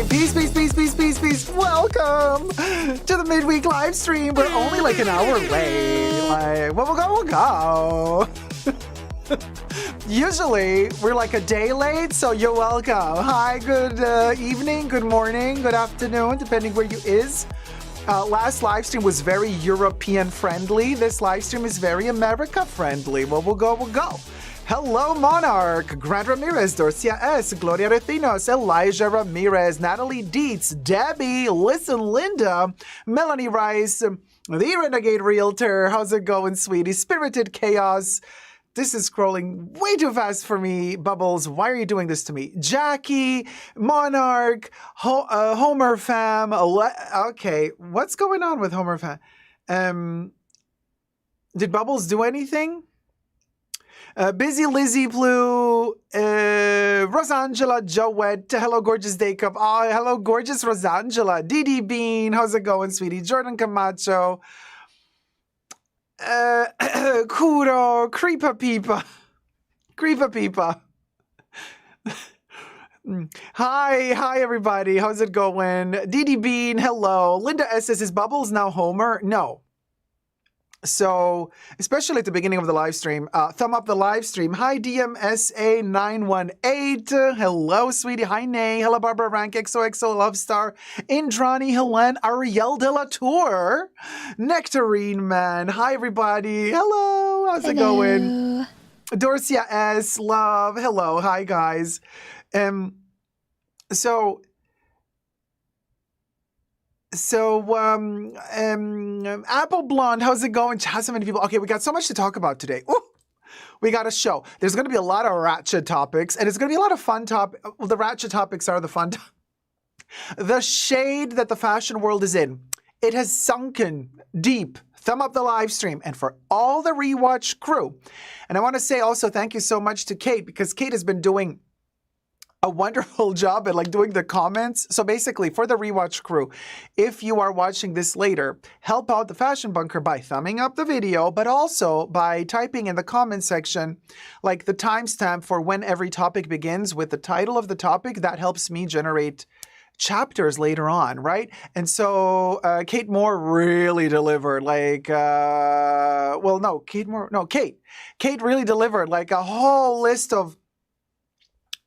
Peace, peace, peace, peace, peace, peace. Welcome to the midweek live stream. We're only like an hour late. Like, well, we'll go. Usually, we're like a day late, so you're welcome. Hi, good evening, good morning, good afternoon, depending where you is. Last live stream was very European friendly. This live stream is very America friendly. Well, we'll go. Hello, Monarch, Grant Ramirez, Dorcia S, Gloria Retinos, Elijah Ramirez, Natalie Dietz, Debbie, Listen Linda, Melanie Rice, the Renegade Realtor. How's it going, sweetie? Spirited Chaos. This is scrolling way too fast for me. Bubbles, why are you doing this to me? Jackie, Monarch, Homer Fam. Okay, what's going on with Homer Fam? Did Bubbles do anything? Busy Lizzie Blue, Rosangela Joette, hello gorgeous Dacob, hello gorgeous Rosangela, Didi Bean, how's it going, sweetie? Jordan Camacho, Kuro, Creepa Peepa. Hi everybody, how's it going? Didi Bean, hello. Linda S says, is Bubbles now Homer? No. So, especially at the beginning of the live stream, thumb up the live stream. Hi, DMSA918. Hello, sweetie. Hi, Nay. Hello, Barbara Rank, XOXO, Love Star, Indrani, Helen, Ariel de la Tour, Nectarine Man. Hi, everybody. Hello. How's it going? Dorcia S. Love. Hello. Hi, guys. Apple Blonde, how's it going? Has so many people. Okay, we got so much to talk about today. Ooh, we got a show. There's going to be a lot of ratchet topics, and it's going to be a lot of fun topics. Well, the ratchet topics are the fun. The shade that the fashion world is in, it has sunken deep. Thumb up the live stream. And for all the rewatch crew, and I want to say also thank you so much to Kate, because Kate has been doing a wonderful job at doing the comments. So basically, for the rewatch crew, if you are watching this later, help out the Fashion Bunker by thumbing up the video, but also by typing in the comment section, like the timestamp for when every topic begins with the title of the topic. That helps me generate chapters later on, right? And so Kate Moore really delivered Kate really delivered like a whole list of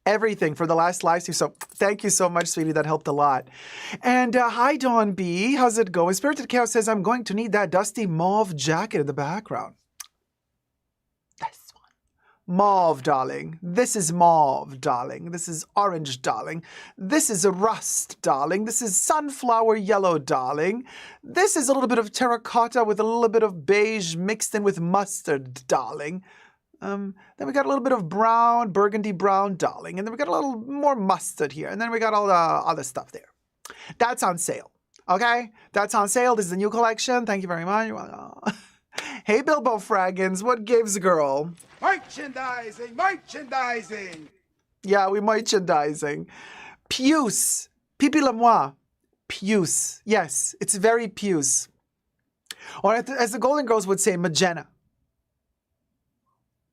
everything for the last live stream. So thank you so much, sweetie. That helped a lot. And hi, Dawn B. How's it going? Spirited Chaos says, I'm going to need that dusty mauve jacket in the background. This one. Mauve, darling. This is mauve, darling. This is orange, darling. This is a rust, darling. This is sunflower yellow, darling. This is a little bit of terracotta with a little bit of beige mixed in with mustard, darling. Then we got a little bit of brown, burgundy brown, darling. And then we got a little more mustard here. And then we got all the other stuff there. That's on sale. Okay? That's on sale. This is the new collection. Thank you very much. Hey, Bilbo Fraggins. What gives, girl? Merchandising. Yeah, we merchandising. Puce. Pipi la moi. Puce. Yes, it's very puce. Or as the Golden Girls would say, magenta.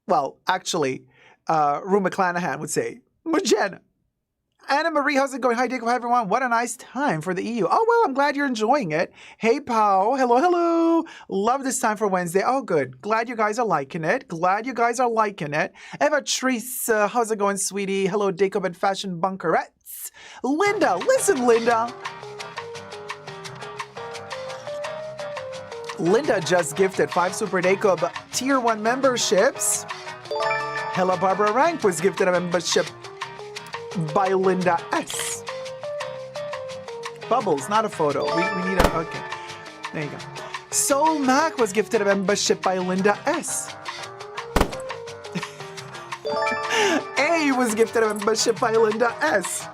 Well, actually, Rue McClanahan would say, magenta. Anna Marie, how's it going? Hi, Dacob. Hi, everyone. What a nice time for the EU. Oh, well, I'm glad you're enjoying it. Hey, Pao. Hello. Love this time for Wednesday. Oh, good. Glad you guys are liking it. Eva Treese, how's it going, sweetie? Hello, Dacob and Fashion Bunkerettes. Linda, listen, Linda. Linda just gifted 5 Super Dacob Tier 1 memberships. Hella Barbara Rank was gifted a membership by Linda S. Bubbles, not a photo. We need a... Okay. There you go. Soul Mac was gifted a membership by Linda S. A was gifted a membership by Linda S.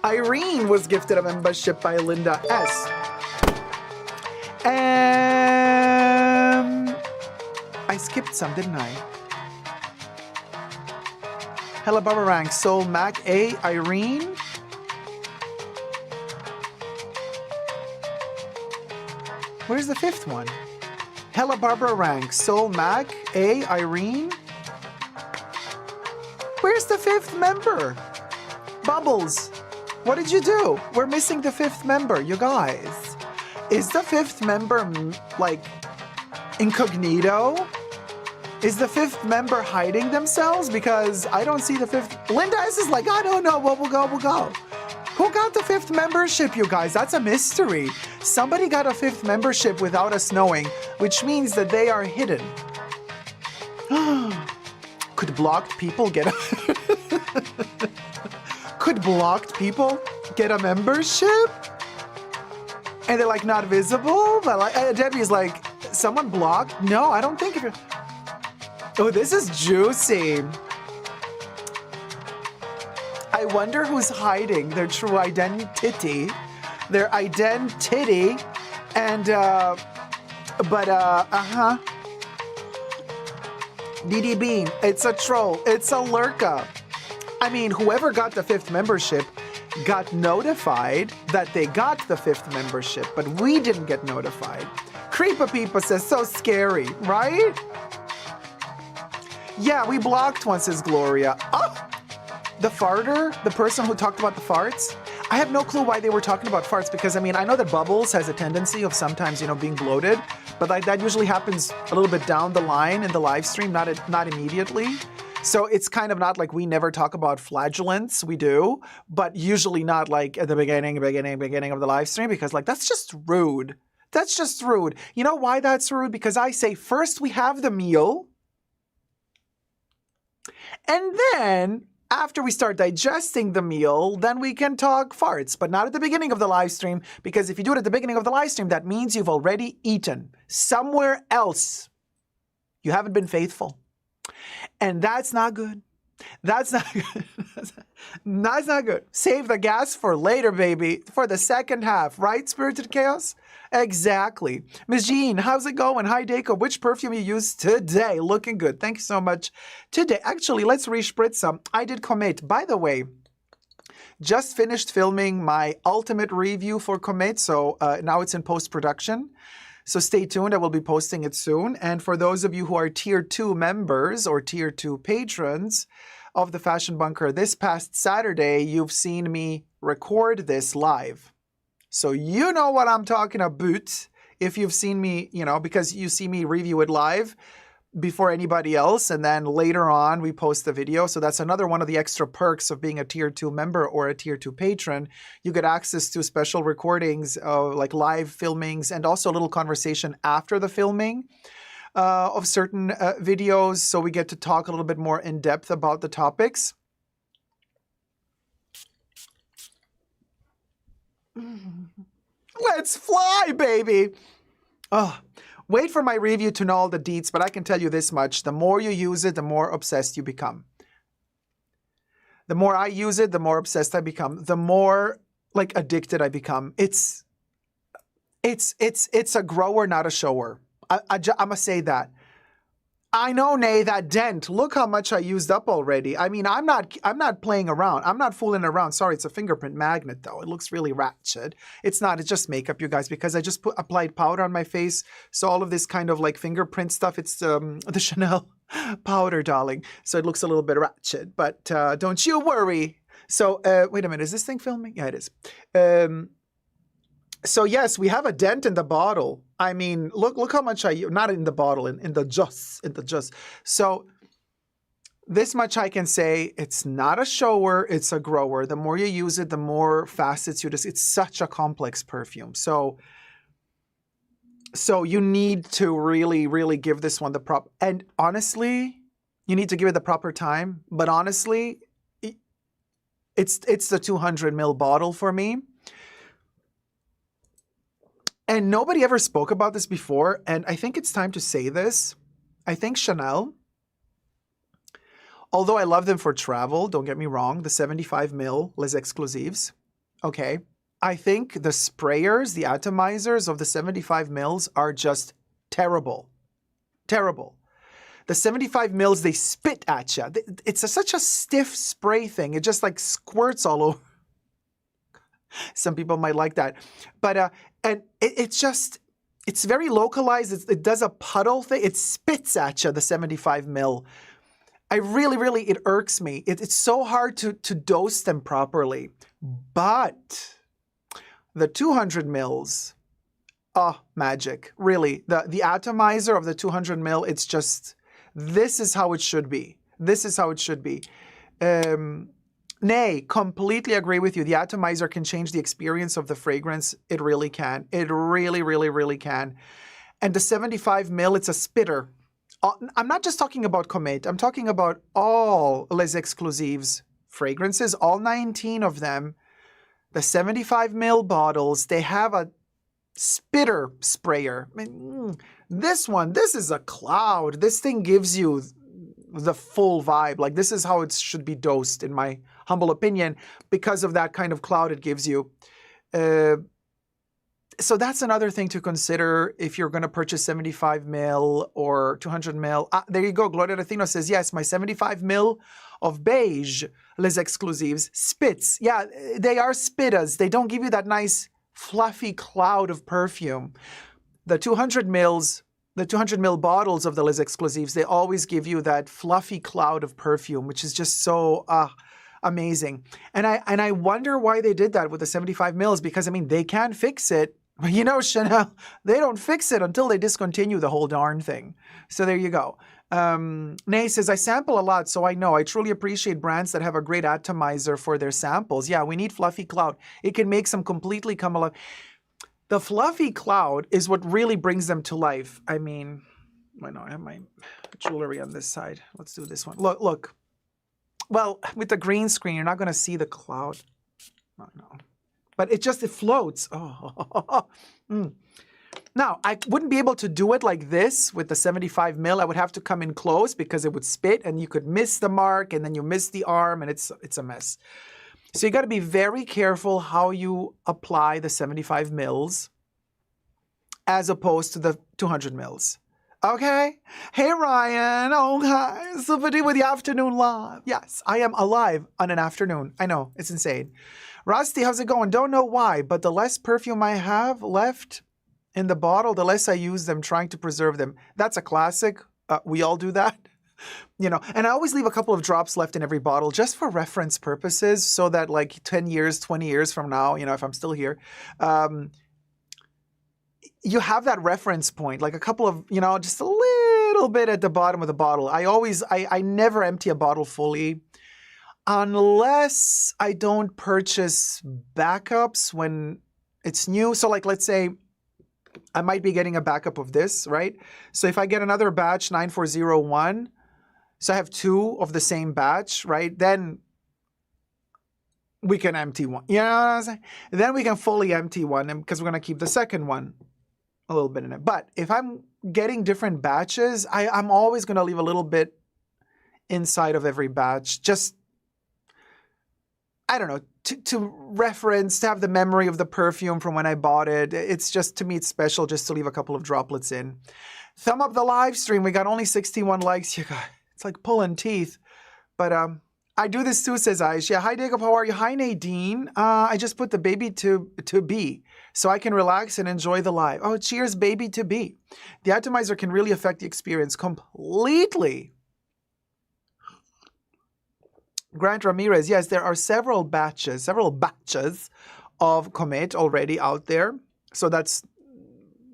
Irene was gifted a membership by Linda S. I skipped some, didn't I? Hella Barbara Rank, Soul Mac, A, Irene. Where's the 5th one? Hella Barbara Rank, Soul Mac, A, Irene. Where's the 5th member? Bubbles, what did you do? We're missing the fifth member, you guys. Is the fifth member, like, incognito? Is the fifth member hiding themselves? Because I don't see the fifth. Linda S is like, I don't know. Well, we'll go. Who got the fifth membership, you guys? That's a mystery. Somebody got a fifth membership without us knowing, which means that they are hidden. Could blocked people get a... Could blocked people get a membership? And they're like not visible? But like, Debbie's like, someone blocked? No, I don't think if you're... Oh, this is juicy. I wonder who's hiding their true identity. Their identity. And, DD Bean, it's a troll. It's a lurka. I mean, whoever got the fifth membership got notified that they got the fifth membership, but we didn't get notified. Creepa Peepa says, so scary, right? Yeah, we blocked one, says Gloria. Oh, the farter, the person who talked about the farts. I have no clue why they were talking about farts because, I mean, I know that Bubbles has a tendency of sometimes, you know, being bloated, but like that usually happens a little bit down the line in the live stream, not immediately. So it's kind of not like we never talk about flagellants, we do, but usually not like at the beginning of the live stream because like that's just rude. That's just rude. You know why that's rude? Because I say first we have the meal, and then after we start digesting the meal, then we can talk farts, but not at the beginning of the live stream, because if you do it at the beginning of the live stream, that means you've already eaten somewhere else. You haven't been faithful. And that's not good. That's not good. That's not good. Save the gas for later, baby, for the second half, right, Spirited Chaos? Exactly. Ms. Jean, how's it going? Hi, Dacob. Which perfume you used today? Looking good. Thank you so much. Today, actually, let's re-spritz some. I did Comete. By the way, just finished filming my ultimate review for Comete, so now it's in post-production. So stay tuned. I will be posting it soon. And for those of you who are Tier 2 members or Tier 2 patrons of the Fashion Bunker, this past Saturday, you've seen me record this live. So you know what I'm talking about if you've seen me, you know, because you see me review it live before anybody else, and then later on we post the video. So that's another one of the extra perks of being a Tier 2 member or a Tier 2 patron. You get access to special recordings, like live filmings, and also a little conversation after the filming of certain videos. So we get to talk a little bit more in depth about the topics. Let's fly, baby. Oh, wait for my review to know all the deets, but I can tell you this much. The more you use it, the more obsessed you become. The more I use it, the more obsessed I become. The more like addicted I become. It's a grower, not a shower. I must say that. I know, Nay, that dent. Look how much I used up already. I mean, I'm not playing around. I'm not fooling around. Sorry, it's a fingerprint magnet, though. It looks really ratchet. It's not. It's just makeup, you guys, because I just applied powder on my face. So all of this kind of like fingerprint stuff, it's the Chanel powder, darling. So it looks a little bit ratchet, but don't you worry. So wait a minute. Is this thing filming? Yeah, it is. So yes, we have a dent in the bottle. I mean, look how much not in the bottle, in the just. So this much I can say, it's not a shower, it's a grower. The more you use it, the more facets you just, it's such a complex perfume. So you need to really, really give this one the and honestly, you need to give it the proper time. But honestly, it's the 200 ml bottle for me. And nobody ever spoke about this before, and I think it's time to say this. I think Chanel, although I love them for travel, don't get me wrong, the 75 ml Les Exclusives, okay, I think the sprayers, the atomizers of the 75 mils are just terrible. Terrible. The 75 mils, they spit at you. It's such a stiff spray thing. It just like squirts all over. Some people might like that. But, and it's very localized. It does a puddle thing. It spits at you, the 75 mil. really, it irks me. It's so hard to dose them properly. But the 200 mils, oh, magic. Really, the atomizer of the 200 mil, it's just, this is how it should be. This is how it should be. Nay, completely agree with you. The atomizer can change the experience of the fragrance. It really can. It really can. And the 75 mil, it's a spitter. I'm not just talking about Comete. I'm talking about all Les Exclusives fragrances, all 19 of them. The 75 mil bottles, they have a spitter sprayer. I mean, this is a cloud. This thing gives you the full vibe. Like, this is how it should be dosed, in my humble opinion, because of that kind of cloud it gives you. So that's another thing to consider if you're going to purchase 75 mil or 200 mil. There you go. Gloria Racino says, yes, my 75 mil of beige Les Exclusives spits. Yeah, they are spittas. They don't give you that nice fluffy cloud of perfume. The 200 mil bottles of the Les Exclusives, they always give you that fluffy cloud of perfume, which is just so amazing. And I wonder why they did that with the 75 mils, because, I mean, they can fix it. But you know, Chanel, they don't fix it until they discontinue the whole darn thing. So there you go. Nay says, I sample a lot, so I know. I truly appreciate brands that have a great atomizer for their samples. Yeah, we need fluffy cloud. It can make some completely come alive. The fluffy cloud is what really brings them to life. I mean, I know I have my jewelry on this side. Let's do this one. Look. Well, with the green screen, you're not going to see the cloud. No. But it floats. Oh. Now, I wouldn't be able to do it like this with the 75 mil. I would have to come in close because it would spit and you could miss the mark and then you miss the arm and it's a mess. So you got to be very careful how you apply the 75 mils as opposed to the 200 mils. Okay? Hey, Ryan. Okay. Somebody with the afternoon live. Yes, I am alive on an afternoon. I know. It's insane. Rusty, how's it going? Don't know why, but the less perfume I have left in the bottle, the less I use them, trying to preserve them. That's a classic. We all do that. You know, and I always leave a couple of drops left in every bottle just for reference purposes so that like 10 years, 20 years from now, you know, if I'm still here, you have that reference point, like a couple of, you know, just a little bit at the bottom of the bottle. I never empty a bottle fully unless I don't purchase backups when it's new. So like, let's say I might be getting a backup of this, right? So if I get another batch 9401, so I have two of the same batch, right? Then we can empty one. You know what I'm saying? Then we can fully empty one because we're going to keep the second one a little bit in it. But if I'm getting different batches, I'm always going to leave a little bit inside of every batch. Just, I don't know, to reference, to have the memory of the perfume from when I bought it. It's just, to me, it's special just to leave a couple of droplets in. Thumb up the live stream. We got only 61 likes. You got, it's like pulling teeth. But I do this too, says Aish. Yeah, hi, Dacob. How are you? Hi, Nadine. I just put the baby to be so I can relax and enjoy the live. Oh, cheers, baby to be. The atomizer can really affect the experience completely. Grant Ramirez, yes, there are several batches of Comete already out there. So that's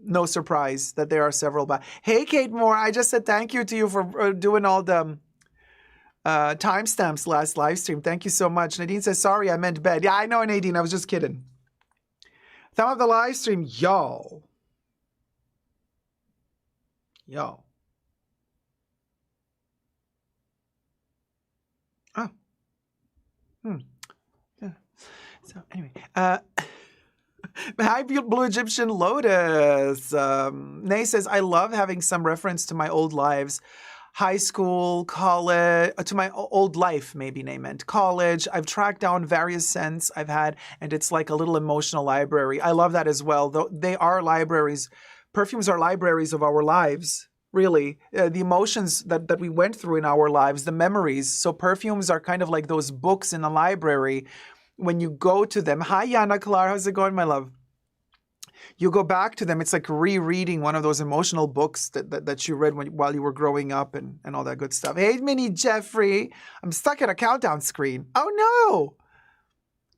no surprise that there are several batches. Hey, Kate Moore, I just said thank you to you for doing all the timestamps last live stream. Thank you so much. Nadine says, sorry, I meant bed. Yeah, I know, Nadine, I was just kidding. Thumb up the live stream, y'all. Yo. Oh. Yeah. So anyway, hi, Blue Egyptian Lotus. Nay says, I love having some reference to my old lives. High school, college, to my old life, maybe Nay meant. College. I've tracked down various scents I've had, and it's like a little emotional library. I love that as well. Though they are libraries. Perfumes are libraries of our lives, really. The emotions that we went through in our lives, the memories. So perfumes are kind of like those books in a library when you go to them. Hi, Yana Clar. How's it going, my love? You go back to them. It's like rereading one of those emotional books that you read while you were growing up and all that good stuff. Hey, Mini Jeffrey, I'm stuck at a countdown screen. Oh, no.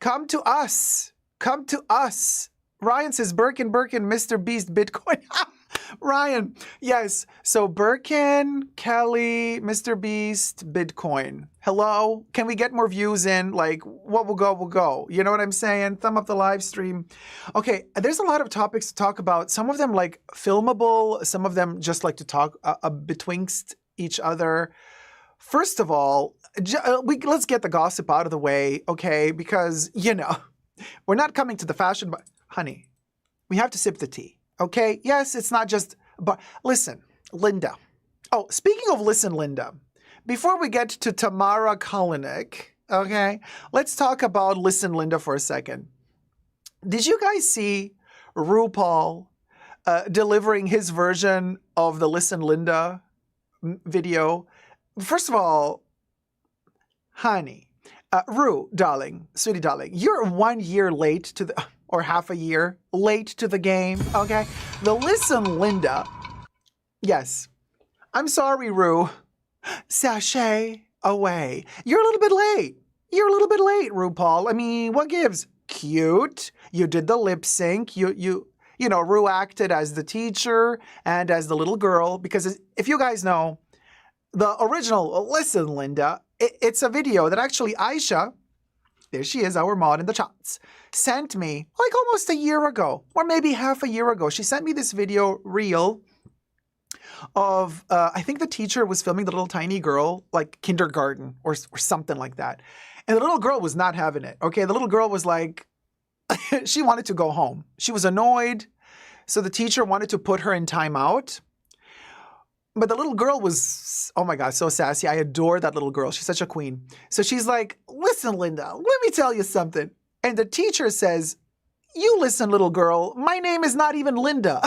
Come to us. Come to us. Ryan says, Birkin, Mr. Beast, Bitcoin. Ryan, yes. So Birkin, Kelly, Mr. Beast, Bitcoin. Hello? Can we get more views in? Like, what will go, will go. You know what I'm saying? Thumb up the live stream. Okay, there's a lot of topics to talk about. Some of them like filmable. Some of them just like to talk betwixt each other. First of all, let's get the gossip out of the way, okay? Because, you know, we're not coming to the fashion, but honey, we have to sip the tea. Okay, yes, it's not just, but listen, Linda. Oh, speaking of listen, Linda, before we get to Tamara Kalanick, okay, let's talk about Listen, Linda for a second. Did you guys see Rue Paul delivering his version of the Listen, Linda video? First of all, honey, Rue, darling, sweetie darling, you're 1 year late to the... or half a year late to the game, okay? The Listen, Linda. Yes. I'm sorry, Rue. Sashay away. You're a little bit late. You're a little bit late, Rue Paul. I mean, what gives? Cute. You did the lip sync. You know, Rue acted as the teacher and as the little girl. Because if you guys know, the original Listen, Linda, it's a video that actually Aisha, there she is, our mod in the chats, sent me like almost a year ago, or maybe half a year ago. She sent me this video reel of, I think the teacher was filming the little tiny girl, like kindergarten or something like that. And the little girl was not having it, okay? The little girl was like, she wanted to go home. She was annoyed. So the teacher wanted to put her in timeout. But the little girl was, oh my God, so sassy. I adore that little girl. She's such a queen. So she's like, listen, Linda, let me tell you something. And the teacher says, you listen, little girl, my name is not even Linda.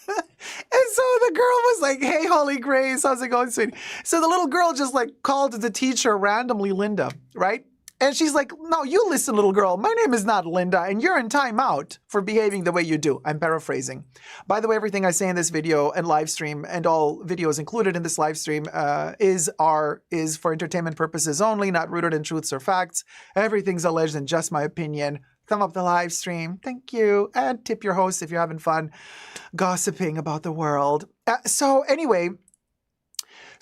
And so the girl was like, hey, Holy Grace, how's it going, sweetie? So the little girl just like called the teacher randomly Linda, right? And she's like, no, you listen, little girl. My name is not Linda, and you're in timeout for behaving the way you do. I'm paraphrasing. By the way, everything I say in this video and live stream and all videos included in this live stream is for entertainment purposes only, not rooted in truths or facts. Everything's alleged and just my opinion. Thumb up the live stream. Thank you. And tip your host if you're having fun gossiping about the world. So anyway...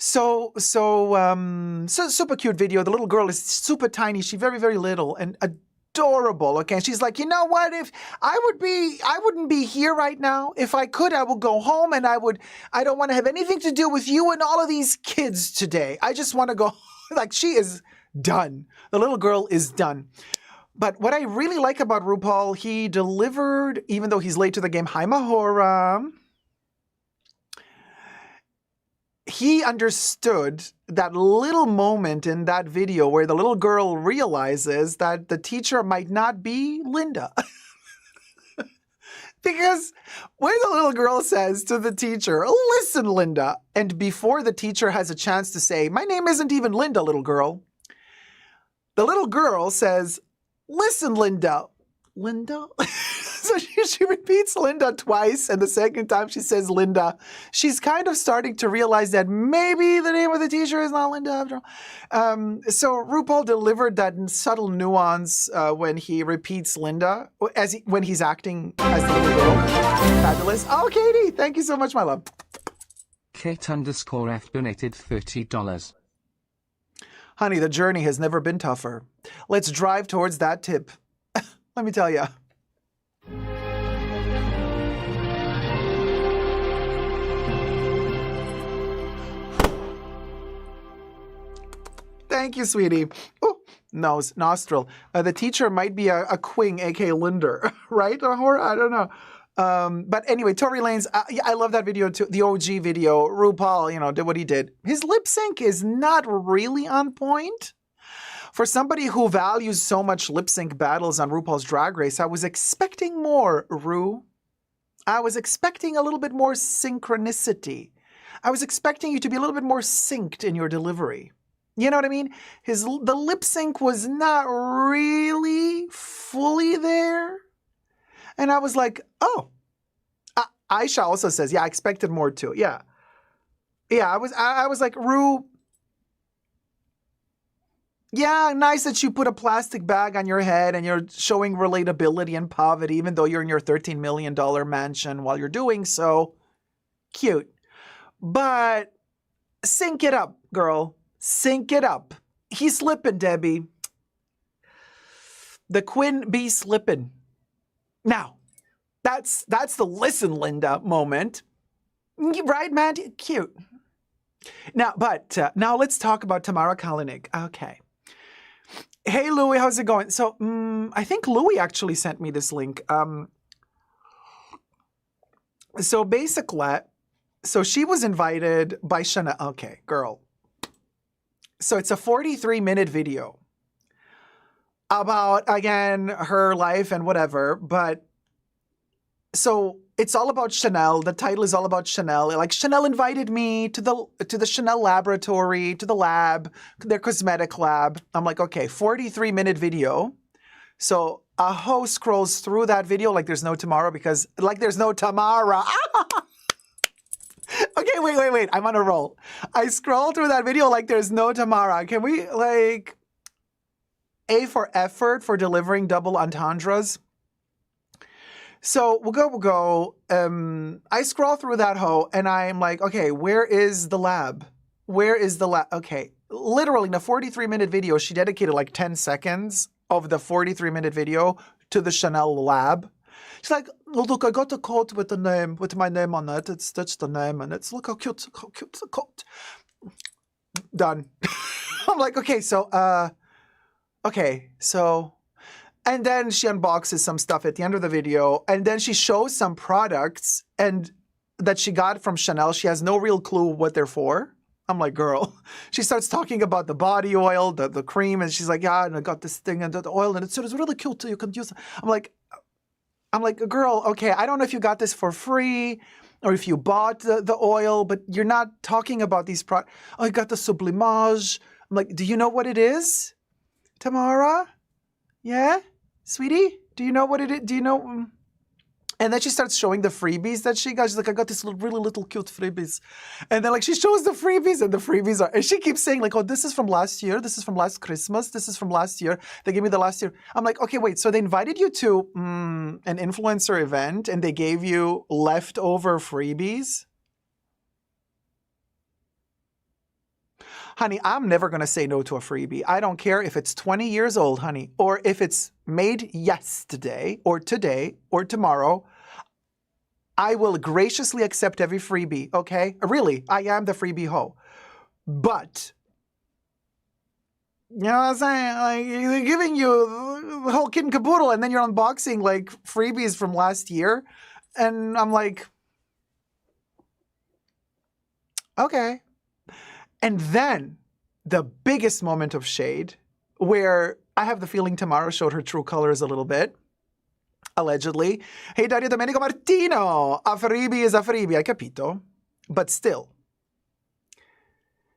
So super cute video. The little girl is super tiny. She's very, very little and adorable. Okay. And she's like, you know what? If I wouldn't be here right now. If I could, I would go home and I don't want to have anything to do with you and all of these kids today. I just want to go. Like, she is done. The little girl is done. But what I really like about Rue Paul, he delivered, even though he's late to the game, Hi Mahora. He understood that little moment in that video where the little girl realizes that the teacher might not be Linda. Because when the little girl says to the teacher, listen, Linda, and before the teacher has a chance to say, my name isn't even Linda, little girl, the little girl says, listen, Linda. Linda? So she repeats Linda twice, and the second time she says Linda, she's kind of starting to realize that maybe the name of the teacher is not Linda after all. So Rue Paul delivered that subtle nuance when he repeats Linda, when he's acting as the little girl. Fabulous. Oh, Katie, thank you so much, my love. Kate_F donated $30. Honey, the journey has never been tougher. Let's drive towards that tip. Let me tell you. Thank you, sweetie. Ooh, nose, nostril. The teacher might be a Quing, a.k.a. Linder, right? Or I don't know. But anyway, Tory Lanez, I love that video too. The OG video. Rue Paul, did what he did. His lip sync is not really on point. For somebody who values so much lip sync battles on RuPaul's Drag Race, I was expecting more, Rue. I was expecting a little bit more synchronicity. I was expecting you to be a little bit more synced in your delivery. You know what I mean? The lip sync was not really fully there. And I was like, oh. Aisha also says, yeah, I expected more too. Yeah. Yeah, I was like, Rue, yeah, nice that you put a plastic bag on your head and you're showing relatability and poverty, even though you're in your $13 million mansion while you're doing so. Cute. But sync it up, girl. Sync it up. He's slipping, Debbie. The Quinn be slipping. Now, that's the listen, Linda moment. Right, man? Cute. Now, now let's talk about Tamara Kalanick. Okay. Hey, Louie, how's it going? So, I think Louie actually sent me this link. So basically, so she was invited by Chanel. Okay, girl. So it's a 43-minute video about, again, her life and whatever. But so it's all about Chanel. The title is all about Chanel. Like, Chanel invited me to the Chanel laboratory, to the lab, their cosmetic lab. I'm like, okay, 43-minute video. So a host scrolls through that video like there's no tomorrow because, like, there's no Tamara. Okay, wait. I'm on a roll. I scroll through that video like there's no Tamara. Can we, like, A for effort for delivering double entendres? So we'll go. I scroll through that hoe and I'm like, okay, where is the lab? Where is the lab? Okay, literally in a 43-minute video, she dedicated like 10 seconds of the 43-minute video to the Chanel lab. She's like, oh, look, I got a coat with my name on it. That's the name, and it's, look how cute the coat. Done. I'm like, okay, so, and then she unboxes some stuff at the end of the video, and then she shows some products and that she got from Chanel. She has no real clue what they're for. I'm like, girl. She starts talking about the body oil, the cream, and she's like, yeah, and I got this thing and the oil, and it's really cute. You can use it. I'm like, girl, okay, I don't know if you got this for free or if you bought the oil, but you're not talking about these products. Oh, I got the sublimage. I'm like, do you know what it is, Tamara? Yeah? Sweetie? Do you know what it is? Do you know? And then she starts showing the freebies that she got. She's like, I got this really little cute freebies. And then, like, she shows the freebies, and the freebies are, and she keeps saying, like, oh, this is from last year. This is from last Christmas. This is from last year. They gave me the last year. I'm like, okay, wait. So they invited you to an influencer event, and they gave you leftover freebies? Honey, I'm never going to say no to a freebie. I don't care if it's 20 years old, honey, or if it's made yesterday or today or tomorrow. I will graciously accept every freebie, okay? Really, I am the freebie hoe. But, you know what I'm saying? Like, they're giving you the whole kit and caboodle, and then you're unboxing, like, freebies from last year. And I'm like, okay. And then the biggest moment of shade, where I have the feeling Tamara showed her true colors a little bit, allegedly. Hey, Dario Domenico Martino, a freebie is a freebie, I capito. But still,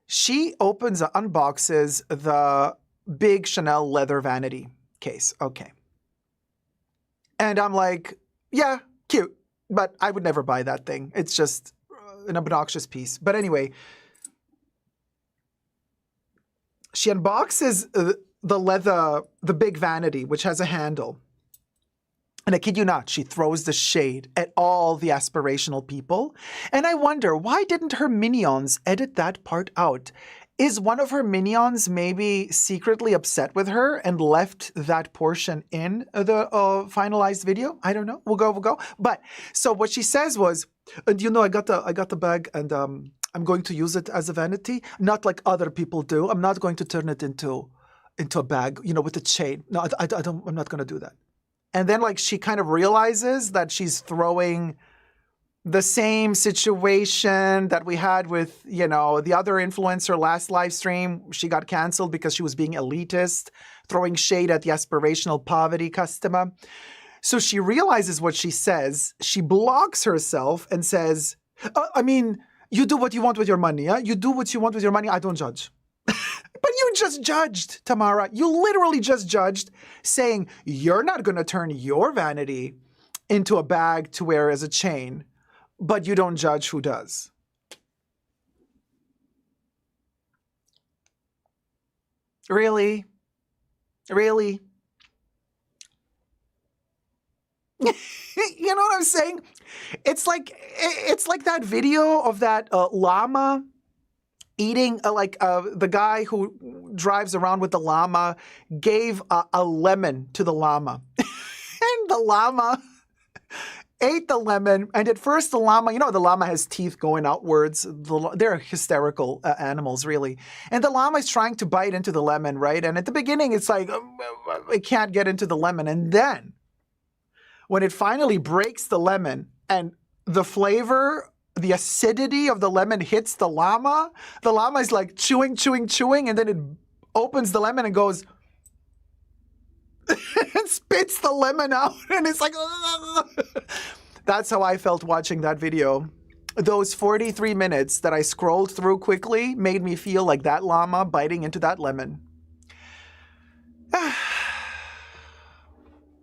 she unboxes the big Chanel leather vanity case. Okay. And I'm like, yeah, cute, but I would never buy that thing. It's just an obnoxious piece. But anyway, she unboxes the big vanity, which has a handle. And I kid you not, she throws the shade at all the aspirational people. And I wonder, why didn't her minions edit that part out? Is one of her minions maybe secretly upset with her and left that portion in the finalized video? I don't know. We'll go. But so what she says was, you know, I got the bag, and I'm going to use it as a vanity, not like other people do. I'm not going to turn it into a bag, you know, with a chain. No, I'm not going to do that. And then, like, she kind of realizes that she's throwing the same situation that we had with, you know, the other influencer last live stream. She got canceled because she was being elitist, throwing shade at the aspirational poverty customer. So she realizes what she says. She blocks herself and says, I mean, you do what you want with your money, yeah? You do what you want with your money. I don't judge. But you just judged, Tamara. You literally just judged, saying you're not going to turn your vanity into a bag to wear as a chain, but you don't judge who does. Really? Really? You know what I'm saying? It's like that video of that llama eating, the guy who drives around with the llama gave a lemon to the llama. And the llama ate the lemon. And at first the llama, the llama has teeth going outwards. They're hysterical animals, really. And the llama is trying to bite into the lemon, right? And at the beginning, it's like, it can't get into the lemon. And then when it finally breaks the lemon and the flavor, the acidity of the lemon hits the llama is like chewing, and then it opens the lemon and goes, and spits the lemon out. And it's like, that's how I felt watching that video. Those 43 minutes that I scrolled through quickly made me feel like that llama biting into that lemon.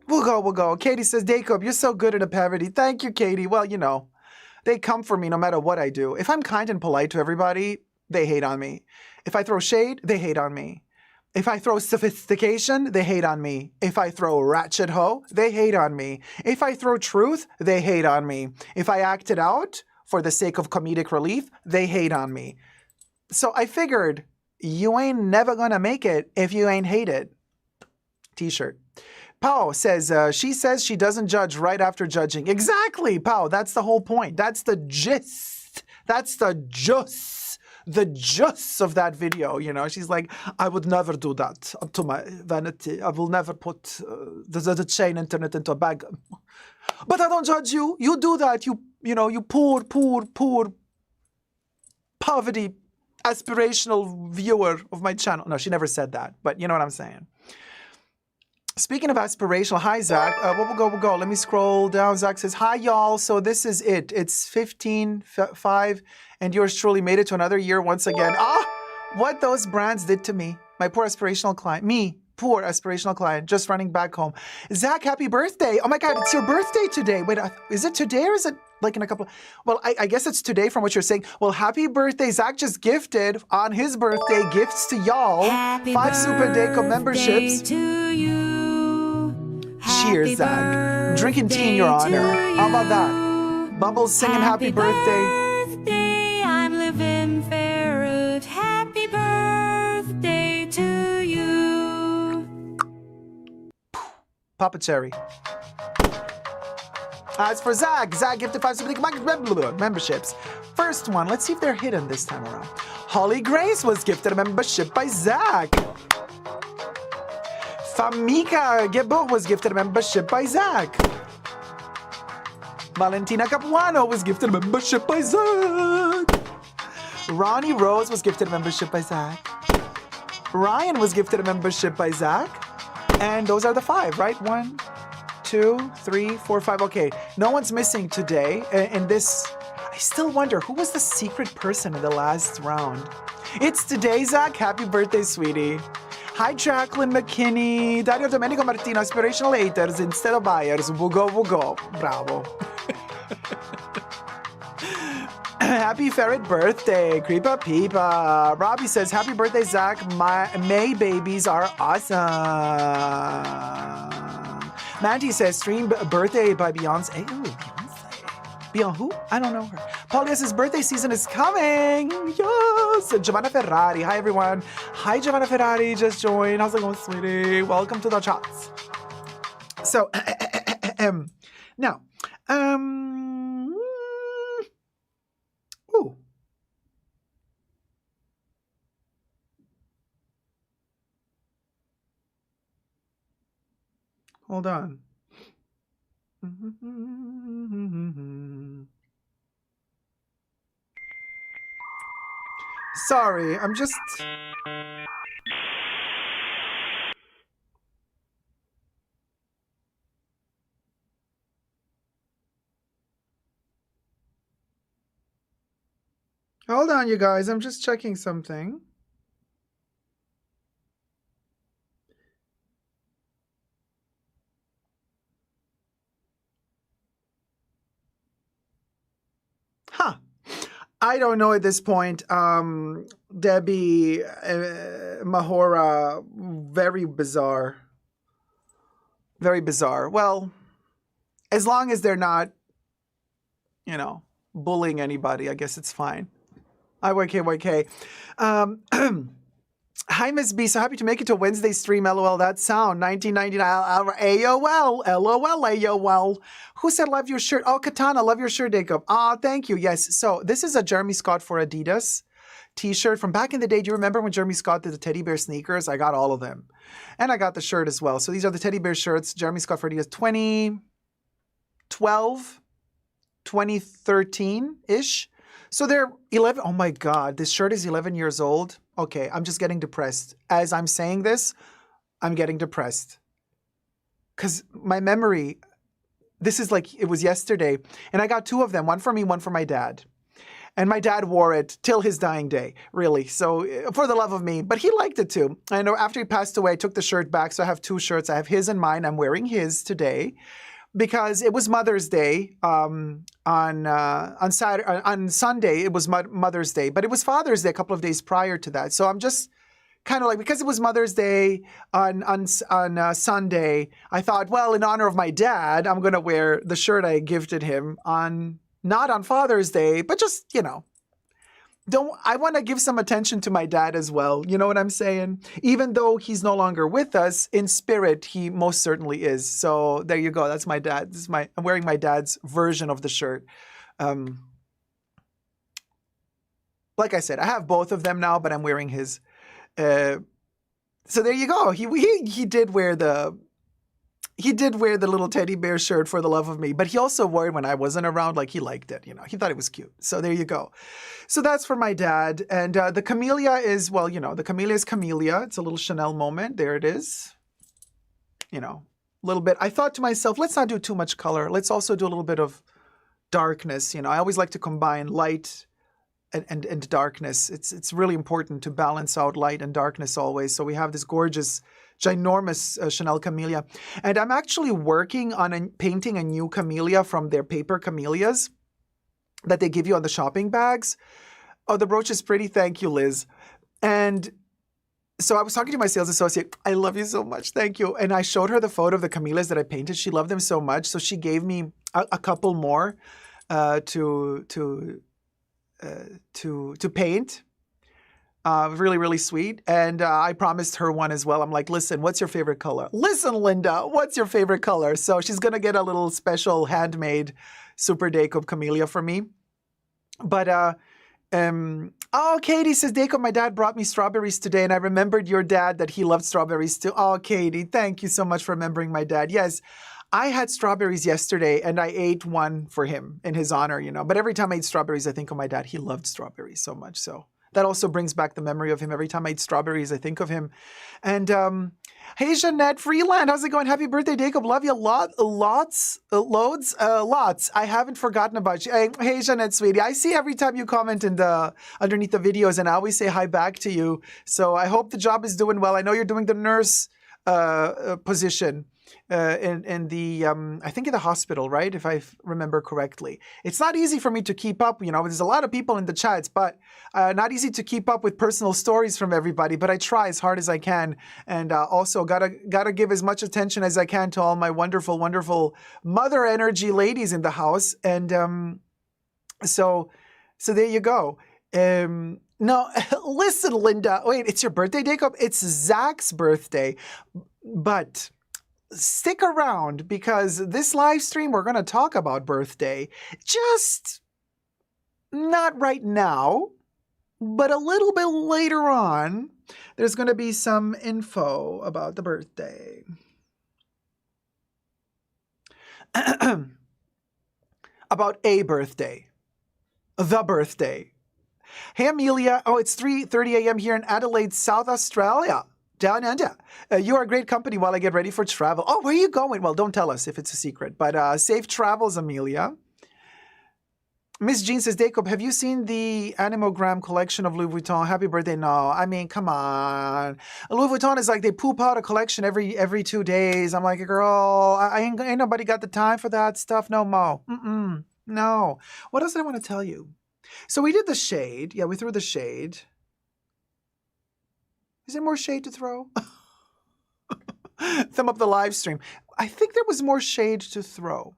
We'll go. Katie says, Dacob, you're so good at a parody. Thank you, Katie. Well, they come for me no matter what I do. If I'm kind and polite to everybody, they hate on me. If I throw shade, they hate on me. If I throw sophistication, they hate on me. If I throw ratchet hoe, they hate on me. If I throw truth, they hate on me. If I act it out for the sake of comedic relief, they hate on me. So I figured, you ain't never gonna make it if you ain't hated. T-shirt. Pao says, she says she doesn't judge right after judging. Exactly, Pao. That's the whole point. That's the gist. That's the gist of that video. She's like, I would never do that to my vanity. I will never put the chain internet into a bag. But I don't judge you. You do that. You poor poverty aspirational viewer of my channel. No, she never said that, but you know what I'm saying. Speaking of aspirational, hi, Zach. We'll go. Let me scroll down. Zach says, hi, y'all. So this is it. It's 15/5, and yours truly made it to another year once again. What those brands did to me. My poor aspirational client. Me, poor aspirational client, just running back home. Zach, happy birthday. Oh, my God, it's your birthday today. Wait, is it today or is it like in a couple? Well, I guess it's today from what you're saying. Well, happy birthday. Zach just gifted on his birthday gifts to y'all. Happy 5 Super Dacob memberships. To you. Cheers, Zach. Drinking tea in your honor. How about that? Bubbles singing happy birthday. I'm living ferret. Happy birthday to you. Papa Cherry. As for Zach gifted 5 Super Dacob memberships. First one, let's see if they're hidden this time around. Holly Grace was gifted a membership by Zach. Famika Gebot was gifted a membership by Zach. Valentina Capuano was gifted a membership by Zach. Ronnie Rose was gifted a membership by Zach. Ryan was gifted a membership by Zach. And those are the 5, right? 1, 2, 3, 4, 5. Okay, no one's missing today. And this, I still wonder, who was the secret person in the last round? It's today, Zach. Happy birthday, sweetie. Hi, Jacqueline McKinney. Dario Domenico Martino, aspirational haters instead of buyers. Wugo. Bravo. Happy ferret birthday. Creepa Peepa. Robbie says, happy birthday, Zach. My May babies are awesome. Mandy says, stream birthday by Beyonce. Ooh, Beyonce. Beyond who? I don't know her. Paulia says, birthday season is coming. Yes. Giovanna Ferrari. Hi, everyone. Hi, Giovanna Ferrari. Just joined. How's it going, sweetie? Welcome to the chats. So, now, ooh. Hold on. Sorry, I'm just... Hold on, you guys. I'm just checking something. I don't know at this point. Debbie, Mahora, very bizarre. Very bizarre. Well, as long as they're not, bullying anybody, I guess it's fine. YK. Hi, Miss B. So happy to make it to Wednesday stream. LOL, that sound. 1999. AOL. LOL. AOL. Who said love your shirt? Oh, Katana, love your shirt, Dacob. Thank you. Yes. So this is a Jeremy Scott for Adidas t-shirt from back in the day. Do you remember when Jeremy Scott did the teddy bear sneakers? I got all of them. And I got the shirt as well. So these are the teddy bear shirts. Jeremy Scott for Adidas 2012, 2013-ish. So they're 11. Oh my God, this shirt is 11 years old. Okay, I'm just getting depressed. As I'm saying this, I'm getting depressed. Because my memory, this is like it was yesterday. And I got two of them, one for me, one for my dad. And my dad wore it till his dying day, really. So for the love of me, but he liked it too. I know after he passed away, I took the shirt back. So I have two shirts. I have his and mine. I'm wearing his today because it was Mother's Day on Sunday. It was Mother's Day, but it was Father's Day a couple of days prior to that. So I'm just kind of like, because it was Mother's Day on Sunday, I thought, well, in honor of my dad, I'm going to wear the shirt I gifted him not on Father's Day, but just, I want to give some attention to my dad as well. You know what I'm saying? Even though he's no longer with us, in spirit, he most certainly is. So there you go. That's my dad. I'm wearing my dad's version of the shirt. Like I said, I have both of them now, but I'm wearing his. So there you go. He did wear the little teddy bear shirt for the love of me, but he also wore it when I wasn't around. Like he liked it, he thought it was cute. So there you go. So that's for my dad. And the camellia is, the camellia is camellia. It's a little Chanel moment. There it is. A little bit. I thought to myself, let's not do too much color. Let's also do a little bit of darkness. I always like to combine light and darkness. It's really important to balance out light and darkness always. So we have this gorgeous, ginormous Chanel camellia. And I'm actually working on painting a new camellia from their paper camellias that they give you on the shopping bags. Oh, the brooch is pretty. Thank you, Liz. And so I was talking to my sales associate. I love you so much. Thank you. And I showed her the photo of the camellias that I painted. She loved them so much. So she gave me a couple more to paint. Really, really sweet. And I promised her one as well. I'm like, listen, what's your favorite color? Listen, Linda, what's your favorite color? So she's going to get a little special handmade Super Dacob camellia for me. But, Katie says, Dacob, my dad brought me strawberries today, and I remembered your dad that he loved strawberries too. Oh, Katie, thank you so much for remembering my dad. Yes, I had strawberries yesterday, and I ate one for him in his honor, But every time I eat strawberries, I think of my dad. He loved strawberries so much, so that also brings back the memory of him. Every time I eat strawberries, I think of him. And hey, Jeanette Freeland, how's it going? Happy birthday, Dacob. Love you lots. I haven't forgotten about you. Hey, Jeanette, sweetie. I see every time you comment underneath the videos, and I always say hi back to you. So I hope the job is doing well. I know you're doing the nurse position. In the, I think in the hospital, right? If I remember correctly. It's not easy for me to keep up, there's a lot of people in the chats, but not easy to keep up with personal stories from everybody, but I try as hard as I can. And also gotta give as much attention as I can to all my wonderful, wonderful mother energy ladies in the house. And so there you go. No, listen, Linda, wait, it's your birthday, Dacob? It's Zach's birthday, but stick around because this live stream, we're going to talk about birthday. Just not right now, but a little bit later on, there's going to be some info about the birthday. About a birthday. The birthday. Hey, Amelia. Oh, it's 3:30 a.m. here in Adelaide, South Australia. Down under. You are a great company while I get ready for travel. Oh, where are you going? Well, don't tell us if it's a secret. But safe travels, Amelia. Miss Jean says, Dacob, have you seen the Animogram collection of Louis Vuitton? Happy birthday. No, I mean, come on. Louis Vuitton is like they poop out a collection every 2 days. I'm like, girl, ain't nobody got the time for that stuff no more. No. What else did I want to tell you? So we did the shade. Yeah, we threw the shade. Is there more shade to throw? Thumb up the live stream. I think there was more shade to throw.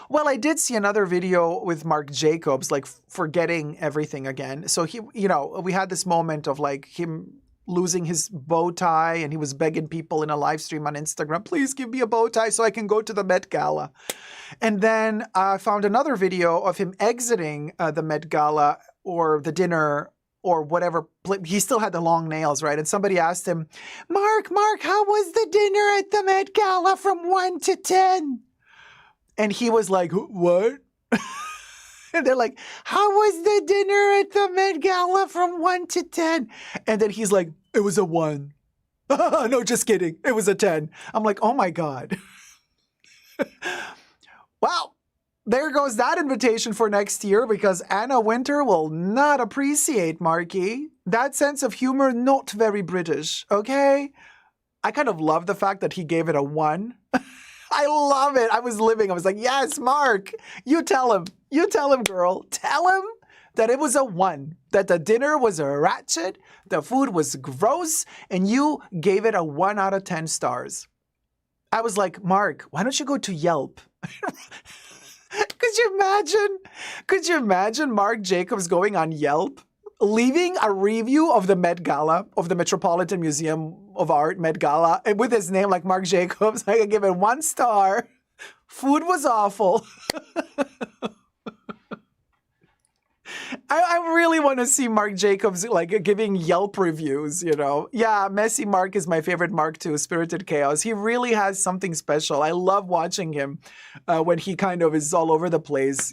Well, I did see another video with Marc Jacobs, like forgetting everything again. So he, we had this moment of like him losing his bow tie, and he was begging people in a live stream on Instagram, please give me a bow tie so I can go to the Met Gala. And then I found another video of him exiting the Met Gala or the dinner or whatever. He still had the long nails, right? And somebody asked him, Mark, how was the dinner at the Met Gala from 1 to 10? And he was like, what? And they're like, how was the dinner at the Met Gala from 1 to 10? And then he's like, it was a 1. No, just kidding. It was a 10. I'm like, oh my God. Well, there goes that invitation for next year, because Anna Wintour will not appreciate Marky. That sense of humor, not very British, okay? I kind of love the fact that he gave it a 1. I love it. I was like, yes, Mark, you tell him, girl. Tell him that it was a 1, that the dinner was a ratchet, the food was gross, and you gave it a 1 out of 10 stars. I was like, Mark, why don't you go to Yelp? Could you imagine Marc Jacobs going on Yelp, leaving a review of the Met Gala, of the Metropolitan Museum of Art Met Gala, and with his name like Marc Jacobs? I could give it 1 star. Food was awful. I really want to see Marc Jacobs like giving Yelp reviews, Yeah, Messy Mark is my favorite Mark too, Spirited Chaos. He really has something special. I love watching him when he kind of is all over the place,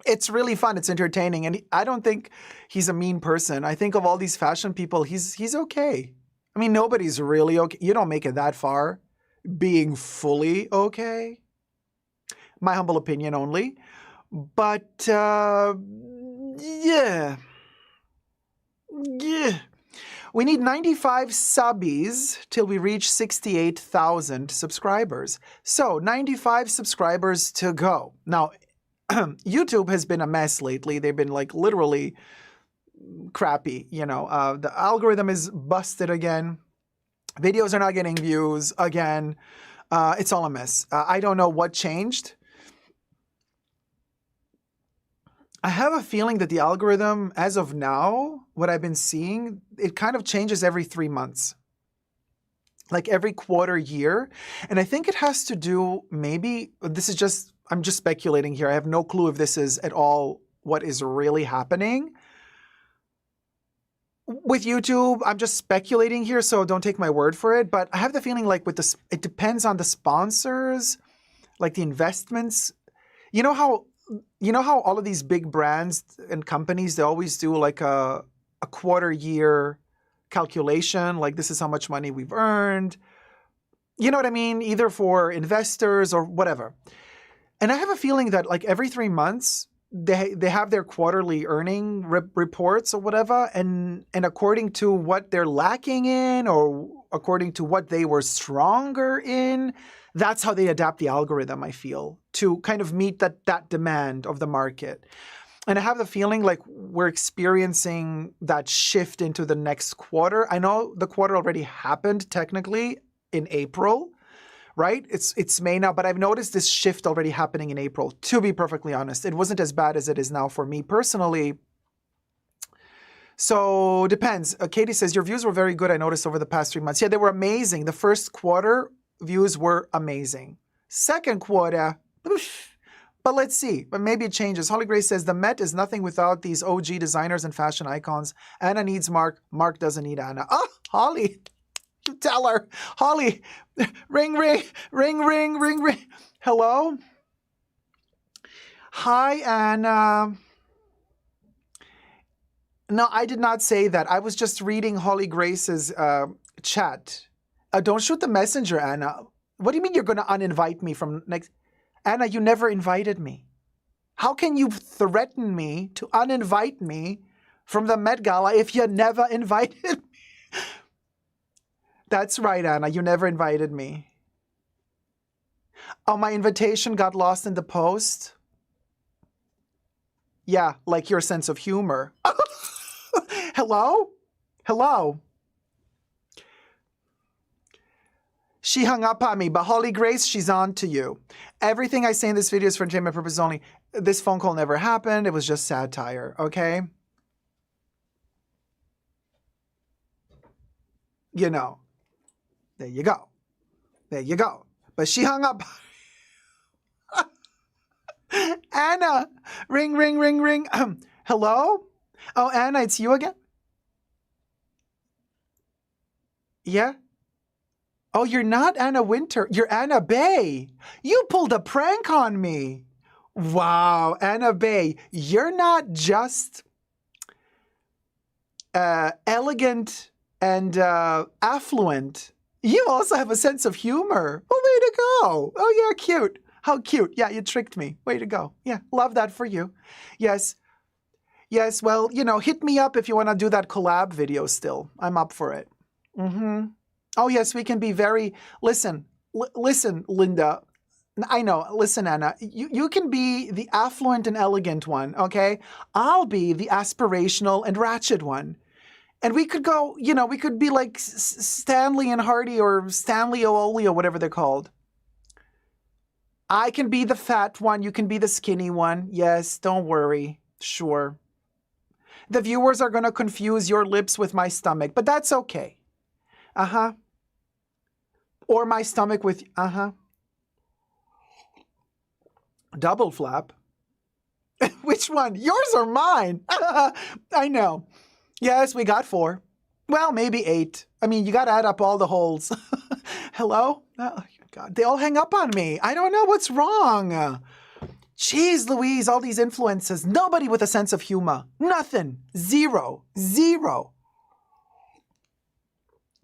It's really fun. It's entertaining. And I don't think he's a mean person. I think of all these fashion people, he's okay. I mean, nobody's really okay. You don't make it that far being fully okay. My humble opinion only. But, yeah. We need 95 subbies till we reach 68,000 subscribers. So 95 subscribers to go. Now, YouTube has been a mess lately. They've been like literally crappy. The algorithm is busted again. Videos are not getting views again. It's all a mess. I don't know what changed. I have a feeling that the algorithm, as of now, what I've been seeing, it kind of changes every 3 months. Like every quarter, year. And I think it has to do, maybe, I'm just speculating here. I have no clue if this is at all what is really happening. With YouTube, I'm just speculating here, so don't take my word for it. But I have the feeling like it depends on the sponsors, like the investments. You know how all of these big brands and companies, they always do like a quarter year calculation, like this is how much money we've earned. You know what I mean? Either for investors or whatever. And I have a feeling that like every 3 months, they have their quarterly earning reports or whatever. And according to what they're lacking in or according to what they were stronger in, that's how they adapt the algorithm, I feel, to kind of meet that demand of the market. And I have the feeling like we're experiencing that shift into the next quarter. I know the quarter already happened technically in April, right? It's May now, but I've noticed this shift already happening in April, to be perfectly honest. It wasn't as bad as it is now for me personally. So depends. Katie says, your views were very good, I noticed, over the past 3 months. Yeah, they were amazing. The first quarter views were amazing. Second quarter, but let's see. But maybe it changes. Holly Grace says, the Met is nothing without these OG designers and fashion icons. Anna needs Mark. Mark doesn't need Anna. Oh, Holly, you tell her. Holly, ring, ring, ring, ring, ring, ring. Hello? Hi, Anna. No, I did not say that. I was just reading Holly Grace's chat. Don't shoot the messenger, Anna. What do you mean you're going to uninvite me from next? Anna, you never invited me. How can you threaten me to uninvite me from the Met Gala if you never invited me? That's right, Anna. You never invited me. Oh, my invitation got lost in the post? Yeah, like your sense of humor. Hello? Hello? She hung up on me, but Holy Grace, she's on to you. Everything I say in this video is for entertainment purposes only. This phone call never happened. It was just satire, okay? You know. There you go. There you go. But she hung up. Anna, ring, ring, ring, ring. Hello? Oh, Anna, it's you again? Yeah? Oh, you're not Anna Winter. You're Anna Bay. You pulled a prank on me. Wow, Anna Bay. You're not just elegant and affluent. You also have a sense of humor. Oh, way to go. Oh, yeah, cute. How cute. Yeah, you tricked me. Way to go. Yeah, love that for you. Yes. Yes, well, you know, hit me up if you want to do that collab video still. I'm up for it. Mm-hmm. Oh, yes, we can be very... Listen, listen, Linda. I know. Listen, Anna. You can be the affluent and elegant one, okay? I'll be the aspirational and ratchet one. And we could go, you know, we could be like Stanley and Hardy or Stanley Ooli or whatever they're called. I can be the fat one. You can be the skinny one. Yes, don't worry. Sure. The viewers are going to confuse your lips with my stomach, but that's okay. Uh-huh. Or my stomach with, uh-huh. Double flap. Which one? Yours or mine? I know. Yes, we got 4. Well, maybe 8. I mean, you got to add up all the holes. Hello? Oh, God, they all hang up on me. I don't know what's wrong. Jeez Louise, all these influences. Nobody with a sense of humor. Nothing. Zero. Zero.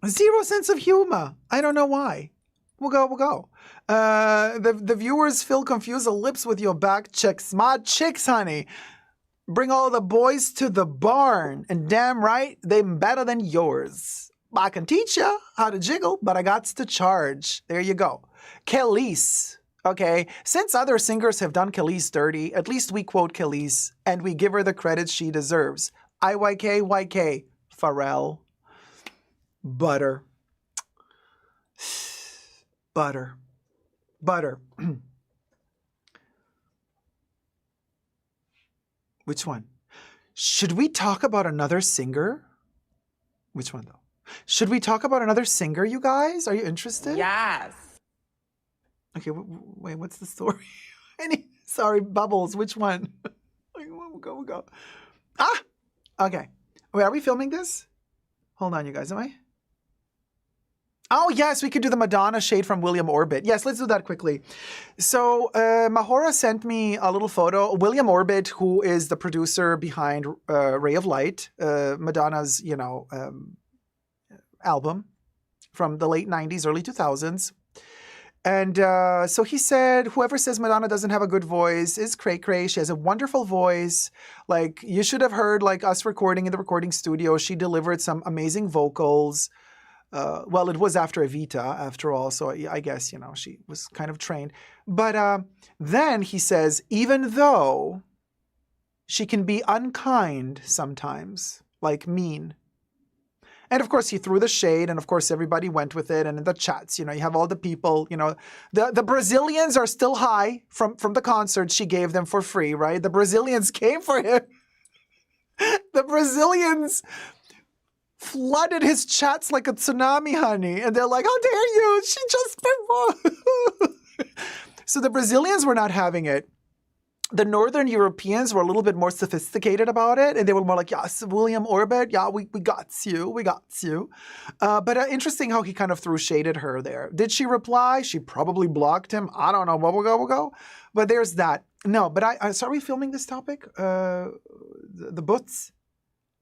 Zero sense of humor. I don't know why. We'll go. The viewers feel confused. The lips with your back chicks. Smart chicks, honey. Bring all the boys to the barn. And damn right, they're better than yours. I can teach you how to jiggle, but I got to charge. There you go. Kelis. Okay, since other singers have done Kelis dirty, at least we quote Kelis, and we give her the credit she deserves. YK, Pharrell. Butter. Butter. Which one? Should we talk about another singer? Which one, though? Should we talk about another singer, you guys? Are you interested? Yes. Okay, wait, what's the story? Sorry, Bubbles, which one? We'll go. Ah! Okay. Wait, are we filming this? Hold on, you guys, am I? Oh, yes, we could do the Madonna shade from William Orbit. Yes, let's do that quickly. So, Mahora sent me a little photo. William Orbit, who is the producer behind Ray of Light, Madonna's, album from the late 90s, early 2000s. And so he said, whoever says Madonna doesn't have a good voice is cray-cray. She has a wonderful voice. Like, you should have heard, like, us recording in the recording studio. She delivered some amazing vocals. Well, it was after Evita, after all, so I guess, she was kind of trained. But then he says, even though she can be unkind sometimes, like mean. And of course, he threw the shade, and of course, everybody went with it. And in the chats, you have all the people, the Brazilians are still high from the concert she gave them for free, right? The Brazilians came for him. The Brazilians flooded his chats like a tsunami, honey. And they're like, how dare you? She just performed. So the Brazilians were not having it. The Northern Europeans were a little bit more sophisticated about it. And they were more like, yes, William Orbit. Yeah, we got you. We got you. But interesting how he kind of threw shade at her there. Did she reply? She probably blocked him. I don't know. We'll go. But there's that. No, but so are we filming this topic? The butts?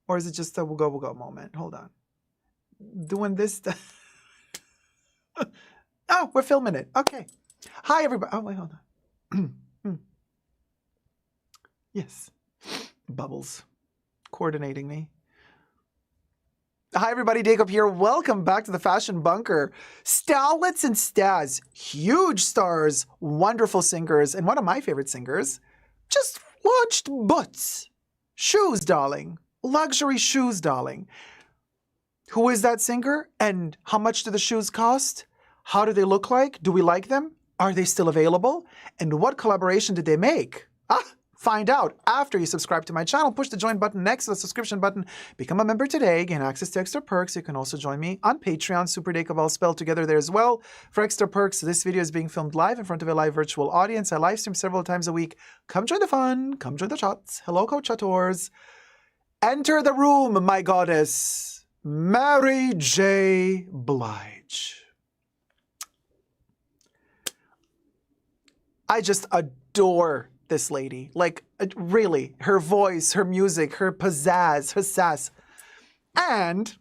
Or is it just a we'll go moment? Hold on. Doing this. Oh, we're filming it. Okay. Hi, everybody. Oh, wait, hold on. Yes. Bubbles. Coordinating me. Hi, everybody. Dacob here. Welcome back to the Fashion Bunker. Starlets and stars. Huge stars. Wonderful singers. And one of my favorite singers. Just launched boots. Shoes, darling. Luxury shoes, darling. Who is that singer? And how much do the shoes cost? How do they look like? Do we like them? Are they still available? And what collaboration did they make? Find out after you subscribe to my channel. Push the join button next to the subscription button. Become a member today. Gain access to extra perks. You can also join me on Patreon. Super Dacob all spelled together there as well. For extra perks, this video is being filmed live in front of a live virtual audience. I live stream several times a week. Come join the fun. Come join the chats. Hello, co-chattors. Enter the room, my goddess. Mary J. Blige. I just adore this lady. Like, really, her voice, her music, her pizzazz, her sass. And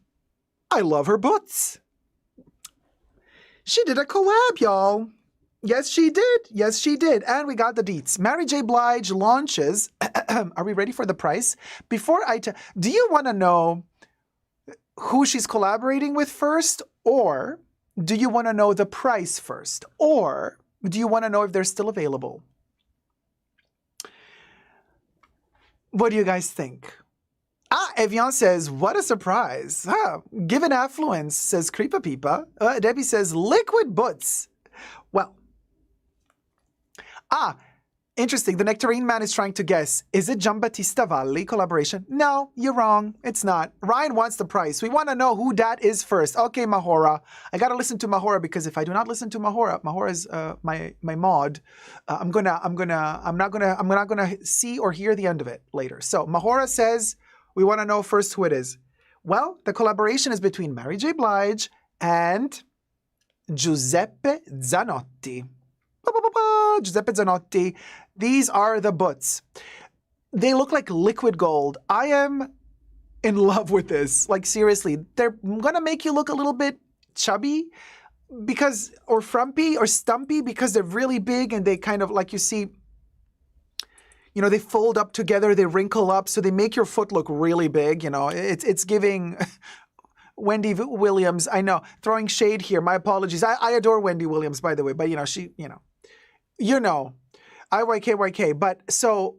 I love her boots. She did a collab, y'all. Yes, she did. Yes, she did. And we got the deets. Mary J. Blige launches. Are we ready for the price? Before do you want to know who she's collaborating with first? Or do you want to know the price first? Or do you want to know if they're still available? What do you guys think? Evian says, what a surprise. Given affluence, says Creepa Peepa. Debbie says, liquid boots. Well, interesting. The Nectarine Man is trying to guess. Is it Giambattista Valli collaboration? No, you're wrong. It's not. Ryan wants the price. We want to know who that is first. Okay, Mahora. I got to listen to Mahora because if I do not listen to Mahora is my mod. I'm not gonna see or hear the end of it later. So Mahora says we want to know first who it is. Well, the collaboration is between Mary J. Blige and Giuseppe Zanotti. Giuseppe Zanotti. These are the boots. They look like liquid gold. I am in love with this. Like, seriously, they're going to make you look a little bit chubby or frumpy or stumpy because they're really big and they kind of, like you see, they fold up together, they wrinkle up, so they make your foot look really big. It's giving Wendy Williams. I know, throwing shade here. My apologies. I adore Wendy Williams, by the way, but IYKYK. But so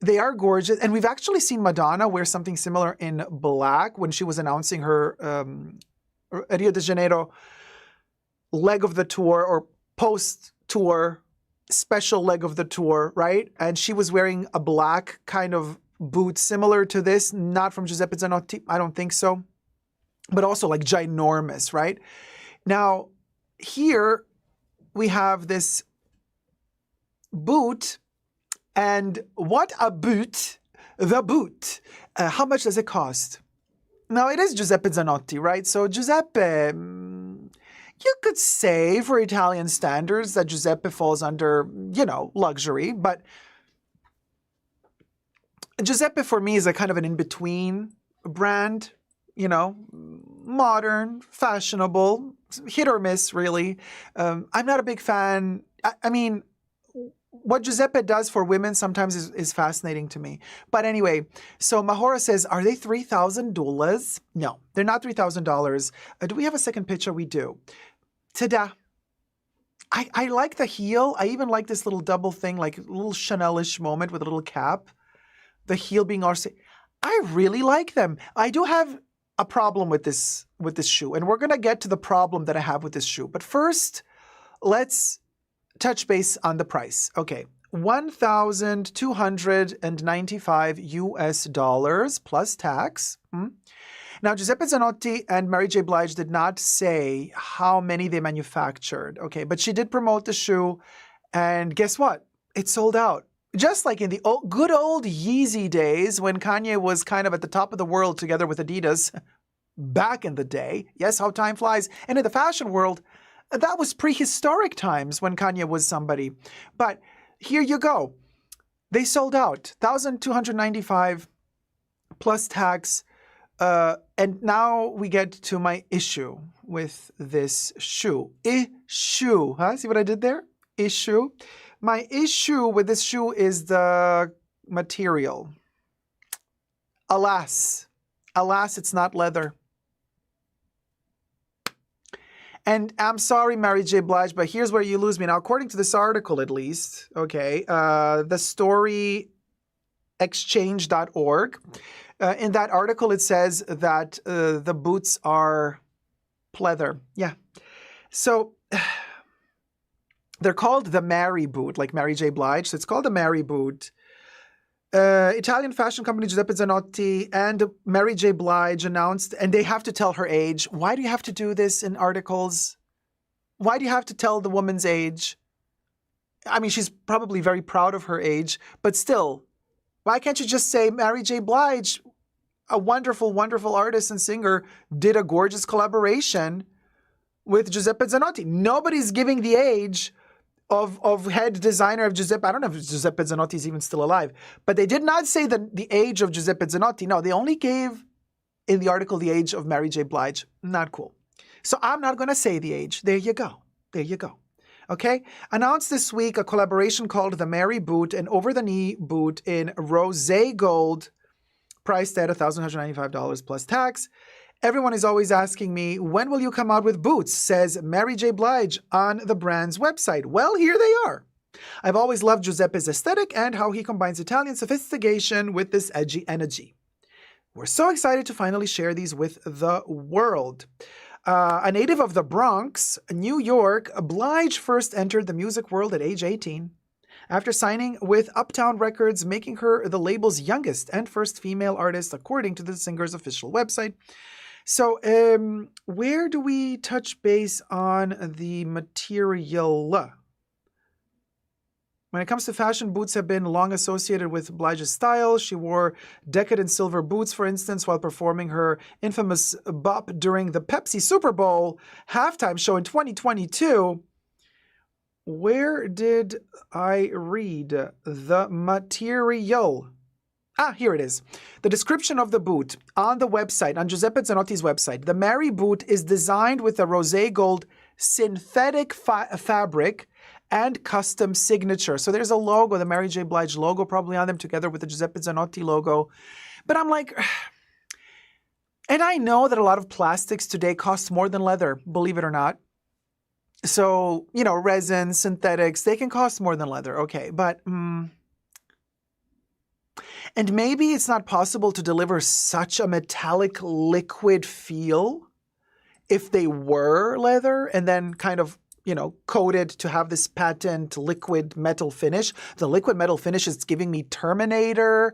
they are gorgeous. And we've actually seen Madonna wear something similar in black when she was announcing her Rio de Janeiro leg of the tour or post-tour special leg of the tour, right? And she was wearing a black kind of boot similar to this, not from Giuseppe Zanotti. I don't think so. But also like ginormous, right? Now, here we have this boot, and what a boot, the boot. How much does it cost? Now, it is Giuseppe Zanotti, right? So Giuseppe, you could say for Italian standards that Giuseppe falls under, luxury, but Giuseppe for me is a kind of an in-between brand, modern, fashionable, hit or miss, really. I'm not a big fan. I mean, what Giuseppe does for women sometimes is fascinating to me. But anyway, so Mahora says, are they $3,000? No, they're not $3,000. Do we have a second picture? We do. Ta-da. I like the heel. I even like this little double thing, like a little Chanel-ish moment with a little cap. The heel being RC. I really like them. I do have a problem with this shoe, and we're going to get to the problem that I have with this shoe. But first, let's touch base on the price. Okay, $1,295 plus tax. Now, Giuseppe Zanotti and Mary J. Blige did not say how many they manufactured, okay? But she did promote the shoe, and guess what? It sold out. Just like in the good old Yeezy days when Kanye was kind of at the top of the world together with Adidas back in the day. Yes, how time flies. And in the fashion world, that was prehistoric times when Kanye was somebody. But here you go. They sold out. $1,295 plus tax. And now we get to my issue with this shoe. Issue. See what I did there? Issue. My issue with this shoe is the material. Alas, it's not leather. And I'm sorry, Mary J. Blige, but here's where you lose me. Now, according to this article, at least, okay, the story exchange.org. In that article, it says that the boots are pleather. Yeah. So they're called the Mary boot, like Mary J. Blige. So it's called the Mary boot. Italian fashion company Giuseppe Zanotti and Mary J. Blige announced, and they have to tell her age. Why do you have to do this in articles? Why do you have to tell the woman's age? I mean, she's probably very proud of her age, but still, why can't you just say Mary J. Blige, a wonderful, wonderful artist and singer, did a gorgeous collaboration with Giuseppe Zanotti? Nobody's giving the age of head designer of Giuseppe. I don't know if Giuseppe Zanotti is even still alive, but they did not say the age of Giuseppe Zanotti. No, they only gave in the article the age of Mary J. Blige. Not cool. So I'm not going to say the age. There you go. There you go. Okay? Announced this week a collaboration called the Mary Boot, an over-the-knee boot in rosé gold, priced at $1,195 plus tax. Everyone is always asking me, when will you come out with boots? Says Mary J. Blige on the brand's website. Well, here they are. I've always loved Giuseppe's aesthetic and how he combines Italian sophistication with this edgy energy. We're so excited to finally share these with the world. A native of the Bronx, New York, Blige first entered the music world at age 18. After signing with Uptown Records, making her the label's youngest and first female artist, according to the singer's official website. So, where do we touch base on the material? When it comes to fashion, boots have been long associated with Blige's style. She wore decadent silver boots, for instance, while performing her infamous bop during the Pepsi Super Bowl halftime show in 2022. Where did I read the material? Here it is. The description of the boot on the website, on Giuseppe Zanotti's website. The Mary boot is designed with a rosé gold synthetic fabric and custom signature. So there's a logo, the Mary J. Blige logo probably on them, together with the Giuseppe Zanotti logo. But I'm like, and I know that a lot of plastics today cost more than leather, believe it or not. So, resin, synthetics, they can cost more than leather. Okay, but, and maybe it's not possible to deliver such a metallic liquid feel if they were leather and then kind of, coated to have this patent liquid metal finish. The liquid metal finish is giving me Terminator,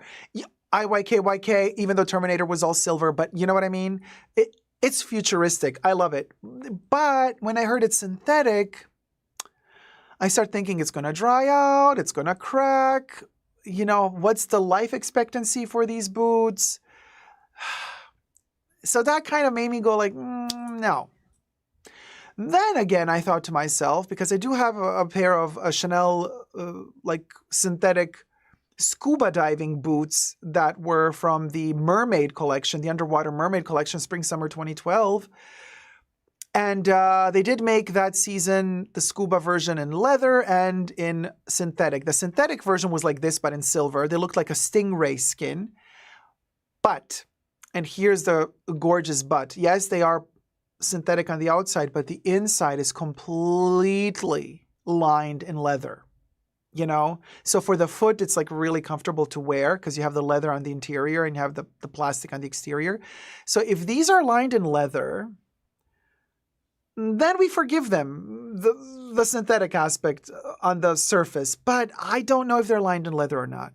IYK, even though Terminator was all silver, but you know what I mean? It's futuristic. I love it. But when I heard it's synthetic, I start thinking it's going to dry out, it's going to crack. What's the life expectancy for these boots? So that kind of made me go like, no. Then again, I thought to myself, because I do have a pair of Chanel synthetic scuba diving boots that were from the mermaid collection, the underwater mermaid collection, spring-summer 2012. And they did make that season the scuba version in leather and in synthetic. The synthetic version was like this, but in silver. They looked like a stingray skin. But, and here's the gorgeous but, yes, they are synthetic on the outside, but the inside is completely lined in leather. So for the foot, it's like really comfortable to wear because you have the leather on the interior and you have the plastic on the exterior. So if these are lined in leather, then we forgive them, the synthetic aspect on the surface. But I don't know if they're lined in leather or not.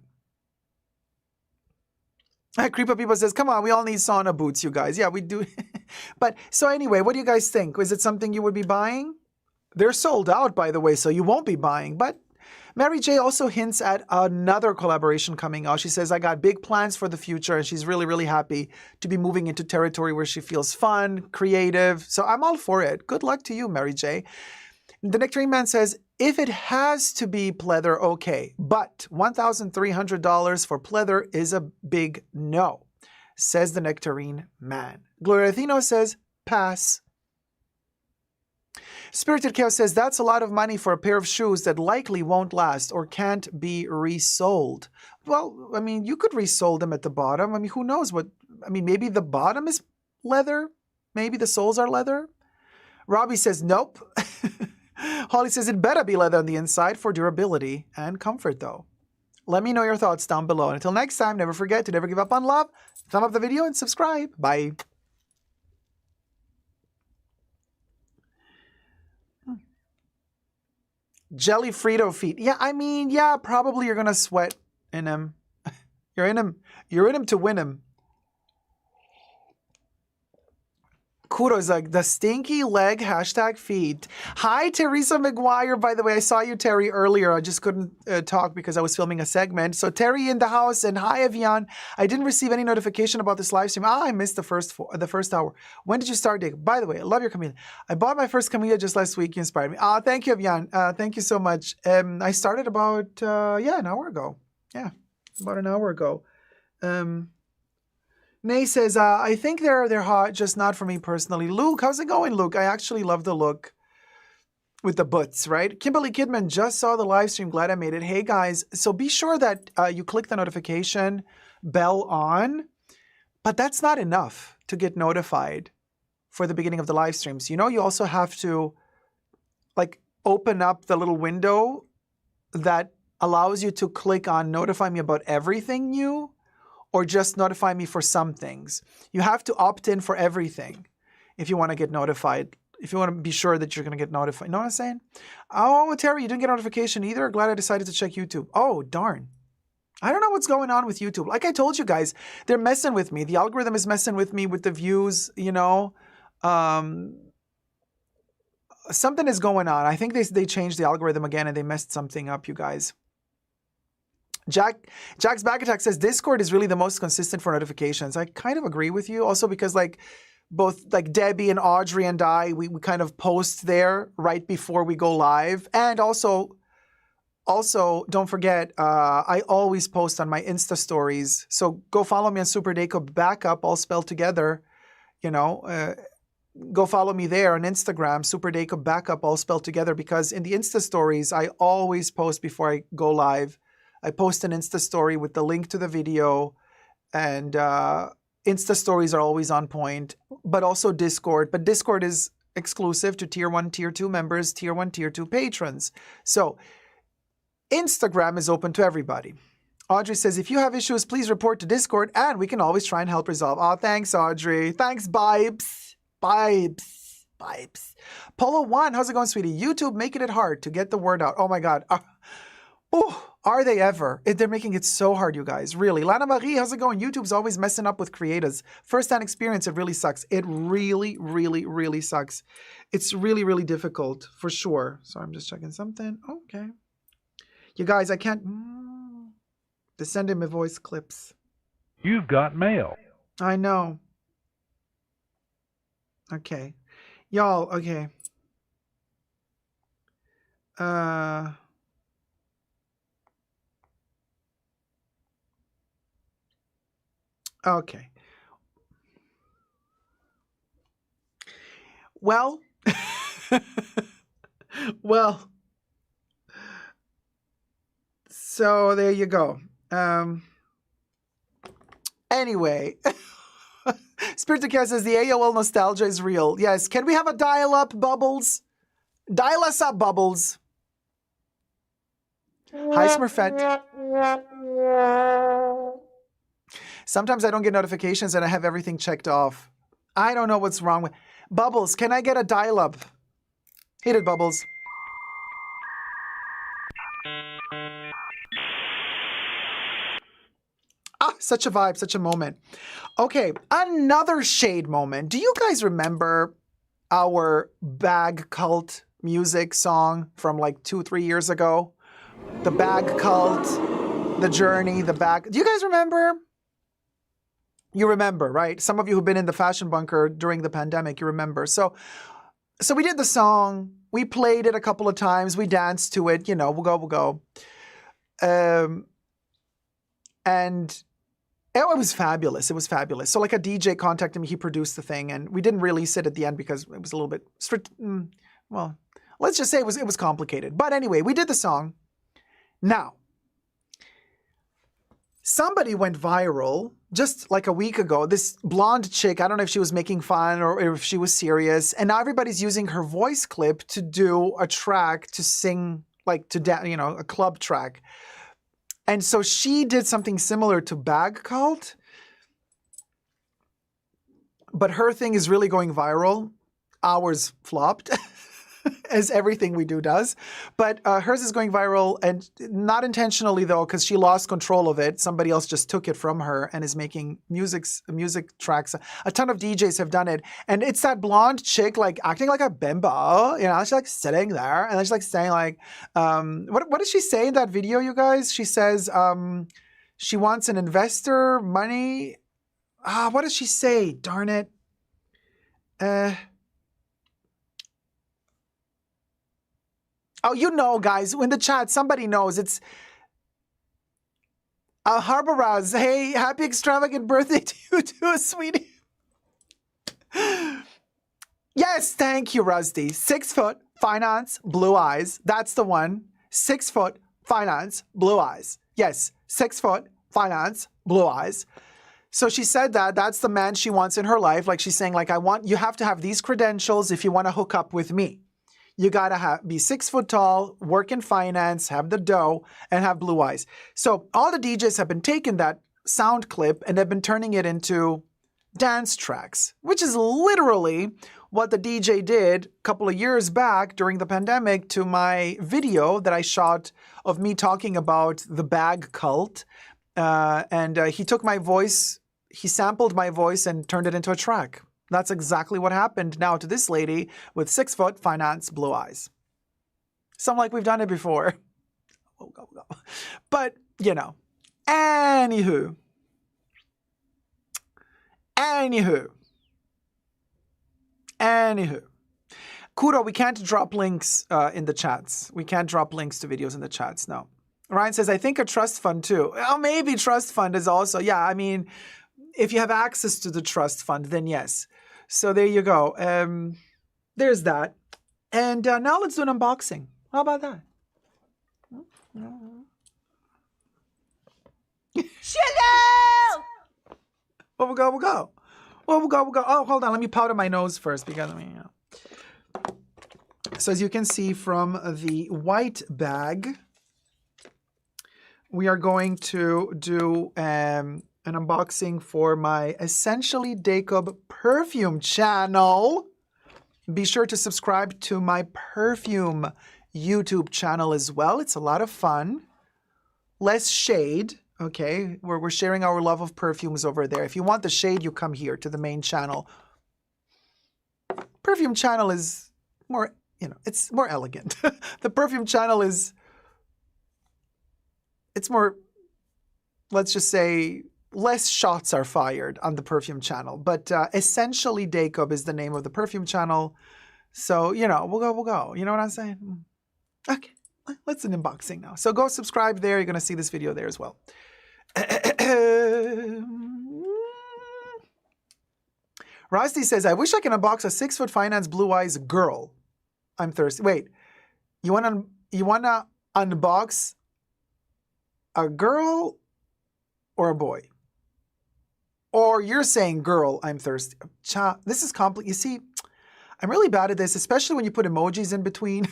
Creeper People says, come on, we all need sauna boots, you guys. Yeah, we do. But so anyway, what do you guys think? Is it something you would be buying? They're sold out, by the way, so you won't be buying. But Mary J also hints at another collaboration coming out. She says, I got big plans for the future, and she's really, really happy to be moving into territory where she feels fun, creative. So I'm all for it. Good luck to you, Mary J. The Nectarine Man says, if it has to be pleather, okay, but $1,300 for pleather is a big no, says the Nectarine Man. Gloria Atheno says, pass. Spirited Chaos says, that's a lot of money for a pair of shoes that likely won't last or can't be resold. Well, I mean, you could resole them at the bottom. I mean, who knows maybe the bottom is leather. Maybe the soles are leather. Robbie says, nope. Holly says, it better be leather on the inside for durability and comfort, though. Let me know your thoughts down below. And until next time, never forget to never give up on love. Thumb up the video and subscribe. Bye. Jelly Frito feet. Yeah, I mean, yeah, probably you're gonna sweat in him. You're in him. You're in him to win him. Kudos, like the stinky leg #feet. Hi, Teresa McGuire. By the way, I saw you, Terry, earlier. I just couldn't talk because I was filming a segment. So Terry in the house, and hi, Evian. I didn't receive any notification about this live stream. I missed the first hour. When did you start, Dacob? By the way, I love your camellia. I bought my first camellia just last week. You inspired me. Thank you, Evian. Thank you so much. I started about an hour ago. Yeah, about an hour ago. Nay says, I think they're hot, just not for me personally. Luke, how's it going, Luke? I actually love the look with the butts, right? Kimberly Kidman just saw the live stream. Glad I made it. Hey, guys. So be sure that you click the notification bell on, but that's not enough to get notified for the beginning of the live streams. You know, you also have to like open up the little window that allows you to click on notify me about everything new, or just notify me for some things. You have to opt in for everything if you want to get notified, if you want to be sure that you're going to get notified. You know what I'm saying? Oh, Terry, you didn't get a notification either? Glad I decided to check YouTube. Oh, darn. I don't know what's going on with YouTube. Like I told you guys, they're messing with me. The algorithm is messing with me with the views, you know. Something is going on. I think they changed the algorithm again and they messed something up, you guys. Jack's Back Attack says Discord is really the most consistent for notifications. I kind of agree with you. Also because like both like Debbie and Audrey and I, we kind of post there right before we go live. And also don't forget, I always post on my Insta stories. So go follow me on Super Dacob Backup, all spelled together. You know, go follow me there on Instagram, Super Dacob Backup, all spelled together, because in the Insta stories, I always post before I go live. I post an Insta story with the link to the video, and Insta stories are always on point, but also Discord. But Discord is exclusive to Tier 1, Tier 2 members, Tier 1, Tier 2 patrons. So Instagram is open to everybody. Audrey says, if you have issues, please report to Discord, and we can always try and help resolve. Oh, thanks, Audrey. Thanks, Bibes. Polo 1, how's it going, sweetie? YouTube making it hard to get the word out. Oh, my God. Are they ever? They're making it so hard, you guys. Really. Lana Marie, how's it going? YouTube's always messing up with creators. First-hand experience, it really sucks. It really, really, really sucks. It's really, really difficult, for sure. So I'm just checking something. Okay. You guys, I can't... They're sending me voice clips. You've got mail. I know. Okay. Y'all, okay. Okay. Well, so there you go. Anyway, Spirit of Care says the AOL nostalgia is real. Yes. Can we have a dial-up, Bubbles? Dial us up, Bubbles. Hi, Smurfette. Sometimes I don't get notifications and I have everything checked off. I don't know what's wrong with... Bubbles, can I get a dial-up? Hit it, Bubbles. Such a vibe, such a moment. Okay, another shade moment. Do you guys remember our bag cult music song from like 2-3 years ago? The bag cult, the journey, the bag... Do you guys remember? You remember, right? Some of you who've been in the fashion bunker during the pandemic, you remember. So we did the song. We played it a couple of times. We danced to it. You know, we'll go. And it was fabulous. It was fabulous. So like a DJ contacted me. He produced the thing. And we didn't release it at the end because it was a little bit strict. Well, let's just say it was complicated. But anyway, we did the song. Now, somebody went viral just like a week ago. This blonde chick, I don't know if she was making fun or if she was serious. And now everybody's using her voice clip to do a track to sing, like to dance, you know, a club track. And so she did something similar to Bag Cult, but her thing is really going viral. Ours flopped, as everything we do does. But hers is going viral, and not intentionally though, because she lost control of it. Somebody else just took it from her and is making music tracks. A ton of DJs have done it, and it's that blonde chick like acting like a bimbo. You know, she's like sitting there, and then she's like saying like, what does she say in that video, you guys? She says she wants an investor, money. What does she say? Darn it. Oh, you know, guys, in the chat, somebody knows. It's Harboraz. Hey, happy extravagant birthday to you too, sweetie. Yes, thank you, Rusty. 6 foot, finance, blue eyes. That's the one. 6 foot, finance, blue eyes. Yes, 6 foot, finance, blue eyes. So she said that that's the man she wants in her life. Like she's saying, like, you have to have these credentials if you want to hook up with me. You gotta be 6 foot tall, work in finance, have the dough, and have blue eyes. So all the DJs have been taking that sound clip and they've been turning it into dance tracks, which is literally what the DJ did a couple of years back during the pandemic to my video that I shot of me talking about the bag cult. And he took my voice, he sampled my voice and turned it into a track. That's exactly what happened now to this lady with 6 foot, finance, blue eyes. Something like we've done it before. But, you know, anywho. Kuro, we can't drop links in the chats. We can't drop links to videos in the chats, no. Ryan says, I think a trust fund too. Oh, maybe trust fund is also, yeah, I mean, if you have access to the trust fund, then yes. So there you go. There's that. And now let's do an unboxing. How about that? Chanel! We'll go. Oh, hold on. Let me powder my nose first because, So as you can see from the white bag, we are going to do an unboxing for my Essentially Dacob perfume channel. Be sure to subscribe to my perfume YouTube channel as well. It's a lot of fun. Less shade, okay? We're sharing our love of perfumes over there. If you want the shade, you come here to the main channel. Perfume channel is more, it's more elegant. The perfume channel is, it's more, let's just say, less shots are fired on the perfume channel. But Essentially Dacob is the name of the perfume channel. So, we'll go. You know what I'm saying? Okay, let's do an unboxing now. So go subscribe there. You're going to see this video there as well. Rusty says, I wish I can unbox a 6 foot finance blue eyes girl. I'm thirsty. Wait, you want to unbox a girl or a boy? Or you're saying, girl, I'm thirsty. This is complicated. You see, I'm really bad at this, especially when you put emojis in between.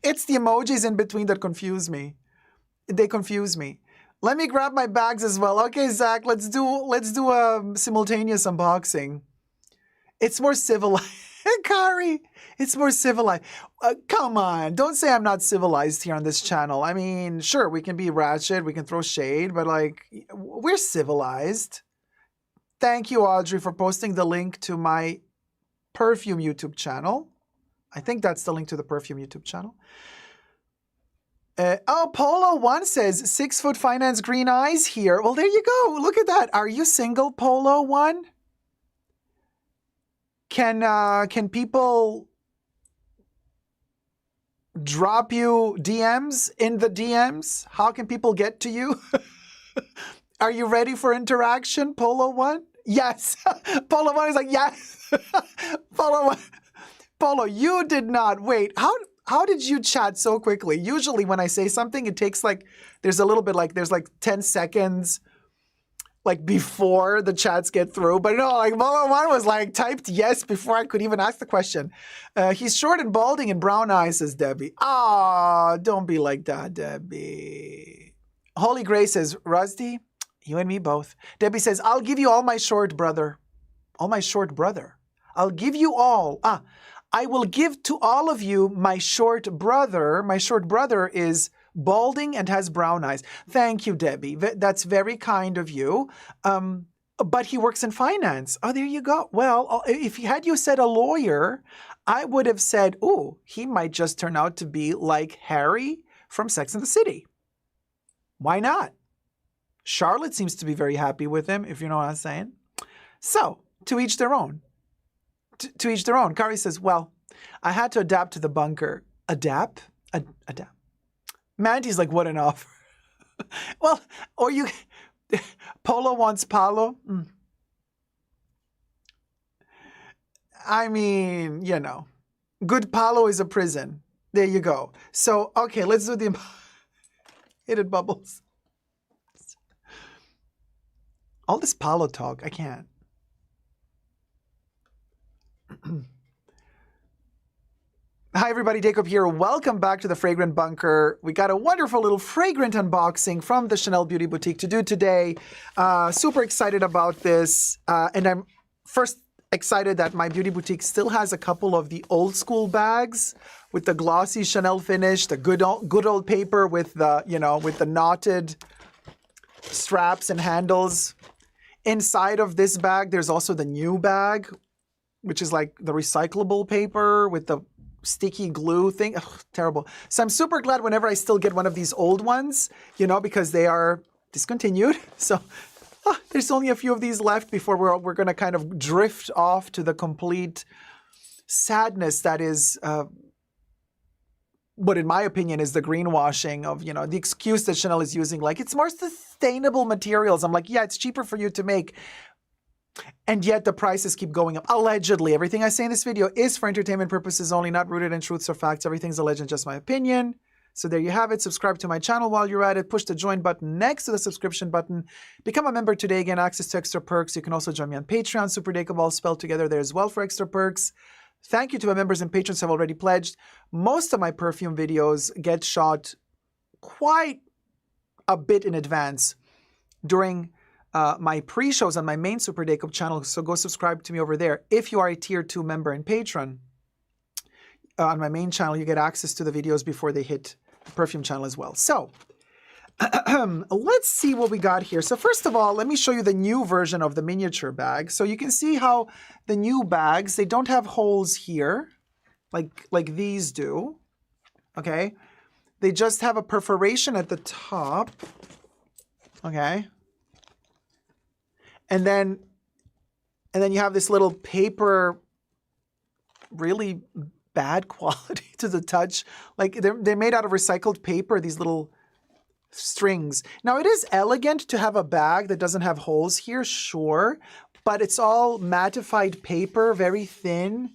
It's the emojis in between that confuse me. They confuse me. Let me grab my bags as well. Okay, Zach, let's do a simultaneous unboxing. It's more civilized. Kari, it's more civilized. Come on, don't say I'm not civilized here on this channel. I mean, sure, we can be ratchet, we can throw shade, but like, we're civilized. Thank you, Audrey, for posting the link to my perfume YouTube channel. I think that's the link to the perfume YouTube channel. Polo 1 says 6 foot finance green eyes here. Well, there you go. Look at that. Are you single, Polo 1? Can people drop you DMs in the DMs? How can people get to you? Are you ready for interaction, Polo 1? Yes. Polo 1 is like, yes. Polo 1. Polo, you did not wait. How did you chat so quickly? Usually when I say something, it takes like, there's a little bit like, there's like 10 seconds like before the chats get through. But no, like Polo 1 was like typed yes before I could even ask the question. He's short and balding and brown eyes, says Debbie. Ah, don't be like that, Debbie. Holy Grace says, Rusty, you and me both. Debbie says, I'll give you all my short brother. All my short brother. I'll give you all. I will give to all of you my short brother. My short brother is balding and has brown eyes. Thank you, Debbie. That's very kind of you. But he works in finance. Oh, there you go. Well, if had you said a lawyer, I would have said, oh, he might just turn out to be like Harry from Sex and the City. Why not? Charlotte seems to be very happy with him, if you know what I'm saying. So, to each their own. To each their own. Kari says, well, I had to adapt to the bunker. Adapt? Adapt. Mandy's like, what an offer. Well, or you... Polo wants Palo. I mean, you know, good Palo is a prison. There you go. So, okay, let's do the hidden bubbles. All this Palo talk, I can't. Hi everybody, Dacob here. Welcome back to the Fragrant Bunker. We got a wonderful little fragrant unboxing from the Chanel Beauty Boutique to do today. Super excited about this. And I'm first excited that my beauty boutique still has a couple of the old school bags with the glossy Chanel finish, the good old paper with the, you know, with the knotted straps and handles. Inside of this bag, there's also the new bag, which is like the recyclable paper with the sticky glue thing. Ugh, terrible. So I'm super glad whenever I still get one of these old ones, you know, because they are discontinued. So there's only a few of these left before we're going to kind of drift off to the complete sadness that is what in my opinion is the greenwashing of, you know, the excuse that Chanel is using, like it's more sustainable materials. I'm like, yeah, it's cheaper for you to make. And yet the prices keep going up. Allegedly, everything I say in this video is for entertainment purposes only, not rooted in truths or facts. Everything's alleged and just my opinion. So there you have it. Subscribe to my channel while you're at it. Push the join button next to the subscription button. Become a member today. Gain access to extra perks. You can also join me on Patreon. Super Dacob all spelled together there as well for extra perks. Thank you to my members and patrons who have already pledged. Most of my perfume videos get shot quite a bit in advance during my pre-shows on my main Super Dacob channel, so go subscribe to me over there. If you are a tier 2 member and patron, on my main channel, you get access to the videos before they hit the perfume channel as well. So, let's see what we got here. So first of all, let me show you the new version of the miniature bag. So you can see how the new bags, they don't have holes here, like these do, okay? They just have a perforation at the top, okay? And then you have this little paper, really bad quality to the touch. Like they're made out of recycled paper, these little strings. Now it is elegant to have a bag that doesn't have holes here, sure, but it's all mattified paper, very thin.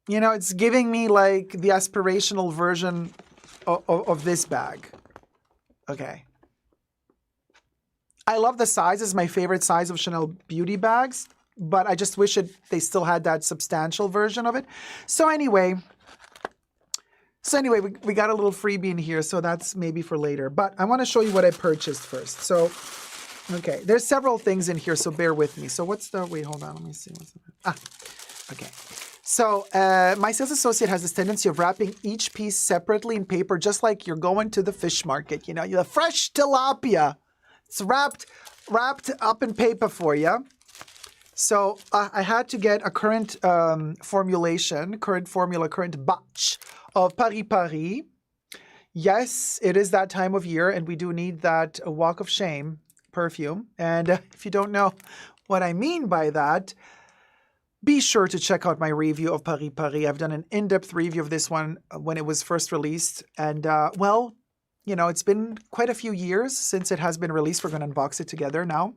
You know, it's giving me like the aspirational version of this bag. Okay. I love the size. It's my favorite size of Chanel beauty bags, but I just wish they still had that substantial version of it. So anyway, we got a little freebie in here, so that's maybe for later. But I want to show you what I purchased first. So, okay, there's several things in here, so bear with me. So what's the, wait, hold on, let me see. Okay. So my sales associate has this tendency of wrapping each piece separately in paper, just like you're going to the fish market. You know, you're fresh tilapia. It's wrapped up in paper for you. So I had to get a current formulation, current batch of Paris Paris. Yes, it is that time of year, and we do need that walk of shame perfume. And if you don't know what I mean by that, be sure to check out my review of Paris Paris. I've done an in-depth review of this one when it was first released. And, well, you know, it's been quite a few years since it has been released. We're going to unbox it together now.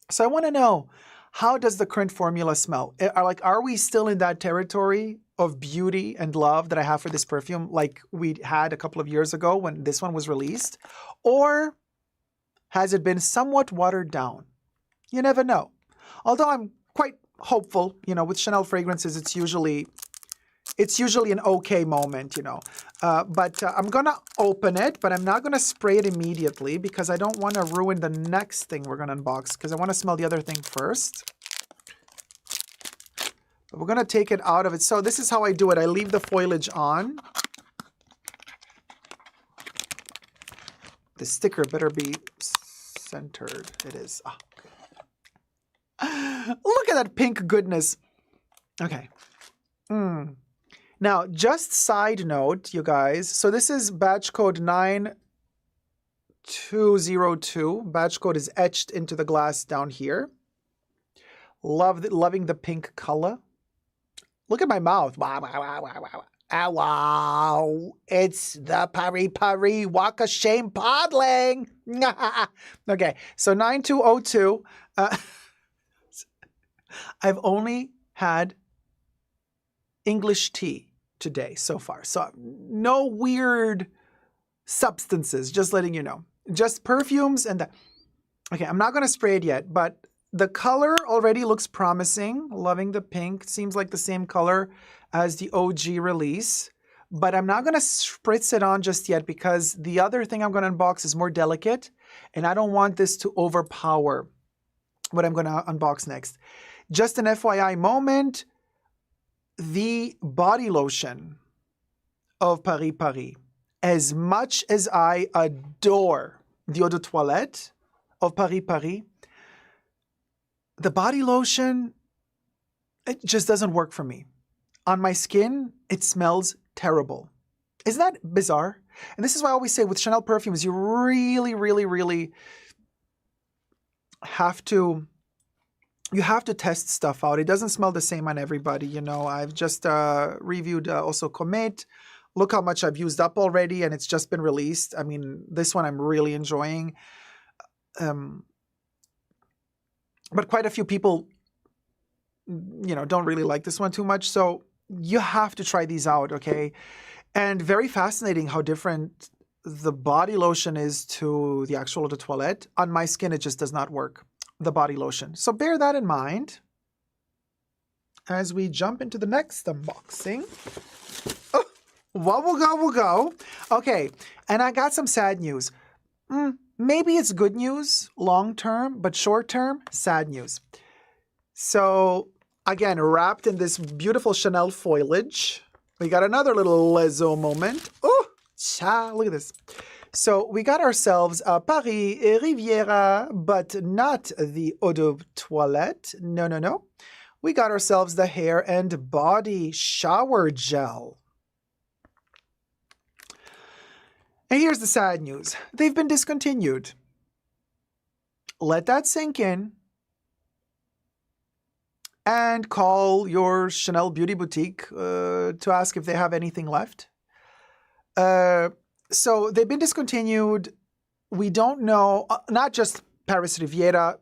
So I want to know, how does the current formula smell? Are we still in that territory of beauty and love that I have for this perfume like we had a couple of years ago when this one was released? Or has it been somewhat watered down? You never know. Although I'm quite hopeful, you know, with Chanel fragrances, it's usually it's usually an okay moment, you know. But I'm going to open it, but I'm not going to spray it immediately because I don't want to ruin the next thing we're going to unbox because I want to smell the other thing first. But we're going to take it out of it. So this is how I do it. I leave the foliage on. The sticker better be centered. It is. Oh, okay. Look at that pink goodness. Okay. Now, just side note, you guys. So this is batch code 9202. Batch code is etched into the glass down here. Loving the pink color. Look at my mouth. Wow, wow, wow, wow, wow. Ah, wow. It's the Paris Walk of Shame Podling. Okay, so 9202. I've only had English tea today so far. So no weird substances, just letting you know. Just perfumes and okay, I'm not going to spray it yet, but the color already looks promising. Loving the pink. Seems like the same color as the OG release. But I'm not going to spritz it on just yet because the other thing I'm going to unbox is more delicate. And I don't want this to overpower what I'm going to unbox next. Just an FYI moment. The body lotion of Paris. As much as I adore the eau de toilette of Paris, the body lotion, it just doesn't work for me. On my skin, it smells terrible. Isn't that bizarre? And this is why I always say with Chanel perfumes, you really, really, really have to test stuff out. It doesn't smell the same on everybody. You know, I've just reviewed also Comete. Look how much I've used up already, and it's just been released. I mean, this one I'm really enjoying. But quite a few people, you know, don't really like this one too much. So you have to try these out, okay? And very fascinating how different the body lotion is to the actual eau de toilette. On my skin, it just does not work, the body lotion. So bear that in mind as we jump into the next unboxing. Oh, what will go. Okay, and I got some sad news. Maybe it's good news long term, but short term, sad news. So again, wrapped in this beautiful Chanel foliage, we got another little Lezo moment. Oh, look at this. So we got ourselves a Paris Riviera, but not the eau de toilette. No. We got ourselves the hair and body shower gel. And here's the sad news. They've been discontinued. Let that sink in. And call your Chanel beauty boutique to ask if they have anything left. So they've been discontinued. We don't know, not just Paris Riviera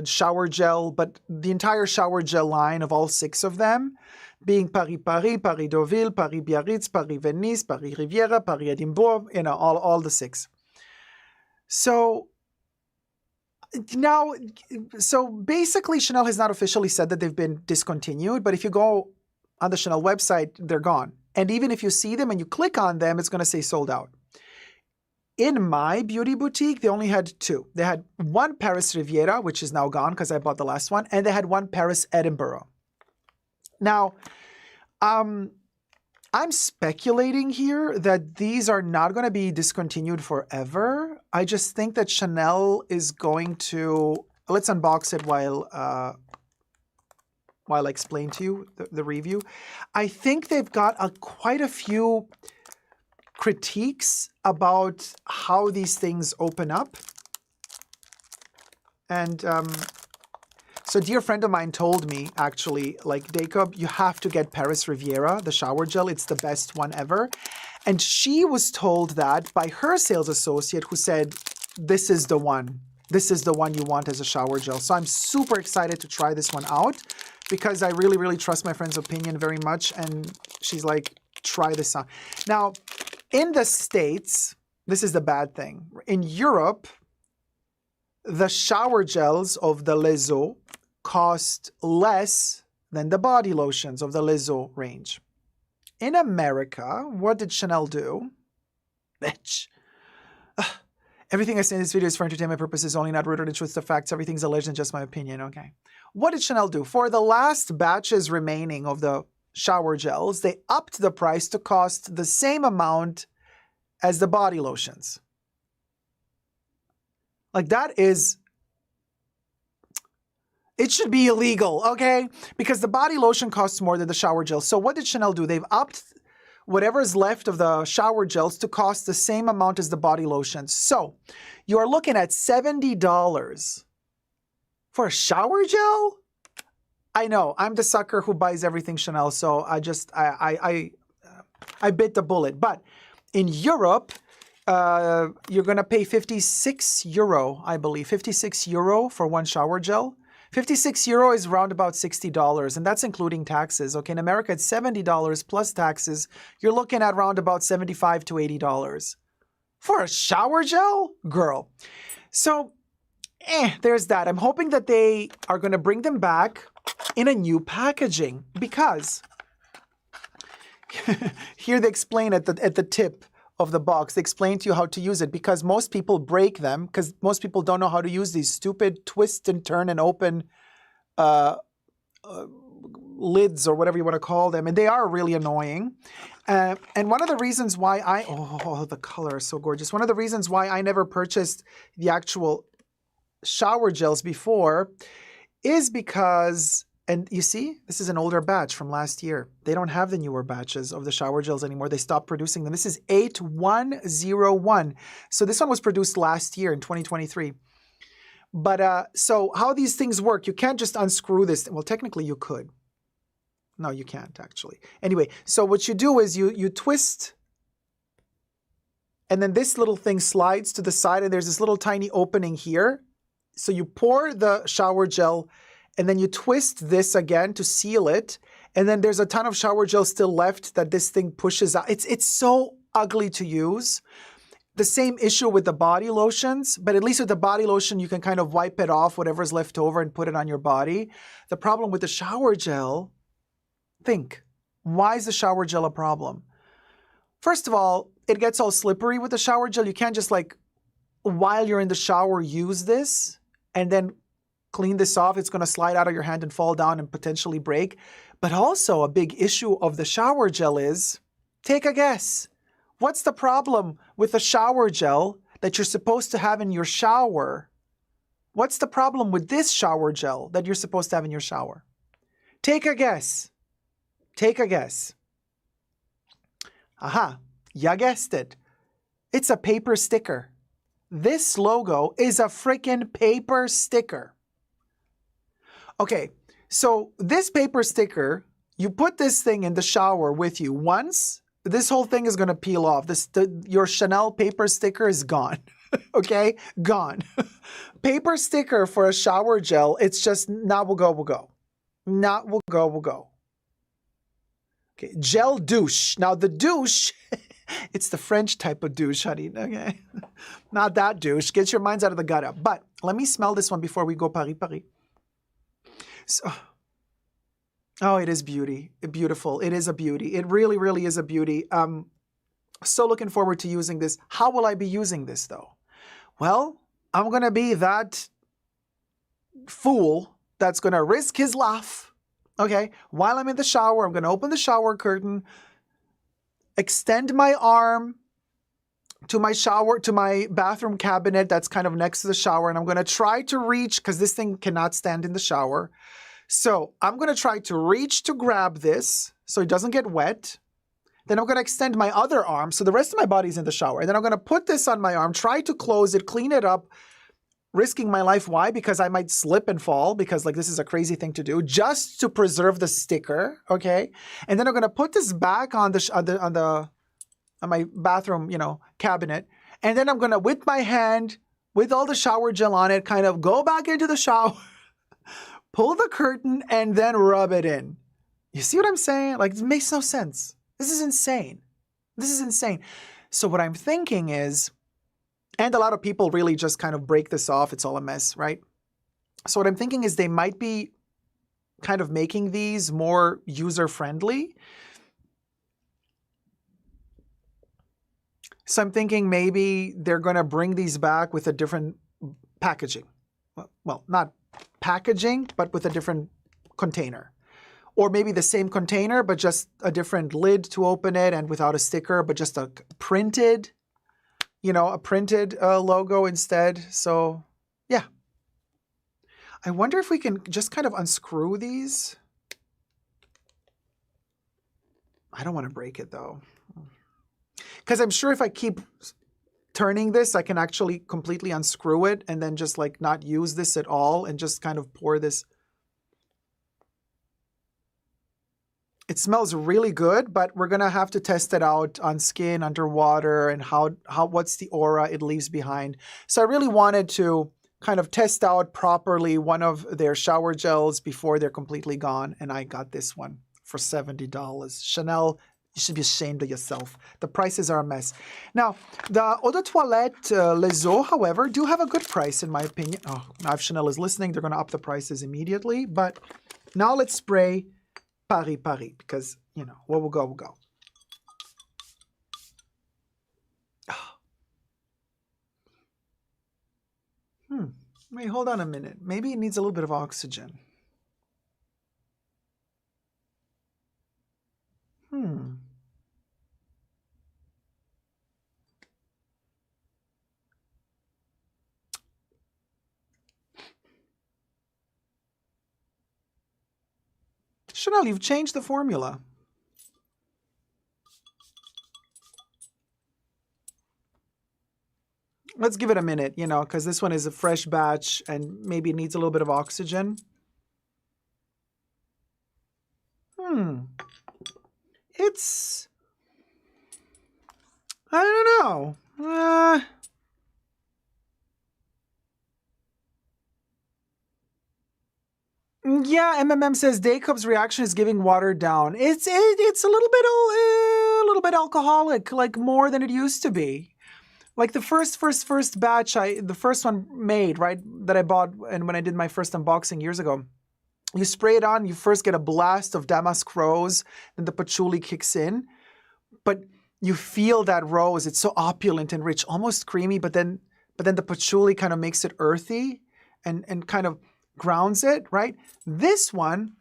shower gel, but the entire shower gel line of all 6 of them, being Paris, Paris Deauville, Paris Biarritz, Paris Venice, Paris Riviera, Paris Edinburgh, you know, all the 6. So now, so basically Chanel has not officially said that they've been discontinued, but if you go on the Chanel website, they're gone. And even if you see them and you click on them, it's going to say sold out. In my beauty boutique, they only had 2. They had one Paris Riviera, which is now gone because I bought the last one, and they had one Paris Edinburgh. Now, I'm speculating here that these are not going to be discontinued forever. I just think that Chanel is going to... Let's unbox it while I explain to you the review. I think they've got quite a few critiques about how these things open up. And so a dear friend of mine told me, actually, like, Dacob, you have to get Paris Riviera, the shower gel. It's the best one ever. And she was told that by her sales associate who said, this is the one. This is the one you want as a shower gel. So I'm super excited to try this one out because I really, really trust my friend's opinion very much. And she's like, try this out. Now, in the States, this is the bad thing. In Europe, the shower gels of the Lezo cost less than the body lotions of the Lezo range. in America, what did Chanel do? Bitch. Everything I say in this video is for entertainment purposes only, not rooted in truth or facts. Everything's alleged and just my opinion, okay? What did Chanel do? For the last batches remaining of the shower gels, they upped the price to cost the same amount as the body lotions. Like that is... It should be illegal, okay? Because the body lotion costs more than the shower gel. So what did Chanel do? They've upped whatever is left of the shower gels to cost the same amount as the body lotions. So you are looking at $70 for a shower gel? I know, I'm the sucker who buys everything Chanel, so I bit the bullet. But in Europe, you're going to pay 56 euro, I believe, 56 euro for one shower gel. 56 euro is around about $60, and that's including taxes. Okay, in America, it's $70 plus taxes. You're looking at around about $75 to $80 for a shower gel, girl. So, there's that. I'm hoping that they are going to bring them back in a new packaging because here they explain at the tip of the box, they explain to you how to use it because most people break them because most people don't know how to use these stupid twist and turn and open lids or whatever you want to call them. And they are really annoying. And one of the reasons why the color is so gorgeous. One of the reasons why I never purchased the actual shower gels before is because, and you see, this is an older batch from last year. They don't have the newer batches of the shower gels anymore. They stopped producing them. This is 8101. So this one was produced last year in 2023. But so how these things work, you can't just unscrew this. Well, technically you could. No, you can't actually. Anyway, so what you do is you twist, and then this little thing slides to the side, and there's this little tiny opening here. So you pour the shower gel, and then you twist this again to seal it. And then there's a ton of shower gel still left that this thing pushes out. It's so ugly to use. The same issue with the body lotions, but at least with the body lotion, you can kind of wipe it off, whatever's left over, and put it on your body. The problem with the shower gel, think, why is the shower gel a problem? First of all, it gets all slippery with the shower gel. You can't just like, while you're in the shower, use this and then clean this off. It's going to slide out of your hand and fall down and potentially break. But also a big issue of the shower gel is, take a guess. What's the problem with the shower gel that you're supposed to have in your shower? What's the problem with this shower gel that you're supposed to have in your shower? Take a guess. Take a guess. Aha, you guessed it. It's a paper sticker. This logo is a freaking paper sticker. Okay, so this paper sticker, you put this thing in the shower with you once, this whole thing is going to peel off. Your Chanel paper sticker is gone. Okay? Gone. Paper sticker for a shower gel, it's just not will go. Not will go. Okay, gel douche. Now the douche, it's the French type of douche, honey. Okay? Not that douche. Get your minds out of the gutter. But let me smell this one before we go Paris. So, oh, it is beautiful. It is a beauty. It really, really is a beauty. So looking forward to using this. How will I be using this though? Well, I'm going to be that fool that's going to risk his life. Okay. While I'm in the shower, I'm going to open the shower curtain, extend my arm to my bathroom cabinet that's kind of next to the shower. And I'm going to try to reach, because this thing cannot stand in the shower. So I'm going to try to reach to grab this so it doesn't get wet. Then I'm going to extend my other arm so the rest of my body's in the shower. And then I'm going to put this on my arm, try to close it, clean it up, risking my life. Why? Because I might slip and fall, because like this is a crazy thing to do, just to preserve the sticker, okay? And then I'm going to put this back on my bathroom, cabinet. And then I'm going to, with my hand, with all the shower gel on it, kind of go back into the shower, pull the curtain, and then rub it in. You see what I'm saying? Like, it makes no sense. This is insane. This is insane. So what I'm thinking is, and a lot of people really just kind of break this off. It's all a mess, right? So what I'm thinking is they might be kind of making these more user-friendly. So I'm thinking maybe they're going to bring these back with a different packaging. Well, not packaging, but with a different container. Or maybe the same container, but just a different lid to open it and without a sticker, but just a printed, a printed logo instead. So, yeah. I wonder if we can just kind of unscrew these. I don't want to break it though. Because I'm sure if I keep turning this, I can actually completely unscrew it and then just like not use this at all and just kind of pour this. It smells really good, but we're going to have to test it out on skin, underwater, and what's the aura it leaves behind. So I really wanted to kind of test out properly one of their shower gels before they're completely gone. And I got this one for $70. Chanel, you should be ashamed of yourself. The prices are a mess. Now, the Eau de Toilette Les Eaux, however, do have a good price in my opinion. Oh, now if Chanel is listening, they're going to up the prices immediately. But now let's spray Paris, because, what will go, will go. Wait, hold on a minute. Maybe it needs a little bit of oxygen. Chanel, you've changed the formula. Let's give it a minute, because this one is a fresh batch and maybe it needs a little bit of oxygen. It's... I don't know. Yeah, MMM says Dacob's reaction is giving watered down. It's a little bit alcoholic, like more than it used to be. Like the first batch, the first one made, right, that I bought, and when I did my first unboxing years ago, you spray it on, you first get a blast of damask rose, and the patchouli kicks in, but you feel that rose. It's so opulent and rich, almost creamy, but then the patchouli kind of makes it earthy and kind of grounds it, right? This one,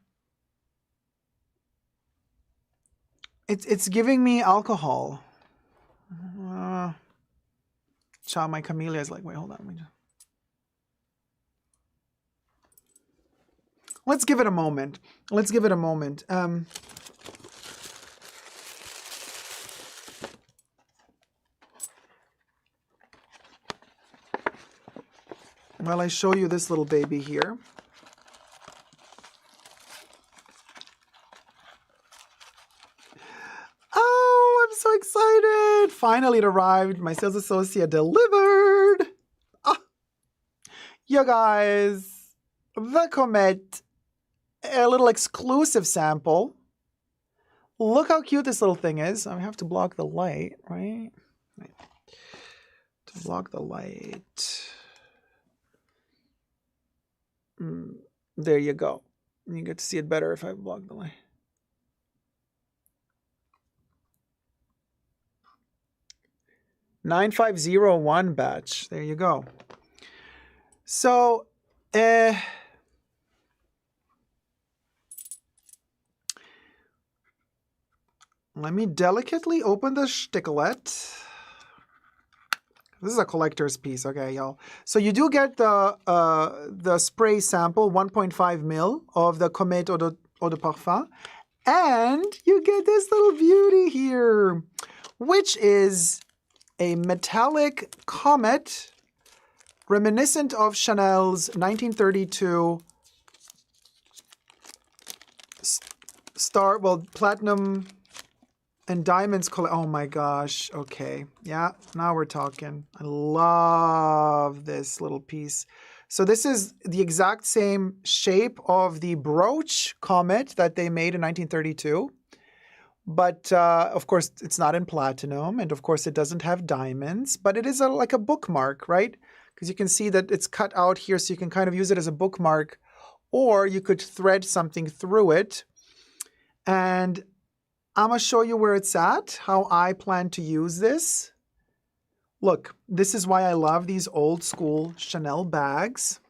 it's giving me alcohol. My camélia is like, wait, hold on. Let's give it a moment. While I show you this little baby here. Oh, I'm so excited. Finally it arrived. My sales associate delivered. You guys, the Comete, a little exclusive sample. Look how cute this little thing is. I have to block the light, right? To block the light. There you go. You get to see it better if I block the light. $9,501 batch. There you go. So, let me delicately open the stickelet. This is a collector's piece, okay, y'all. So you do get the spray sample, 1.5 ml of the Comete Eau de Parfum. And you get this little beauty here, which is a metallic comet reminiscent of Chanel's 1932 platinum and diamonds color. Oh my gosh. Okay. Yeah. Now we're talking. I love this little piece. So this is the exact same shape of the brooch comet that they made in 1932. But of course, it's not in platinum. And of course, it doesn't have diamonds. But it is like a bookmark, right? Because you can see that it's cut out here. So you can kind of use it as a bookmark. Or you could thread something through it. And I'm going to show you where it's at, how I plan to use this. Look, this is why I love these old school Chanel bags.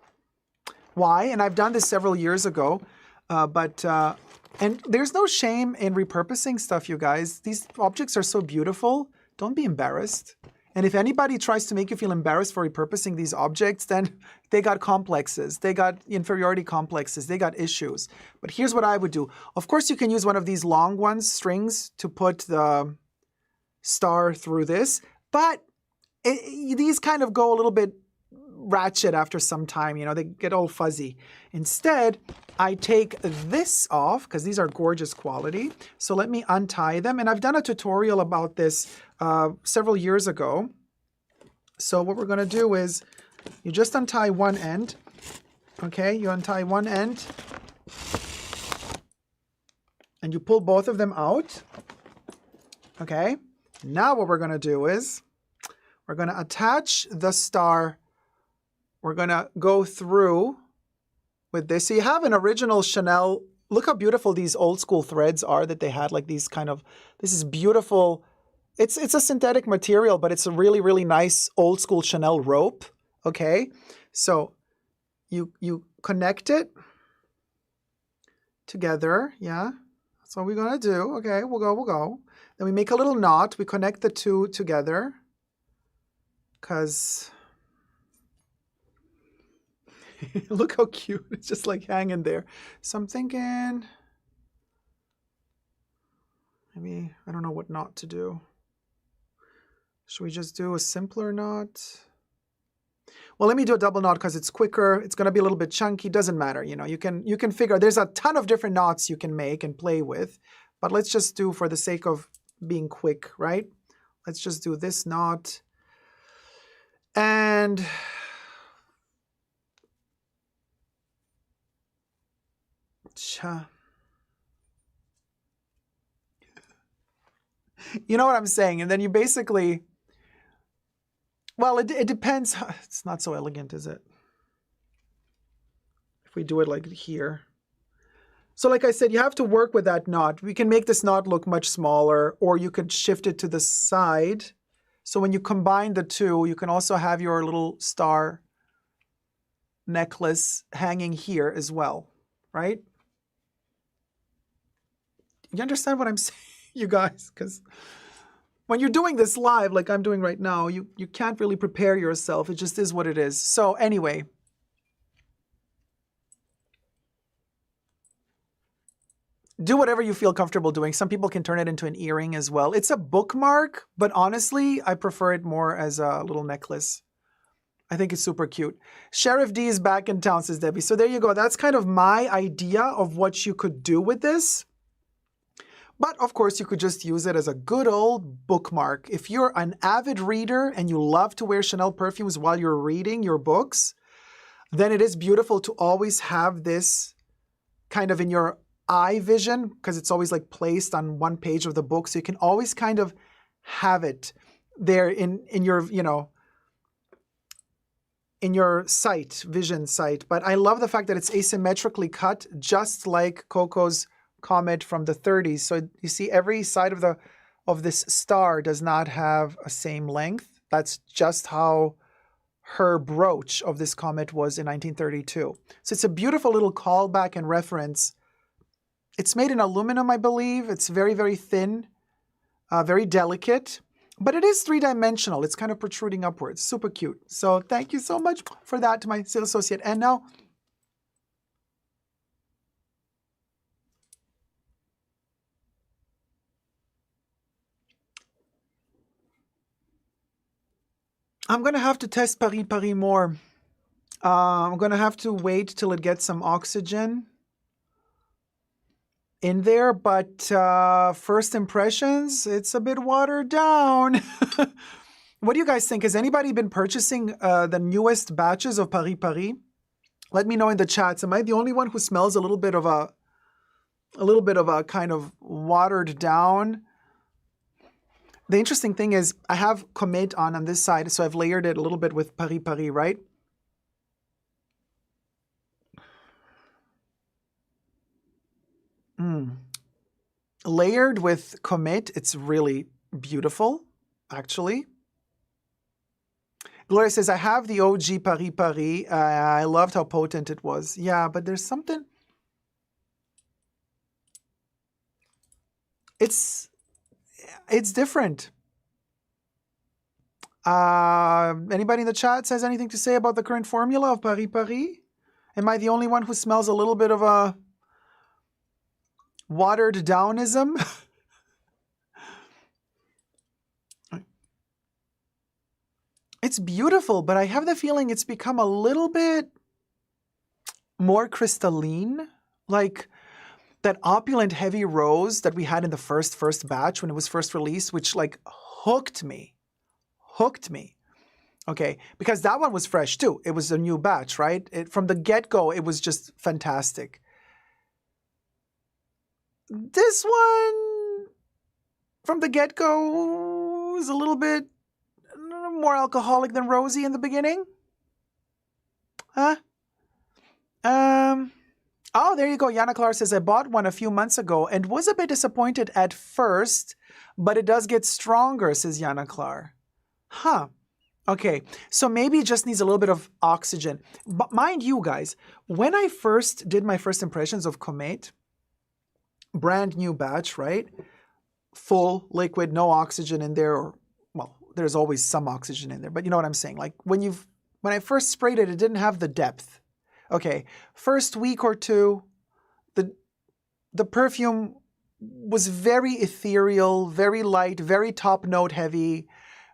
Why? And I've done this several years ago, and there's no shame in repurposing stuff, you guys. These objects are so beautiful. Don't be embarrassed. And if anybody tries to make you feel embarrassed for repurposing these objects, then they got complexes. They got inferiority complexes. They got issues. But here's what I would do. Of course, you can use one of these long ones, strings, to put the star through this. But these kind of go a little bit ratchet after some time, you know, they get all fuzzy. Instead, I take this off because these are gorgeous quality. So let me untie them. And I've done a tutorial about this several years ago. So what we're going to do is you just untie one end. Okay, you untie one end and you pull both of them out. Okay, now what we're going to do is we're going to attach the star. We're going to go through with this. So you have an original Chanel. Look how beautiful these old school threads are that they had, like these kind of, this is beautiful. It's a synthetic material, but it's a really, really nice old school Chanel rope. Okay. So you connect it together. Yeah. That's what we're going to do. Okay. We'll go. Then we make a little knot. We connect the two together because look how cute. It's just like hanging there. So I'm thinking, maybe, I don't know what knot to do. Should we just do a simpler knot? Well, let me do a double knot because it's quicker. It's going to be a little bit chunky. Doesn't matter. You know, you can figure, there's a ton of different knots you can make and play with, but let's just do, for the sake of being quick, right? Let's just do this knot. And you know what I'm saying? And then you basically, well, it depends. It's not so elegant, is it? If we do it like here. So like I said, you have to work with that knot. We can make this knot look much smaller, or you could shift it to the side. So when you combine the two, you can also have your little star necklace hanging here as well, right? You understand what I'm saying, you guys? Because when you're doing this live, like I'm doing right now, you can't really prepare yourself. It just is what it is. So anyway, do whatever you feel comfortable doing. Some people can turn it into an earring as well. It's a bookmark, but honestly, I prefer it more as a little necklace. I think it's super cute. Sheriff D is back in town, says Debbie. So there you go. That's kind of my idea of what you could do with this. But of course, you could just use it as a good old bookmark. If you're an avid reader and you love to wear Chanel perfumes while you're reading your books, then it is beautiful to always have this kind of in your eye vision, because it's always like placed on one page of the book. So you can always kind of have it there in your, you know, in your sight, vision sight. But I love the fact that it's asymmetrically cut, just like Coco's Comet from the 30s. So you see every side of this star does not have a same length. That's just how her brooch of this comet was in 1932. So it's a beautiful little callback and reference. It's made in aluminum, I believe. It's very, very thin, very delicate, but it is three-dimensional. It's kind of protruding upwards. Super cute. So thank you so much for that to my sales associate. And now, I'm going to have to test Paris Paris more. I'm going to have to wait till it gets some oxygen in there, but first impressions, it's a bit watered down. What do you guys think? Has anybody been purchasing the newest batches of Paris Paris? Let me know in the chats. Am I the only one who smells a little bit of a kind of watered down? The interesting thing is I have Comete on this side, so I've layered it a little bit with Paris Paris, right? Layered with Comete, it's really beautiful, actually. Gloria says, I have the OG Paris Paris. I loved how potent it was. Yeah, but there's something... It's different. Anybody in the chat says anything to say about the current formula of Paris Paris? Am I the only one who smells a little bit of a watered downism? It's beautiful, but I have the feeling it's become a little bit more crystalline. Like that opulent heavy rose that we had in the first batch when it was first released, which like hooked me. Okay, because that one was fresh too. It was a new batch, right? From the get-go, it was just fantastic. This one, from the get-go, is a little bit more alcoholic than rosy in the beginning. Huh? Oh, there you go. Yana Clark says, I bought one a few months ago and was a bit disappointed at first, but it does get stronger, says Yana Clark. Huh. Okay, so maybe it just needs a little bit of oxygen. But mind you guys, when I first did my first impressions of Comete, brand new batch, right? Full liquid, no oxygen in there. Or, well, there's always some oxygen in there, but you know what I'm saying? Like when I first sprayed it, it didn't have the depth. Okay, first week or two, the perfume was very ethereal, very light, very top note heavy.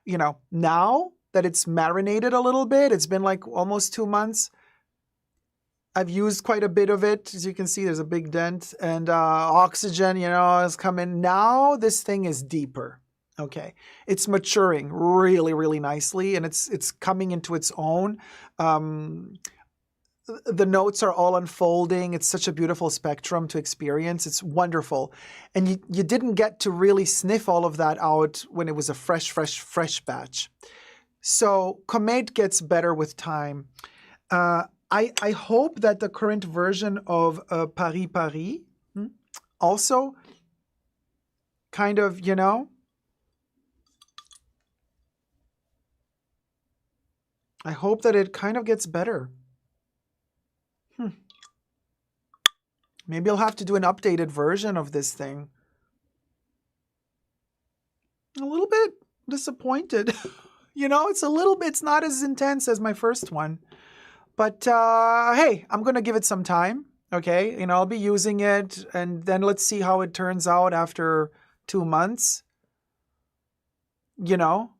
You know, now that it's marinated a little bit, it's been like almost 2 months. I've used quite a bit of it. As you can see, there's a big dent, and oxygen, you know, is coming. Now this thing is deeper. Okay, it's maturing really, really nicely, and it's coming into its own. The notes are all unfolding. It's such a beautiful spectrum to experience. It's wonderful. And you didn't get to really sniff all of that out when it was a fresh batch. So Comete gets better with time. I hope that the current version of Paris Paris also kind of, you know, I hope that it kind of gets better. Maybe I'll have to do an updated version of this thing. A little bit disappointed. You know, it's not as intense as my first one. But hey, I'm going to give it some time. Okay, you know, I'll be using it, and then let's see how it turns out after 2 months. You know,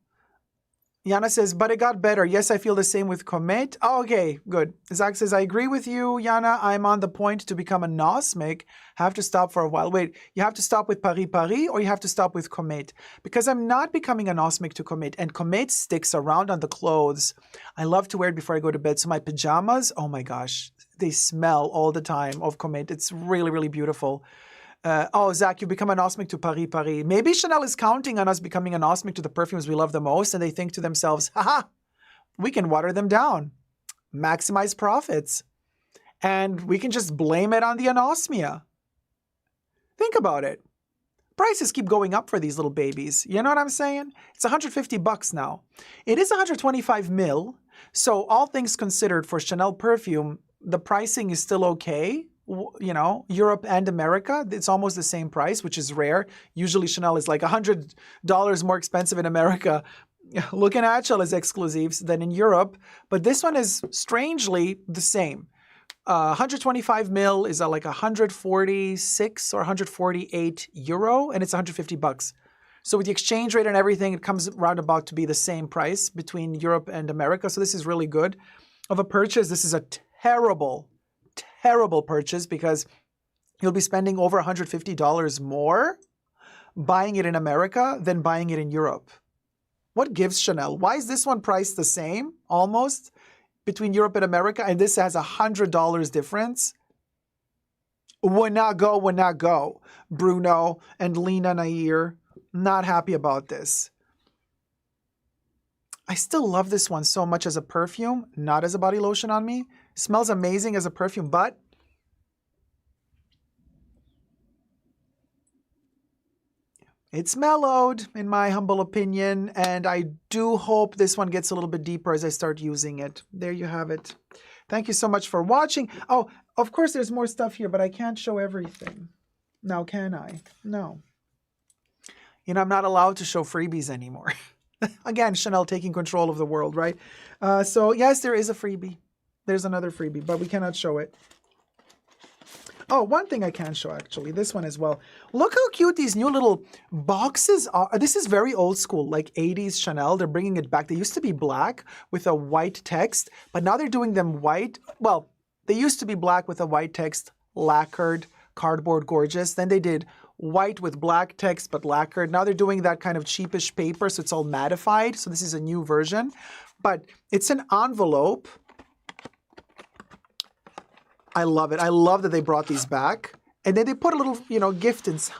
Yana says, but it got better. Yes, I feel the same with Comete. Oh, okay, good. Zach says, I agree with you, Yana. I'm on the point to become a nosmic. Have to stop for a while. Wait, you have to stop with Paris Paris, or you have to stop with Comete? Because I'm not becoming a nosmic to Comete, and Comete sticks around on the clothes. I love to wear it before I go to bed. So my pajamas, oh my gosh, they smell all the time of Comete. It's really, really beautiful. Oh, Zach, you become an osmic to Paris Paris. Maybe Chanel is counting on us becoming an osmic to the perfumes we love the most, and they think to themselves, haha, we can water them down, maximize profits, and we can just blame it on the anosmia. Think about it. Prices keep going up for these little babies. You know what I'm saying? It's $150 now. It is 125 mil, so all things considered for Chanel perfume, the pricing is still okay. You know, Europe and America, it's almost the same price, which is rare. Usually Chanel is like $100 more expensive in America, looking at Chanel's exclusives than in Europe. But this one is strangely the same. 125 mil is like 146 or 148 euro, and it's $150. So with the exchange rate and everything, it comes round about to be the same price between Europe and America. So this is really good. Of a purchase, this is a terrible purchase, because you'll be spending over $150 more buying it in America than buying it in Europe. What gives Chanel? Why is this one priced the same, almost, between Europe and America, and this has $100 difference? Would not go. Bruno and Lena Nair, not happy about this. I still love this one so much as a perfume, not as a body lotion on me. Smells amazing as a perfume, but It's mellowed, in my humble opinion, and I do hope this one gets a little bit deeper as I start using it. There you have it. Thank you so much for watching. Oh, of course there's more stuff here, but I can't show everything. Now, can I? No. You know, I'm not allowed to show freebies anymore. Again, Chanel taking control of the world, right? So, yes, there is a freebie. There's another freebie, but we cannot show it. Oh, one thing I can show, actually. This one as well. Look how cute these new little boxes are. This is very old school, like 80s Chanel. They're bringing it back. They used to be black with a white text, but now they're doing them white. Well, they used to be black with a white text, lacquered, cardboard gorgeous. Then they did white with black text, but lacquered. Now they're doing that kind of cheapish paper, so it's all mattified. So this is a new version. But it's an envelope. I love it. I love that they brought these back. And then they put a little, you know, gift inside.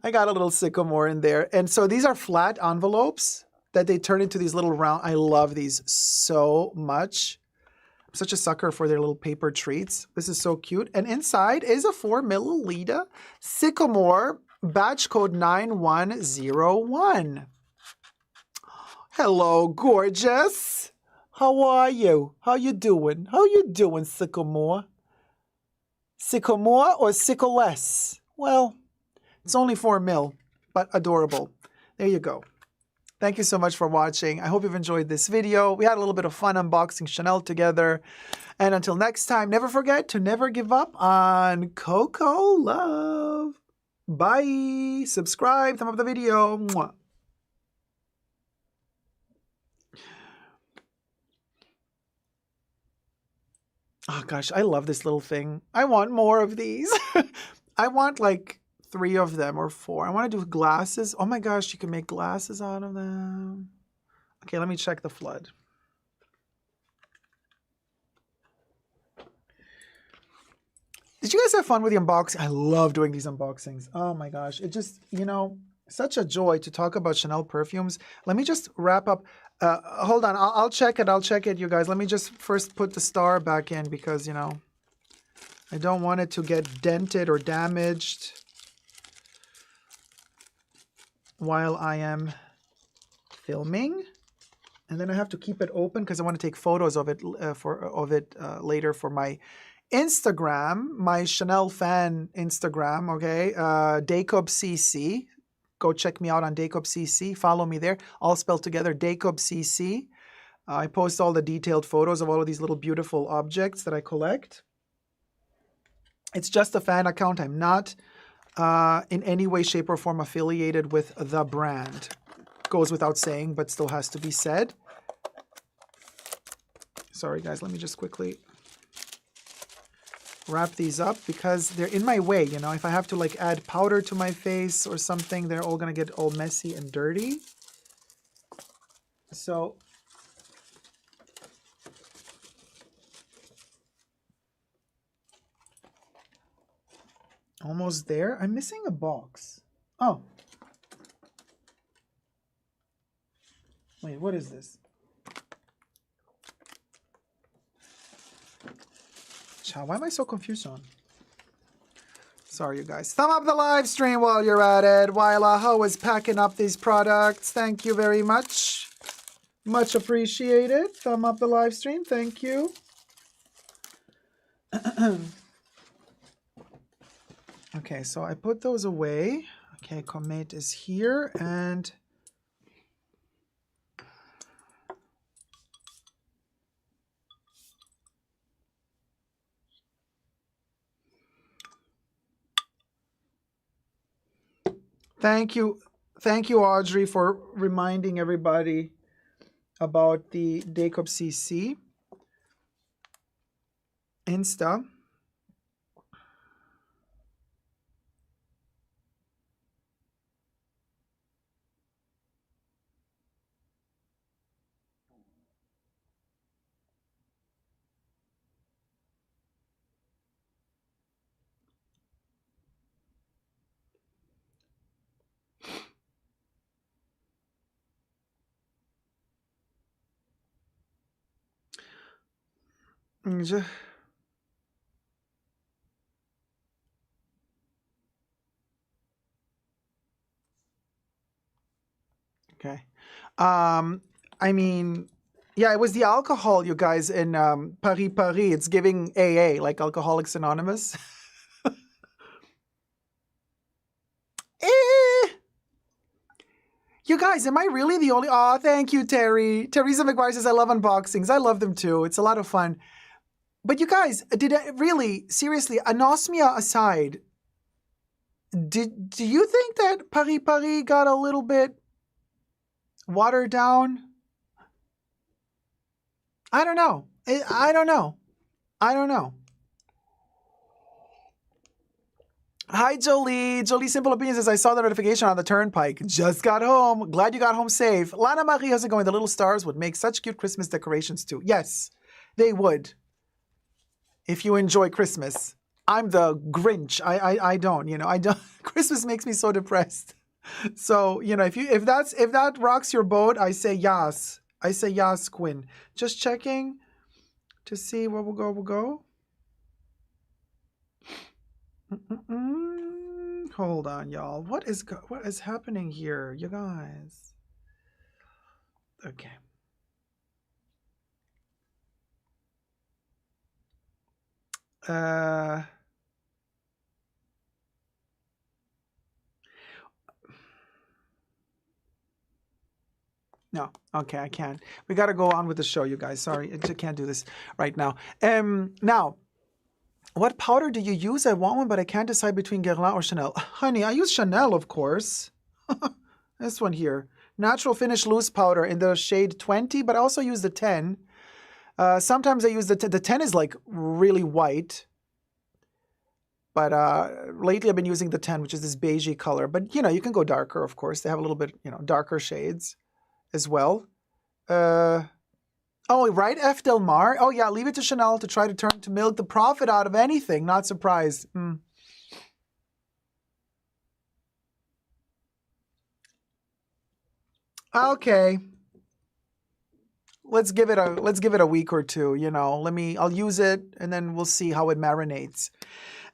I got a little sycamore in there. And so these are flat envelopes that they turn into these little round. I love these so much. I'm such a sucker for their little paper treats. This is so cute. And inside is a 4 milliliter sycamore, batch code 9101. Hello, gorgeous. How are you? How you doing? How you doing, Sycamore? Sycamore or Sycaless? Well, it's only 4 mil, but adorable. There you go. Thank you so much for watching. I hope you've enjoyed this video. We had a little bit of fun unboxing Chanel together. And until next time, never forget to never give up on Coco Love. Bye. Subscribe, thumb up the video. Mwah. Oh gosh, I love this little thing. I want more of these. I want like 3 of them or 4. I want to do glasses. Oh my gosh, you can make glasses out of them. Okay, let me check the flood. Did you guys have fun with the unboxing? I love doing these unboxings. Oh my gosh, it just, you know, such a joy to talk about Chanel perfumes. Let me just wrap up. Hold on, I'll check it. I'll check it, you guys. Let me just first put the star back in because, you know, I don't want it to get dented or damaged while I am filming. And then I have to keep it open because I want to take photos of it later for my Instagram, my Chanel fan Instagram, okay? Dacob CC. Go check me out on Dacob CC. Follow me there. All spelled together, Dacob CC. I post all the detailed photos of all of these little beautiful objects that I collect. It's just a fan account. I'm not in any way, shape, or form affiliated with the brand. Goes without saying, but still has to be said. Sorry, guys. Let me just quickly wrap these up because they're in my way, you know. If I have to like add powder to my face or something, they're all gonna get all messy and dirty. So almost there. I'm missing a box. Oh, wait, what is this? Why am I so confused on? Sorry, you guys. Thumb up the live stream while you're at it. While Aho is packing up these products. Thank you very much. Much appreciated. Thumb up the live stream. Thank you. Okay, so I put those away. Okay, Comete is here and thank you, Audrey, for reminding everybody about the Dacob CC Insta. Okay. I mean, yeah, it was the alcohol, you guys, in Paris, Paris. It's giving AA, like Alcoholics Anonymous. Eh. You guys, am I really the only? Oh, thank you, Terry. Teresa McGuire says, I love unboxings. I love them too. It's a lot of fun. But you guys, did I really, seriously, anosmia aside, do you think that Paris, Paris got a little bit watered down? I don't know. I don't know. I don't know. Hi, Jolie. Jolie Simple Opinion says, I saw the notification on the turnpike. Just got home. Glad you got home safe. Lana Marie, how's it going? The little stars would make such cute Christmas decorations too. Yes, they would. If you enjoy Christmas. I'm the Grinch. I don't, I don't. Christmas makes me so depressed. So, if that rocks your boat, I say yes. I say yes, Quinn. Just checking to see where we'll go. Hold on, y'all. What is happening here, you guys? Okay. No. Okay, I can't. We got to go on with the show, you guys. Sorry, I can't do this right now. Now, what powder do you use? I want one, but I can't decide between Guerlain or Chanel. Honey, I use Chanel, of course. This one here. Natural Finish Loose Powder in the shade 20, but I also use the 10. Sometimes I use the 10. The 10 is like really white. But lately I've been using the 10, which is this beigey color. But, you can go darker, of course. They have a little bit, darker shades as well. Oh, right, F. Del Mar. Oh, yeah, leave it to Chanel to try to milk the profit out of anything. Not surprised. Okay. Let's give it a week or two, I'll use it and then we'll see how it marinates.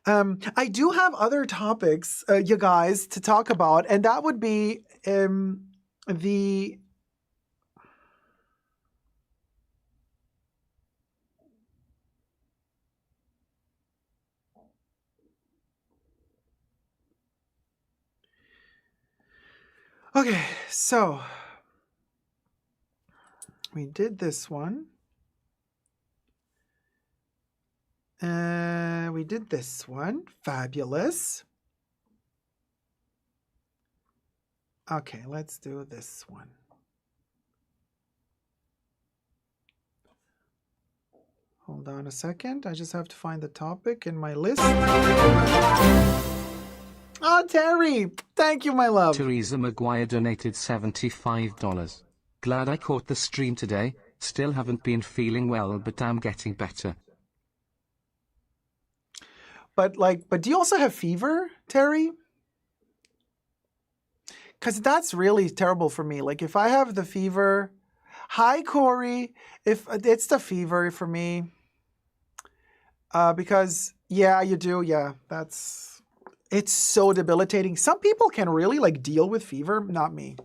I do have other topics, you guys, to talk about, and that would be the Okay, so we did this one. We did this one. Fabulous. Okay, let's do this one. Hold on a second. I just have to find the topic in my list. Oh, Terry. Thank you, my love. Teresa McGuire donated $75. Glad I caught the stream today. Still haven't been feeling well, but I'm getting better. But do you also have fever, Terry? Because that's really terrible for me. Like, if I have the fever, hi, Corey. If it's the fever for me, because yeah, you do. Yeah, it's so debilitating. Some people can really deal with fever. Not me.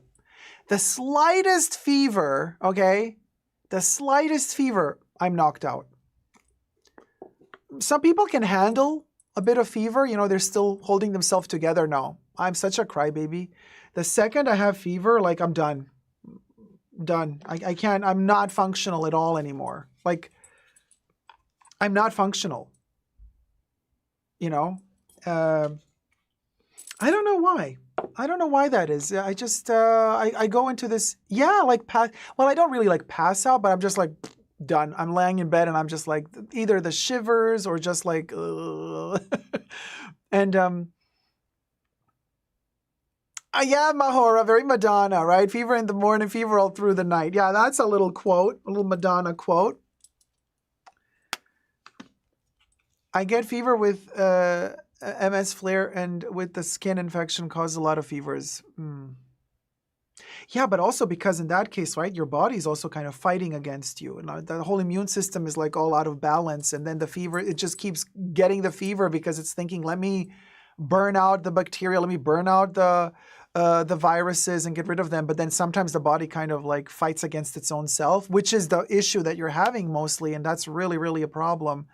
The slightest fever, okay? The slightest fever, I'm knocked out. Some people can handle a bit of fever, they're still holding themselves together. No, I'm such a crybaby. The second I have fever, I'm done. Done. I can't, I'm not functional at all anymore. I'm not functional. I don't know why. I don't know why that is. I just, I go into this, I don't really pass out, but I'm just done. I'm laying in bed and I'm just either the shivers or just and yeah, Mahora, very Madonna, right? Fever in the morning, fever all through the night. Yeah, that's a little quote, a little Madonna quote. I get fever with MS flare and with the skin infection causes a lot of fevers. Yeah, but also because in that case, right, your body's also kind of fighting against you. And the whole immune system is all out of balance. And then the fever, it just keeps getting the fever because it's thinking, let me burn out the bacteria, let me burn out the the viruses and get rid of them, but then sometimes the body kind of like fights against its own self, which is the issue that you're having mostly, and that's really, really a problem.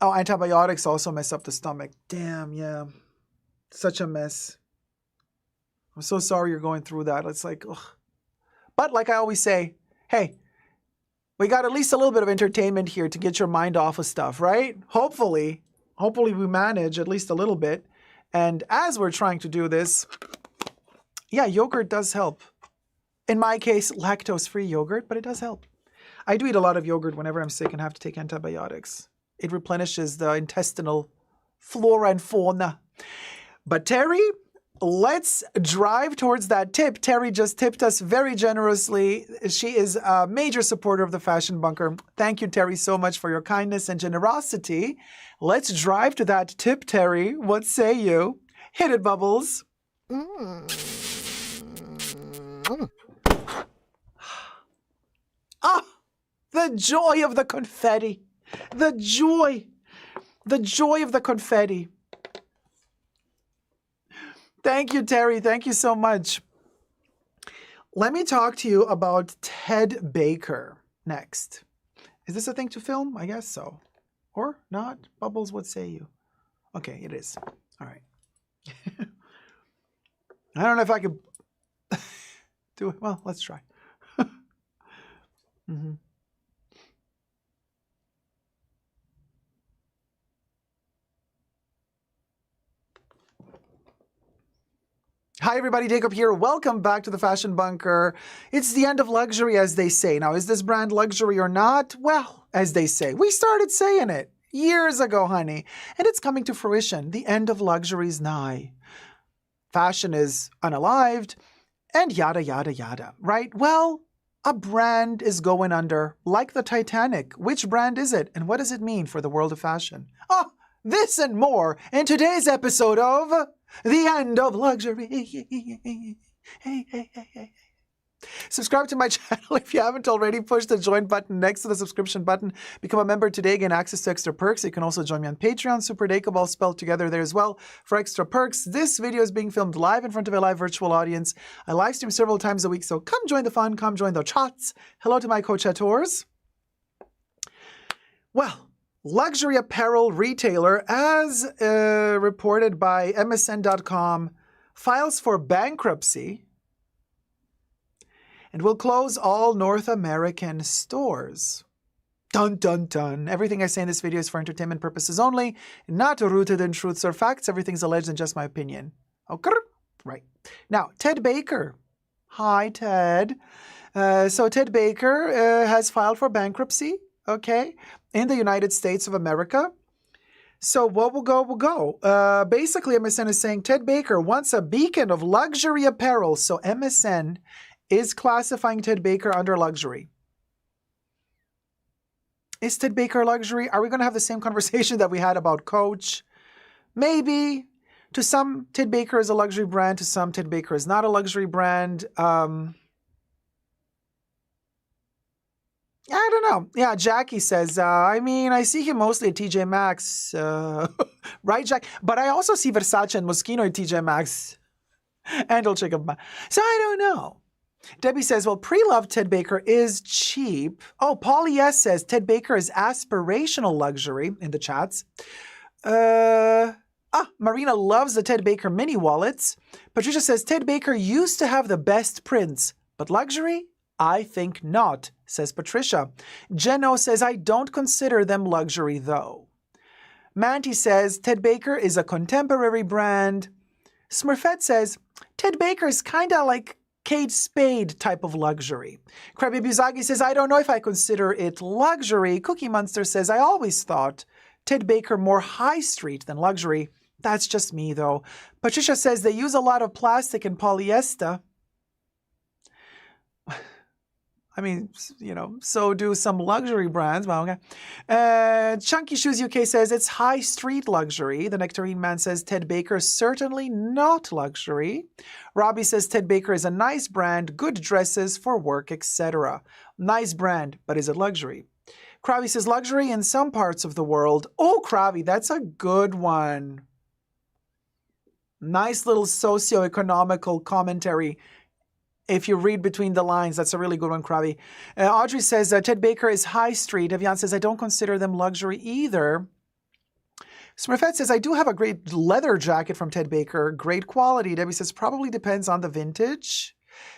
Antibiotics also mess up the stomach. Damn, yeah. Such a mess. I'm so sorry you're going through that. It's like, ugh. But like I always say, hey, we got at least a little bit of entertainment here to get your mind off of stuff, right? Hopefully we manage at least a little bit. And as we're trying to do this, yeah, yogurt does help. In my case, lactose-free yogurt, but it does help. I do eat a lot of yogurt whenever I'm sick and have to take antibiotics. It replenishes the intestinal flora and fauna. But Terry, let's drive towards that tip. Terry just tipped us very generously. She is a major supporter of the Fashion Bunker. Thank you, Terry, so much for your kindness and generosity. Let's drive to that tip, Terry. What say you? Hit it, Bubbles. Ah, the joy of the confetti. The joy of the confetti. Thank you, Terry. Thank you so much. Let me talk to you about Ted Baker next. Is this a thing to film? I guess so. Or not? Bubbles, what say you? Okay, it is. All right. I don't know if I could do it. Well, let's try. Hi everybody, Dacob here. Welcome back to the Fashion Bunker. It's the end of luxury, as they say. Now, is this brand luxury or not? Well, as they say, we started saying it years ago, honey, and it's coming to fruition. The end of luxury is nigh. Fashion is unalived, and yada, yada, yada, right? Well, a brand is going under, like the Titanic. Which brand is it, and what does it mean for the world of fashion? Oh, this and more in today's episode of The End of Luxury. Subscribe to my channel if you haven't already. Push the join button next to the subscription button. Become a member today. Gain access to extra perks. You can also join me on Patreon. Super Dacob, all spelled together there as well for extra perks. This video is being filmed live in front of a live virtual audience. I live stream several times a week, so come join the fun. Come join the chats. Hello to my co-chattors. Well, luxury apparel retailer, as reported by MSN.com, files for bankruptcy and will close all North American stores. Dun, dun, dun. Everything I say in this video is for entertainment purposes only, not rooted in truths or facts. Everything's alleged and just my opinion. Okay? Right. Now, Ted Baker. Hi, Ted. So Ted Baker has filed for bankruptcy, okay, in the United States of America. So what will go, will go. Basically, MSN is saying Ted Baker wants a beacon of luxury apparel. So MSN is classifying Ted Baker under luxury. Is Ted Baker luxury? Are we going to have the same conversation that we had about Coach? Maybe. To some, Ted Baker is a luxury brand. To some, Ted Baker is not a luxury brand. I don't know. Yeah, Jackie says, I mean, I see him mostly at TJ Maxx. Right, Jack? But I also see Versace and Moschino at TJ Maxx. And Dolce & Gabbana. So I don't know. Debbie says, well, pre-loved Ted Baker is cheap. Oh, Polly S says Ted Baker is aspirational luxury in the chats. Marina loves the Ted Baker mini wallets. Patricia says Ted Baker used to have the best prints, but luxury? I think not, says Patricia. Jeno says, I don't consider them luxury, though. Manti says, Ted Baker is a contemporary brand. Smurfette says, Ted Baker is kind of like Kate Spade type of luxury. Krabby Buzagi says, I don't know if I consider it luxury. Cookie Monster says, I always thought Ted Baker more high street than luxury. That's just me, though. Patricia says they use a lot of plastic and polyester. I mean, you know, so do some luxury brands. Well, okay. Chunky Shoes UK says it's high street luxury. The Nectarine Man says Ted Baker is certainly not luxury. Robbie says Ted Baker is a nice brand, good dresses for work, etc. Nice brand, but is it luxury? Kravi says luxury in some parts of the world. Oh, Kravi, that's a good one. Nice little socio-economical commentary. If you read between the lines, that's a really good one, Krabi. Audrey says, Ted Baker is high street. Evian says, I don't consider them luxury either. Smurfette says, I do have a great leather jacket from Ted Baker. Great quality. Debbie says, probably depends on the vintage.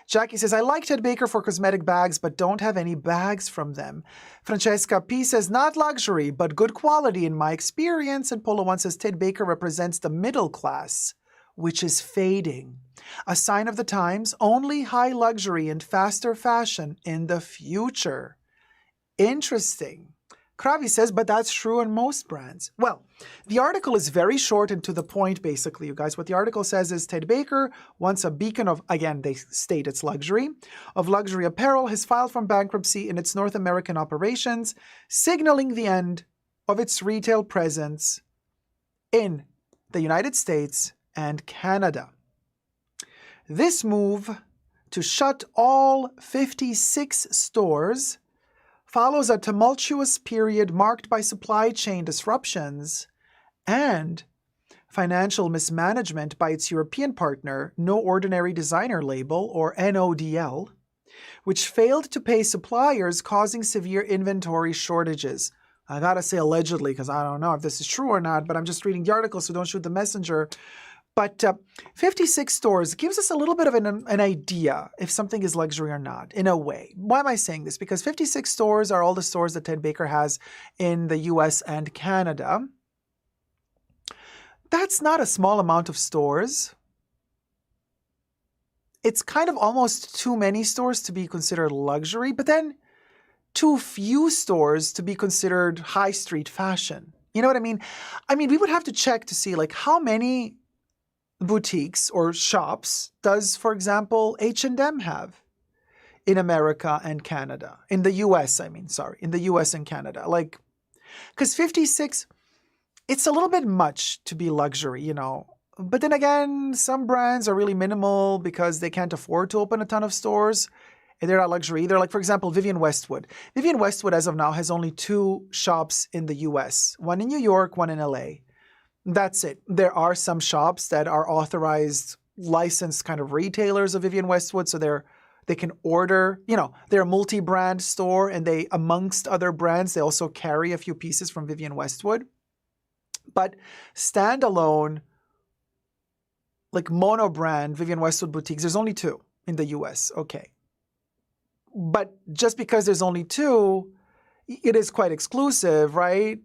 Jackie says, I like Ted Baker for cosmetic bags, but don't have any bags from them. Francesca P says, not luxury, but good quality in my experience. And Polo One says, Ted Baker represents the middle class, which is fading. A sign of the times, only high luxury and faster fashion in the future. Interesting. Kravi says, but that's true in most brands. Well, the article is very short and to the point, basically, you guys. What the article says is Ted Baker, once a beacon of, again, they state it's luxury, of luxury apparel, has filed for bankruptcy in its North American operations, signaling the end of its retail presence in the United States and Canada. This move to shut all 56 stores follows a tumultuous period marked by supply chain disruptions and financial mismanagement by its European partner, No Ordinary Designer Label, or NODL, which failed to pay suppliers, causing severe inventory shortages. I gotta say allegedly, because I don't know if this is true or not, but I'm just reading the article, so don't shoot the messenger. But 56 stores gives us a little bit of an idea if something is luxury or not, in a way. Why am I saying this? Because 56 stores are all the stores that Ted Baker has in the US and Canada. That's not a small amount of stores. It's kind of almost too many stores to be considered luxury, but then too few stores to be considered high street fashion. You know what I mean? I mean, we would have to check to see like how many boutiques or shops does, for example, H&M have in America and Canada? In the US, in the US and Canada. Like, because 56, it's a little bit much to be luxury, you know. But then again, some brands are really minimal because they can't afford to open a ton of stores. And they're not luxury either. Like, for example, Vivienne Westwood. Vivienne Westwood, as of now, has only 2 shops in the US. One in New York, one in LA. That's it. There are some shops that are authorized, licensed kind of retailers of Vivienne Westwood, so they can order, you know, they're a multi-brand store, and they, amongst other brands, they also carry a few pieces from Vivienne Westwood. But standalone, like mono-brand Vivienne Westwood boutiques, there's only 2 in the US. Okay. But just because there's only 2, it is quite exclusive, right?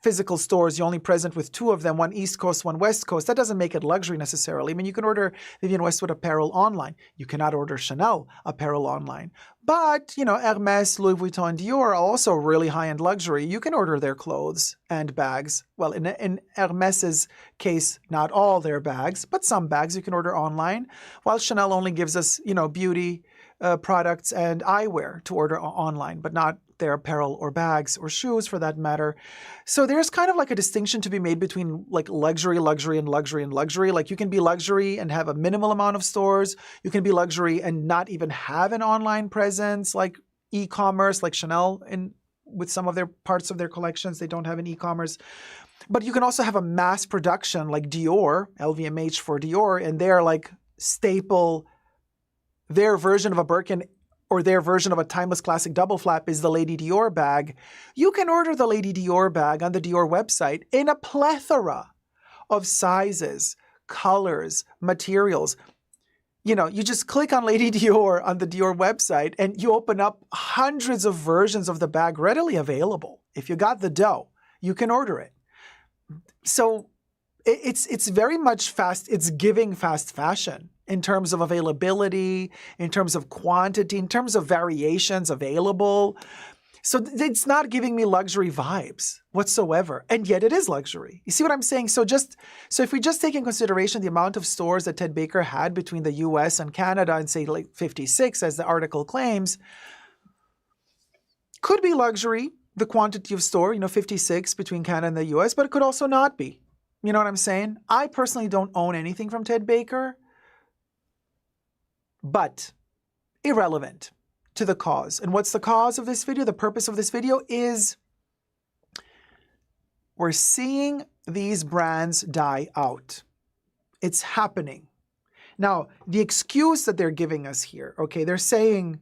Physical stores, you're only present with 2 of them, one East Coast, one West Coast. That doesn't make it luxury necessarily. I mean, you can order Vivienne Westwood apparel online. You cannot order Chanel apparel online. But, you know, Hermes, Louis Vuitton, and Dior are also really high-end luxury. You can order their clothes and bags. Well, in Hermes's case, not all their bags, but some bags you can order online, while Chanel only gives us, you know, beauty products and eyewear to order online, but not their apparel or bags or shoes for that matter. So there's kind of like a distinction to be made between like luxury, luxury, and luxury and luxury. Like you can be luxury and have a minimal amount of stores. You can be luxury and not even have an online presence, like e-commerce, like Chanel with some of their parts of their collections, they don't have an e-commerce. But you can also have a mass production like Dior, LVMH for Dior, and they're like staple, their version of a Birkin or their version of a timeless classic double flap is the Lady Dior bag. You can order the Lady Dior bag on the Dior website in a plethora of sizes, colors, materials. You know, you just click on Lady Dior on the Dior website and you open up hundreds of versions of the bag readily available. If you got the dough, you can order it. So it's very much fast, it's giving fast fashion in terms of availability, in terms of quantity, in terms of variations available. So it's not giving me luxury vibes whatsoever. And yet it is luxury. You see what I'm saying? So if we just take in consideration the amount of stores that Ted Baker had between the US and Canada and say like 56, as the article claims, could be luxury, the quantity of store, you know, 56 between Canada and the US, but it could also not be. You know what I'm saying? I personally don't own anything from Ted Baker, but irrelevant to the cause. And what's the cause of this video? The purpose of this video is we're seeing these brands die out It's happening. Now, the excuse that they're giving us here, okay, they're saying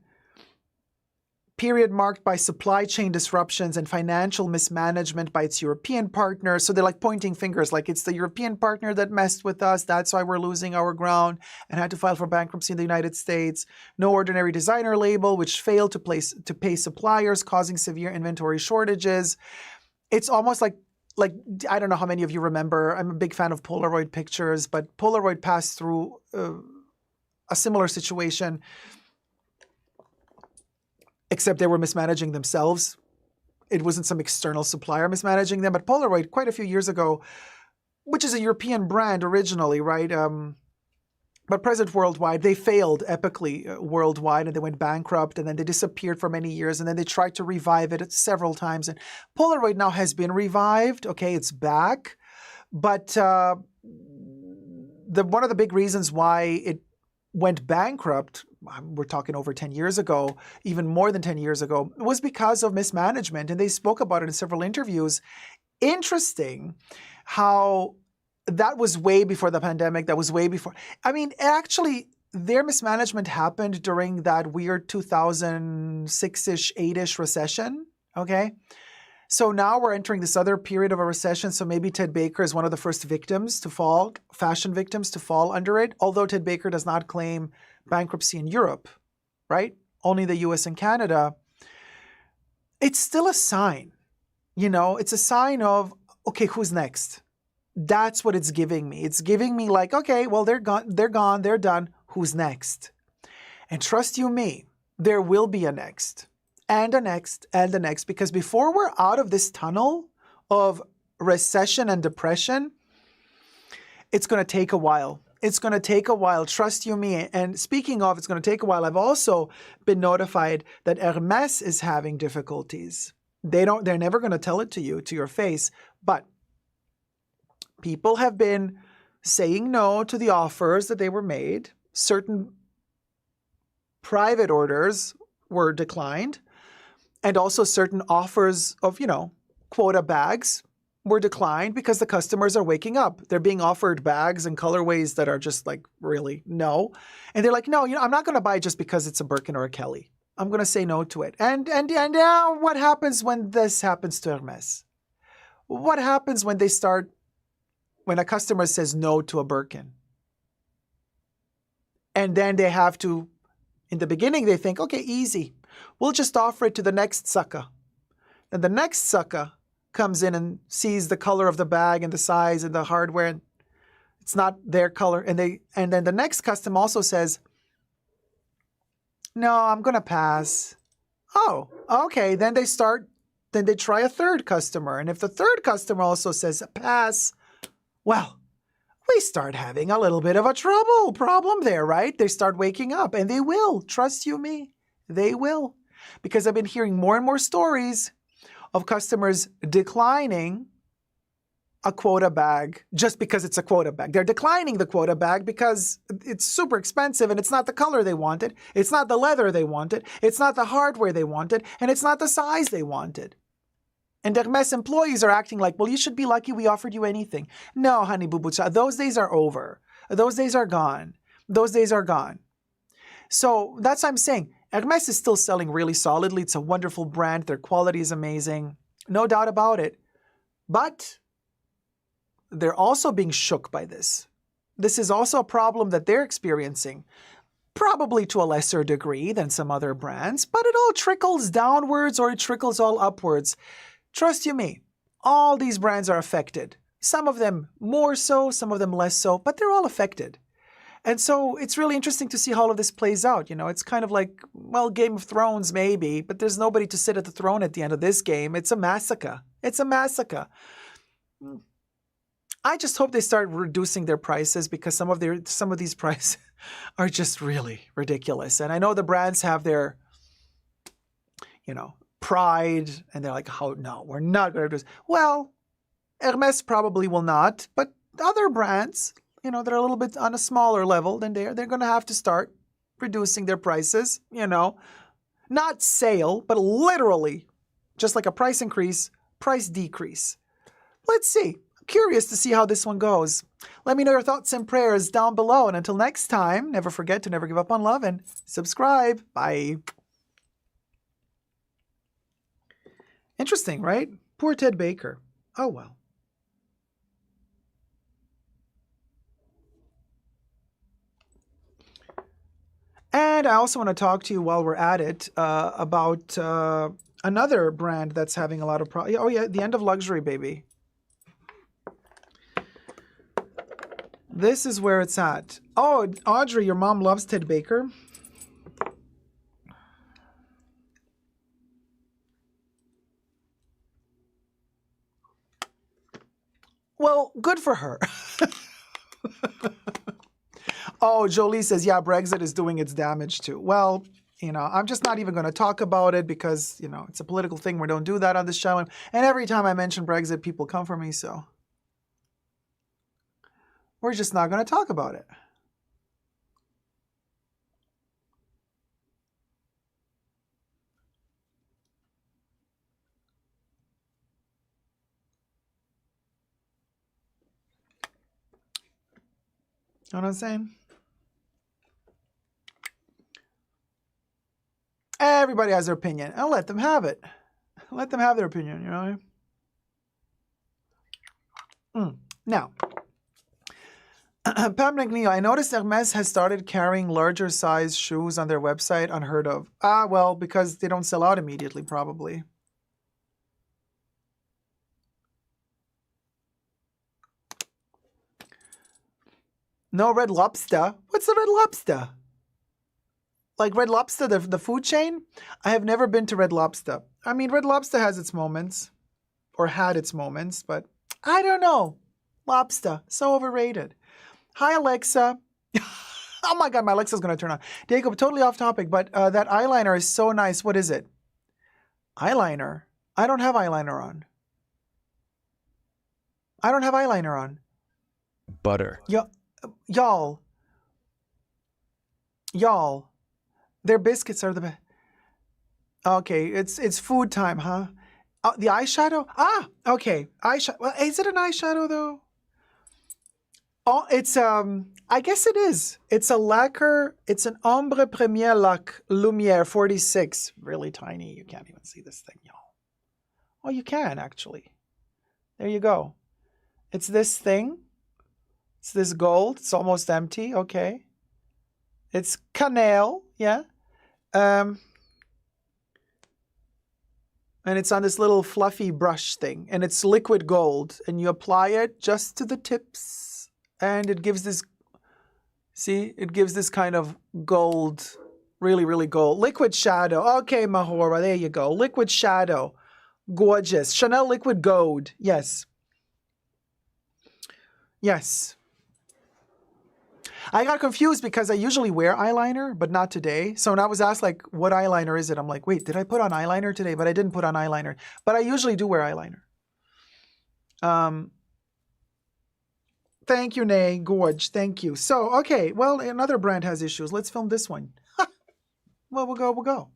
period marked by supply chain disruptions and financial mismanagement by its European partner. So they're like pointing fingers, like it's the European partner that messed with us. That's why we're losing our ground and had to file for bankruptcy in the United States. No ordinary designer label, which failed to pay suppliers, causing severe inventory shortages. It's almost like I don't know how many of you remember. I'm a big fan of Polaroid pictures, but Polaroid passed through a similar situation, except they were mismanaging themselves. It wasn't some external supplier mismanaging them, but Polaroid, quite a few years ago, which is a European brand originally, right? But present worldwide, they failed epically worldwide, and they went bankrupt, and then they disappeared for many years, and then they tried to revive it several times. And Polaroid now has been revived. Okay, it's back. But one of the big reasons why it went bankrupt, we're talking over 10 years ago, even more than 10 years ago, was because of mismanagement. And they spoke about it in several interviews. Interesting how that was way before the pandemic. That was way before. I mean, actually, their mismanagement happened during that weird 2006-ish, 8-ish recession, okay? So now we're entering this other period of a recession. So maybe Ted Baker is one of the first victims to fall, fashion victims to fall under it, although Ted Baker does not claim bankruptcy in Europe, right? Only the US and Canada. It's still a sign, it's a sign of, okay, who's next? That's what it's giving me. It's giving me like, okay, well, they're gone, they're done. Who's next? And trust you me, there will be a next and a next and a next, because before we're out of this tunnel of recession and depression, it's going to take a while. It's going to take a while, trust you me. And speaking of, it's going to take a while. I've also been notified that Hermès is having difficulties. They're never going to tell it to you, to your face, but people have been saying no to the offers that they were made. Certain private orders were declined, and also certain offers of, quota bags were declined because the customers are waking up. They're being offered bags and colorways that are just like, really, no. And they're like, no, I'm not going to buy just because it's a Birkin or a Kelly. I'm going to say no to it. And now what happens when this happens to Hermès? What happens when a customer says no to a Birkin? And then they have to, in the beginning, they think, okay, easy. We'll just offer it to the next sucker. Then the next sucker comes in and sees the color of the bag and the size and the hardware, and it's not their color. And then the next customer also says, no, I'm going to pass. Oh, okay. Then they try a third customer. And if the third customer also says pass, well, we start having a little bit of a problem there, right? They start waking up, and they will. Trust you me, they will. Because I've been hearing more and more stories of customers declining a quota bag just because it's a quota bag. They're declining the quota bag because it's super expensive and it's not the color they wanted. It's not the leather they wanted. It's not the hardware they wanted. And it's not the size they wanted. And Hermès employees are acting like, well, you should be lucky we offered you anything. No, honey boo boo, those days are over. Those days are gone. Those days are gone. So that's what I'm saying. Hermès is still selling really solidly. It's a wonderful brand. Their quality is amazing. No doubt about it. But they're also being shook by this. This is also a problem that they're experiencing, probably to a lesser degree than some other brands, but it all trickles downwards or it trickles all upwards. Trust you me, all these brands are affected. Some of them more so, some of them less so, but they're all affected. And so it's really interesting to see how all of this plays out. It's kind of like, well, Game of Thrones maybe, but there's nobody to sit at the throne at the end of this game. It's a massacre. It's a massacre. I just hope they start reducing their prices, because some of these prices are just really ridiculous. And I know the brands have their, pride, and they're like, oh, no, we're not going to do this. Well, Hermès probably will not, but other brands, that are a little bit on a smaller level than they're going to have to start reducing their prices, not sale, but literally just like a price increase, price decrease. Let's see. curious to see how this one goes. Let me know your thoughts and prayers down below. And until next time, never forget to never give up on love and subscribe. Bye. Interesting, right? Poor Ted Baker. Oh, well. And I also want to talk to you while we're at it about another brand that's having a lot of problems. Oh, yeah, the End of Luxury, baby. This is where it's at. Oh, Audrey, your mom loves Ted Baker. Well, good for her. Oh, Jolie says, yeah, Brexit is doing its damage too. Well, you know, I'm just not even going to talk about it because, you know, it's a political thing. We don't do that on this channel. And every time I mention Brexit, people come for me, so we're just not going to talk about it. You know what I'm saying? Everybody has their opinion. I'll let them have it. Let them have their opinion, you know? Now, Pam McNeil, I noticed Hermes has started carrying larger size shoes on their website. Unheard of. Ah, well, because they don't sell out immediately, probably. No Red Lobster. What's the Red Lobster? Like Red Lobster, the food chain? I have never been to Red Lobster. I mean, Red Lobster has its moments, or had its moments, but I don't know. Lobster, so overrated. Hi, Alexa. Oh my God, my Alexa's going to turn on. Dacob, totally off topic, but that eyeliner is so nice. What is it? Eyeliner? I don't have eyeliner on. I don't have eyeliner on. Butter. Y'all, their biscuits are the best. Okay, it's food time, huh? The eyeshadow? Ah, okay. Eyeshadow. Well, is it an eyeshadow though? Oh, it's I guess it is. It's a lacquer. It's an Ombre Premiere Lac Lumiere 46. Really tiny. You can't even see this thing, y'all. Oh, you can actually. There you go. It's this thing. It's this gold. It's almost empty. Okay. It's Chanel. Yeah. And it's on this little fluffy brush thing. And it's liquid gold. And you apply it just to the tips. And it gives this, see? It gives this kind of gold, really, really gold. Liquid shadow. Okay, Mahora, there you go. Liquid shadow. Gorgeous. Chanel liquid gold. Yes. Yes. I got confused because I usually wear eyeliner, but not today. So when I was asked, like, what eyeliner is it? I'm like, wait, did I put on eyeliner today? But I didn't put on eyeliner. But I usually do wear eyeliner. Thank you, Nay. Gorge. Thank you. So, okay. Well, another brand has issues. Let's film this one. Well, we'll go.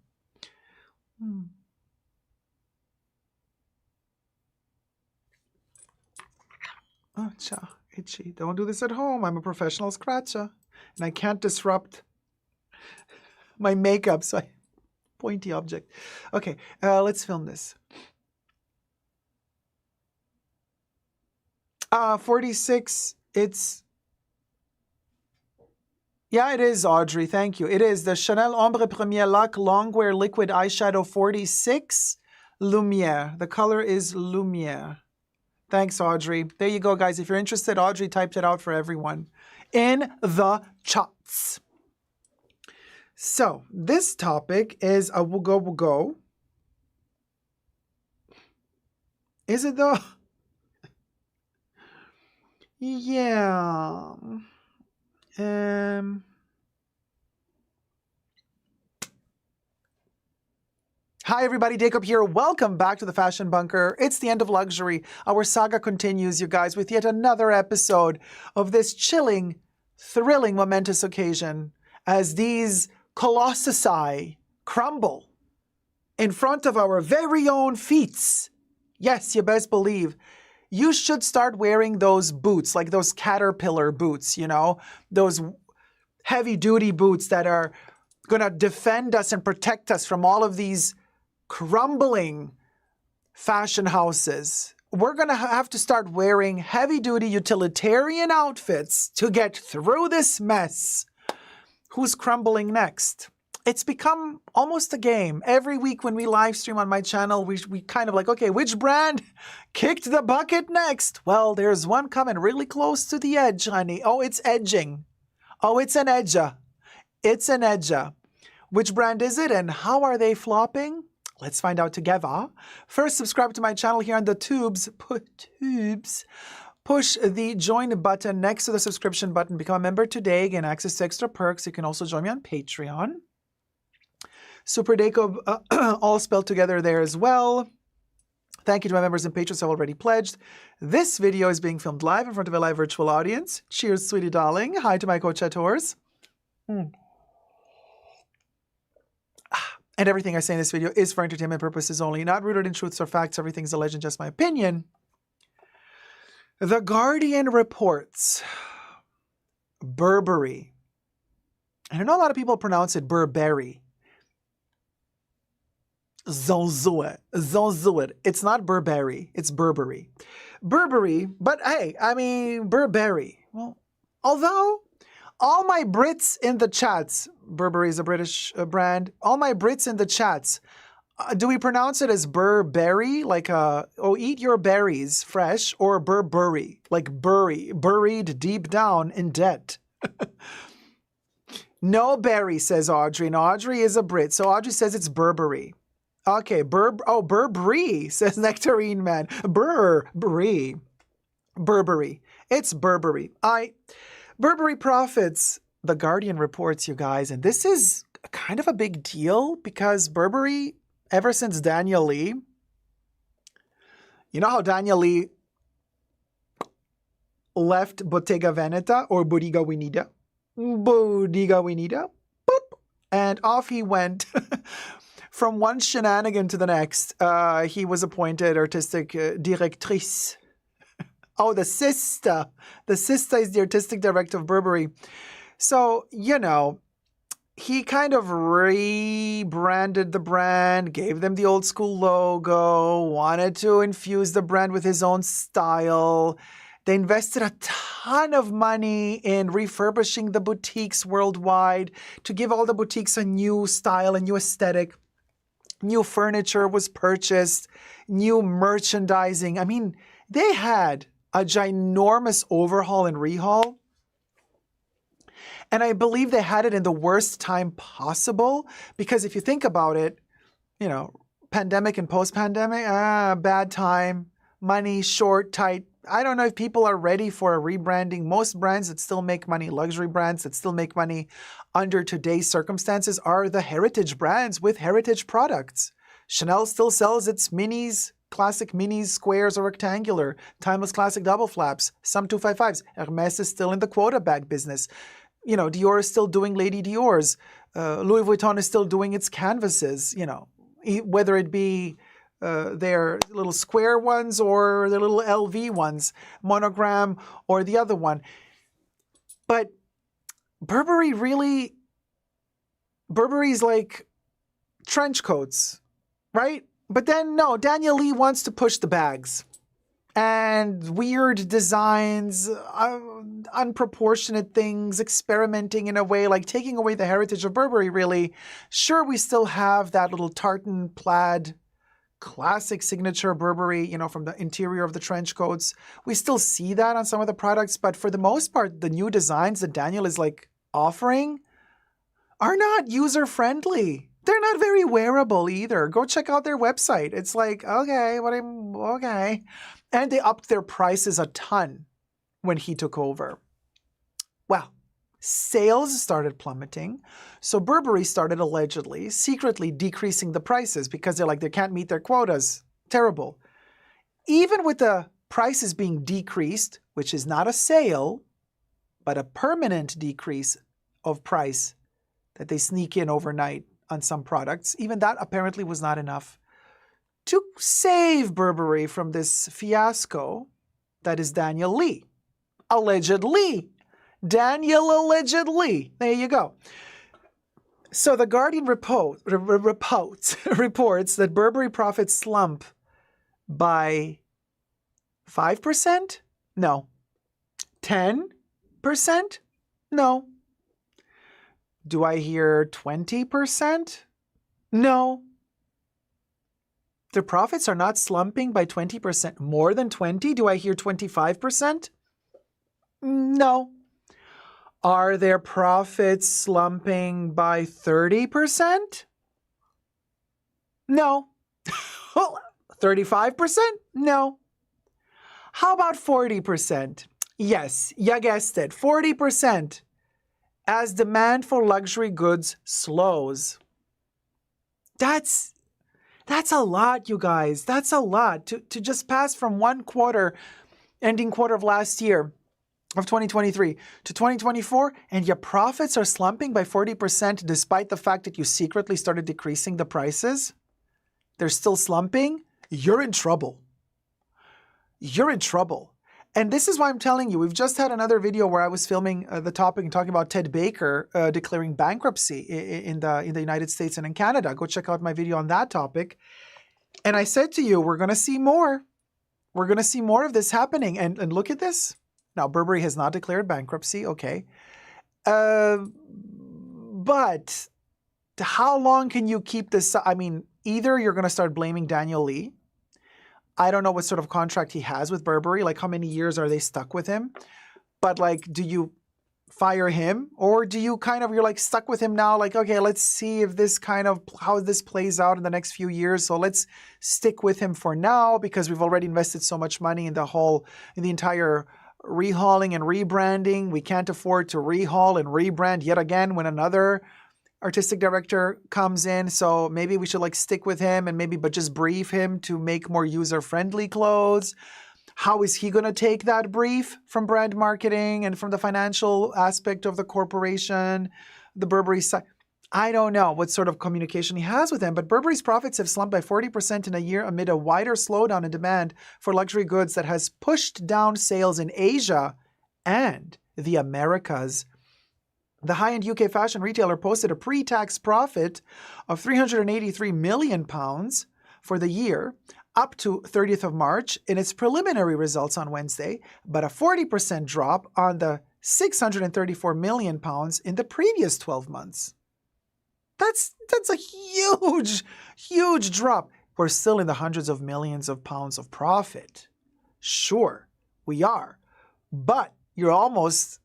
Oh, cha. Itchy. Don't do this at home. I'm a professional scratcher. And I can't disrupt my makeup, so I pointy object. Okay, let's film this. 46, it's... Yeah, it is, Audrey. Thank you. It is the Chanel Ombre Premiere Lac Longwear Liquid Eyeshadow 46 Lumiere. The color is Lumiere. Thanks, Audrey. There you go, guys. If you're interested, Audrey typed it out for everyone in the chats. So this topic is a wugo. Is it though? Yeah. Hi everybody, Dacob here. Welcome back to the Fashion Bunker. It's the end of luxury. Our saga continues, you guys, with yet another episode of this chilling, thrilling, momentous occasion as these colossi crumble in front of our very own feet. Yes, you best believe. you should start wearing those boots, like those caterpillar boots, you know, those heavy duty boots that are going to defend us and protect us from all of these crumbling fashion houses. We're going to have to start wearing heavy duty utilitarian outfits to get through this mess. Who's crumbling next? It's become almost a game. Every week when we live stream on my channel, we kind of like, okay, which brand kicked the bucket next? Well, there's one coming really close to the edge, honey. Oh, it's edging. Oh, it's an edger. It's an edger. Which brand is it and how are they flopping? Let's find out together. First, subscribe to my channel here on the tubes. Push the join button next to the subscription button. Become a member today. Gain access to extra perks. You can also join me on Patreon. Super Dacob, all spelled together there as well. Thank you to my members and patrons who have already pledged. This video is being filmed live in front of a live virtual audience. Cheers, sweetie darling. Hi to my cochators. And everything I say in this video is for entertainment purposes only, not rooted in truths or facts. Everything is a legend, just my opinion. The Guardian reports Burberry. And I know a lot of people pronounce it Burberry. Zonzuet. It's not Burberry. It's Burberry. Burberry, but hey, I mean Burberry. Well, although all my Brits in the chats, Burberry is a British brand, all my Brits in the chats, do we pronounce it as Burberry? Like, eat your berries fresh, or Burberry? Like buried deep down in debt. No berry, says Audrey. And Audrey is a Brit, so Audrey says it's Burberry. Okay, Burberry, says Nectarine Man. Burberry. It's Burberry. Burberry profits, The Guardian reports, you guys, and this is kind of a big deal because Burberry, ever since Daniel Lee, you know how Daniel Lee left Bottega Veneta or Bottega Veneta? Boop, and off he went. From one shenanigan to the next, he was appointed artistic directrice. Oh, the sister. The sister is the artistic director of Burberry. So, you know, he kind of rebranded the brand, gave them the old school logo, wanted to infuse the brand with his own style. They invested a ton of money in refurbishing the boutiques worldwide to give all the boutiques a new style, a new aesthetic. New furniture was purchased, new merchandising. I mean, they had a ginormous overhaul and rehaul. And I believe they had it in the worst time possible because if you think about it, you know, pandemic and post-pandemic, bad time, money, short, tight. I don't know if people are ready for a rebranding. Most brands that still make money, luxury brands that still make money under today's circumstances are the heritage brands with heritage products. Chanel still sells its minis, classic minis, squares or rectangular, timeless classic double flaps, some 255s. Hermes is still in the quota bag business. You know, Dior is still doing Lady Dior's. Louis Vuitton is still doing its canvases, you know, whether it be their little square ones or the little LV ones, monogram or the other one. But Burberry's like trench coats, right? But then no, Daniel Lee wants to push the bags and weird designs, unproportionate things, experimenting in a way, like taking away the heritage of Burberry, really. Sure, we still have that little tartan plaid classic signature Burberry, you know, from the interior of the trench coats. We still see that on some of the products, but for the most part, the new designs that Daniel is like offering are not user-friendly. They're not very wearable either. Go check out their website. It's like, okay, okay. And they upped their prices a ton when he took over. Well, sales started plummeting. So Burberry started allegedly, secretly decreasing the prices because they're like, they can't meet their quotas. Terrible. Even with the prices being decreased, which is not a sale, but a permanent decrease of price that they sneak in overnight on some products, even that apparently was not enough to save Burberry from this fiasco. That is Daniel Lee. Allegedly. Daniel allegedly. There you go. So the Guardian reports that Burberry profits slump by 5%? No. 10%? No. Do I hear 20%? No. Their profits are not slumping by 20%. More than 20? Do I hear 25%? No. Are their profits slumping by 30%? No. 35%? No. How about 40%? Yes, you guessed it. 40% as demand for luxury goods slows. That's a lot, you guys. That's a lot to just pass from one quarter, ending quarter of last year, of 2023 to 2024, and your profits are slumping by 40% despite the fact that you secretly started decreasing the prices. They're still slumping. You're in trouble. You're in trouble. And this is why I'm telling you, we've just had another video where I was filming the topic and talking about Ted Baker declaring bankruptcy in the United States and in Canada. Go check out my video on that topic. And I said to you, we're going to see more. We're going to see more of this happening. And look at this. Now, Burberry has not declared bankruptcy, okay. But how long can you keep this? I mean, either you're going to start blaming Daniel Lee. I don't know what sort of contract he has with Burberry. Like, how many years are they stuck with him? But, like, do you fire him? Or do you you're like stuck with him now? Like, okay, let's see if this how this plays out in the next few years. So let's stick with him for now because we've already invested so much money in the entire rehauling and rebranding. We can't afford to rehaul and rebrand yet again when another artistic director comes in. So maybe we should stick with him and but just brief him to make more user-friendly clothes. How is he going to take that brief from brand marketing and from the financial aspect of the corporation, the Burberry side? I don't know what sort of communication he has with him, but Burberry's profits have slumped by 40% in a year amid a wider slowdown in demand for luxury goods that has pushed down sales in Asia and the Americas. The high-end UK fashion retailer posted a pre-tax profit of £383 million for the year, up to 30th of March in its preliminary results on Wednesday, but a 40% drop on the £634 million in the previous 12 months. That's a huge, huge drop. We're still in the hundreds of millions of pounds of profit. Sure, we are. But you're almost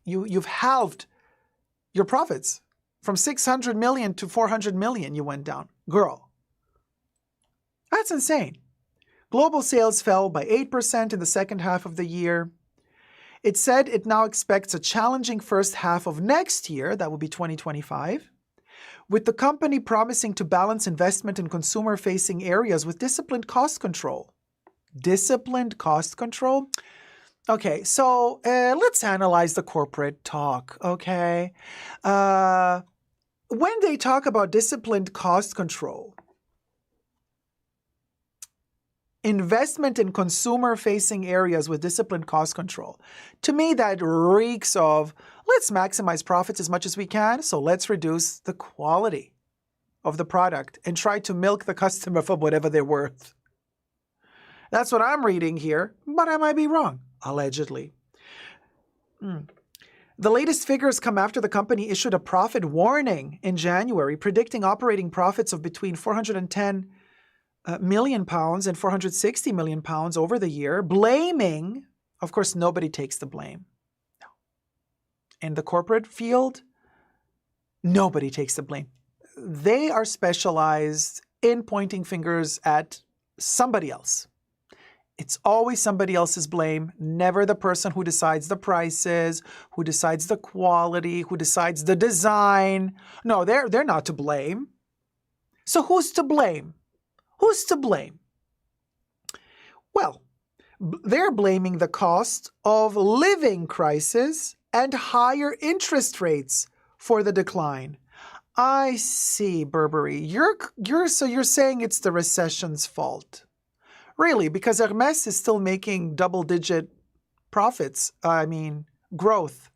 you've halved your profits. From 600 million to 400 million you went down. Girl, that's insane. Global sales fell by 8% in the second half of the year. It said it now expects a challenging first half of next year, that will be 2025, with the company promising to balance investment in consumer-facing areas with disciplined cost control. Disciplined cost control? Okay, so let's analyze the corporate talk, okay? When they talk about disciplined cost control, investment in consumer-facing areas with disciplined cost control. To me, that reeks of, let's maximize profits as much as we can, so let's reduce the quality of the product and try to milk the customer for whatever they're worth. That's what I'm reading here, but I might be wrong, allegedly. The latest figures come after the company issued a profit warning in January, predicting operating profits of between £410 million and £460 million over the year, blaming, of course, nobody takes the blame. No. In the corporate field, nobody takes the blame. They are specialized in pointing fingers at somebody else. It's always somebody else's blame, never the person who decides the prices, who decides the quality, who decides the design. No, they're not to blame. So who's to blame? Who's to blame? Well, they're blaming the cost of living crisis and higher interest rates for the decline. I see, Burberry. You're saying it's the recession's fault. Really, because Hermès is still making double-digit profits, growth,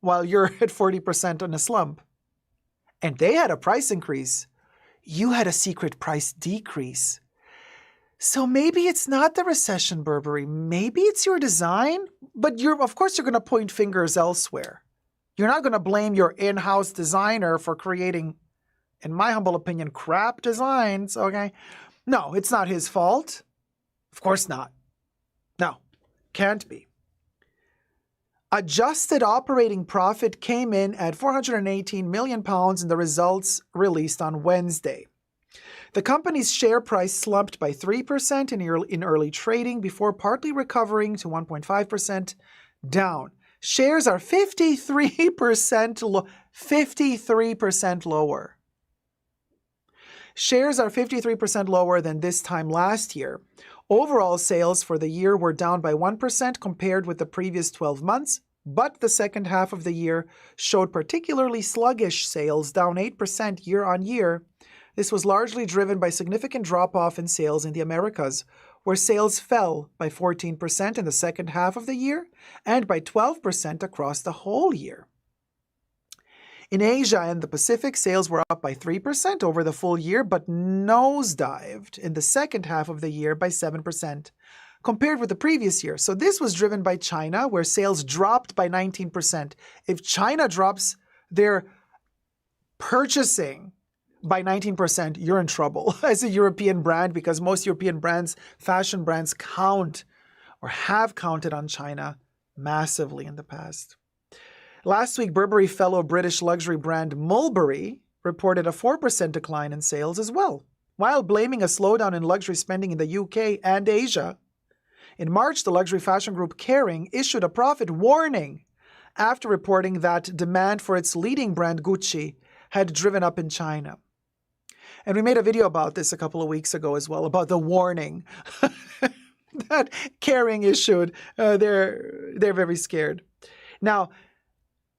while you're at 40% on a slump. And they had a price increase. You had a secret price decrease. So maybe it's not the recession, Burberry. Maybe it's your design. But of course you're going to point fingers elsewhere. You're not going to blame your in-house designer for creating, in my humble opinion, crap designs, okay? No, it's not his fault. Of course not. No, can't be. Adjusted operating profit came in at £418 million in the results released on Wednesday. The company's share price slumped by 3% in early trading before partly recovering to 1.5% down. Shares are 53% lower. Shares are 53% lower than this time last year. Overall sales for the year were down by 1% compared with the previous 12 months, but the second half of the year showed particularly sluggish sales, down 8% year on year. This was largely driven by significant drop-off in sales in the Americas, where sales fell by 14% in the second half of the year and by 12% across the whole year. In Asia and the Pacific, sales were up by 3% over the full year, but nosedived in the second half of the year by 7% compared with the previous year. So this was driven by China, where sales dropped by 19%. If China drops their purchasing by 19%, you're in trouble as a European brand, because most European brands, fashion brands, count or have counted on China massively in the past. Last week, Burberry fellow British luxury brand Mulberry reported a 4% decline in sales as well, while blaming a slowdown in luxury spending in the UK and Asia. In March, the luxury fashion group Kering issued a profit warning after reporting that demand for its leading brand Gucci had driven up in China. And we made a video about this a couple of weeks ago as well, about the warning that Kering issued. They're very scared. Now,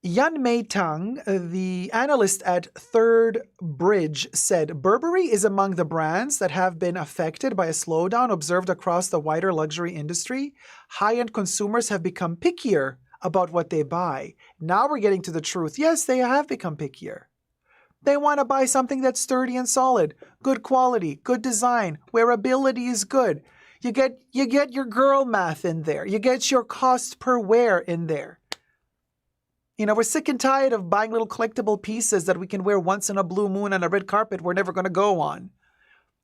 Yan Mei Tang, the analyst at Third Bridge, said Burberry is among the brands that have been affected by a slowdown observed across the wider luxury industry. High-end consumers have become pickier about what they buy. Now we're getting to the truth. Yes, they have become pickier. They want to buy something that's sturdy and solid, good quality, good design, wearability is good. You get your girl math in there. You get your cost per wear in there. You know, we're sick and tired of buying little collectible pieces that we can wear once in a blue moon on a red carpet we're never going to go on.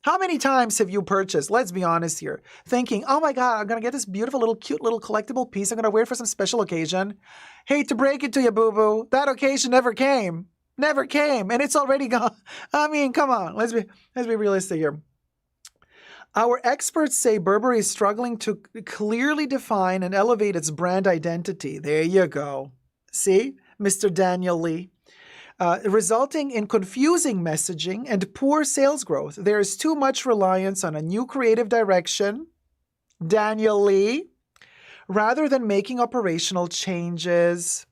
How many times have you purchased, let's be honest here, thinking, oh my God, I'm going to get this beautiful little cute little collectible piece. I'm going to wear it for some special occasion. Hate to break it to you, boo-boo. That occasion never came. Never came. And it's already gone. I mean, come on. Let's be realistic here. Our experts say Burberry is struggling to clearly define and elevate its brand identity. There you go. See, Mr. Daniel Lee, resulting in confusing messaging and poor sales growth. There is too much reliance on a new creative direction, Daniel Lee, rather than making operational changes.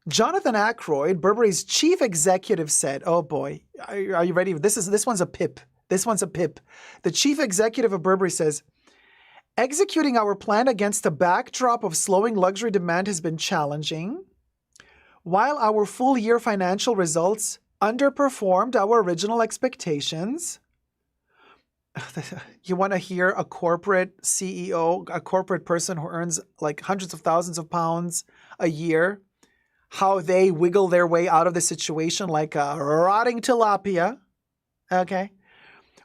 Jonathan Ackroyd, Burberry's chief executive, said, oh boy, are you ready? This one's a pip. This one's a pip. The chief executive of Burberry says, executing our plan against a backdrop of slowing luxury demand has been challenging. While our full-year financial results underperformed our original expectations. You want to hear a corporate CEO, a corporate person who earns like hundreds of thousands of pounds a year, how they wiggle their way out of the situation like a rotting tilapia, okay?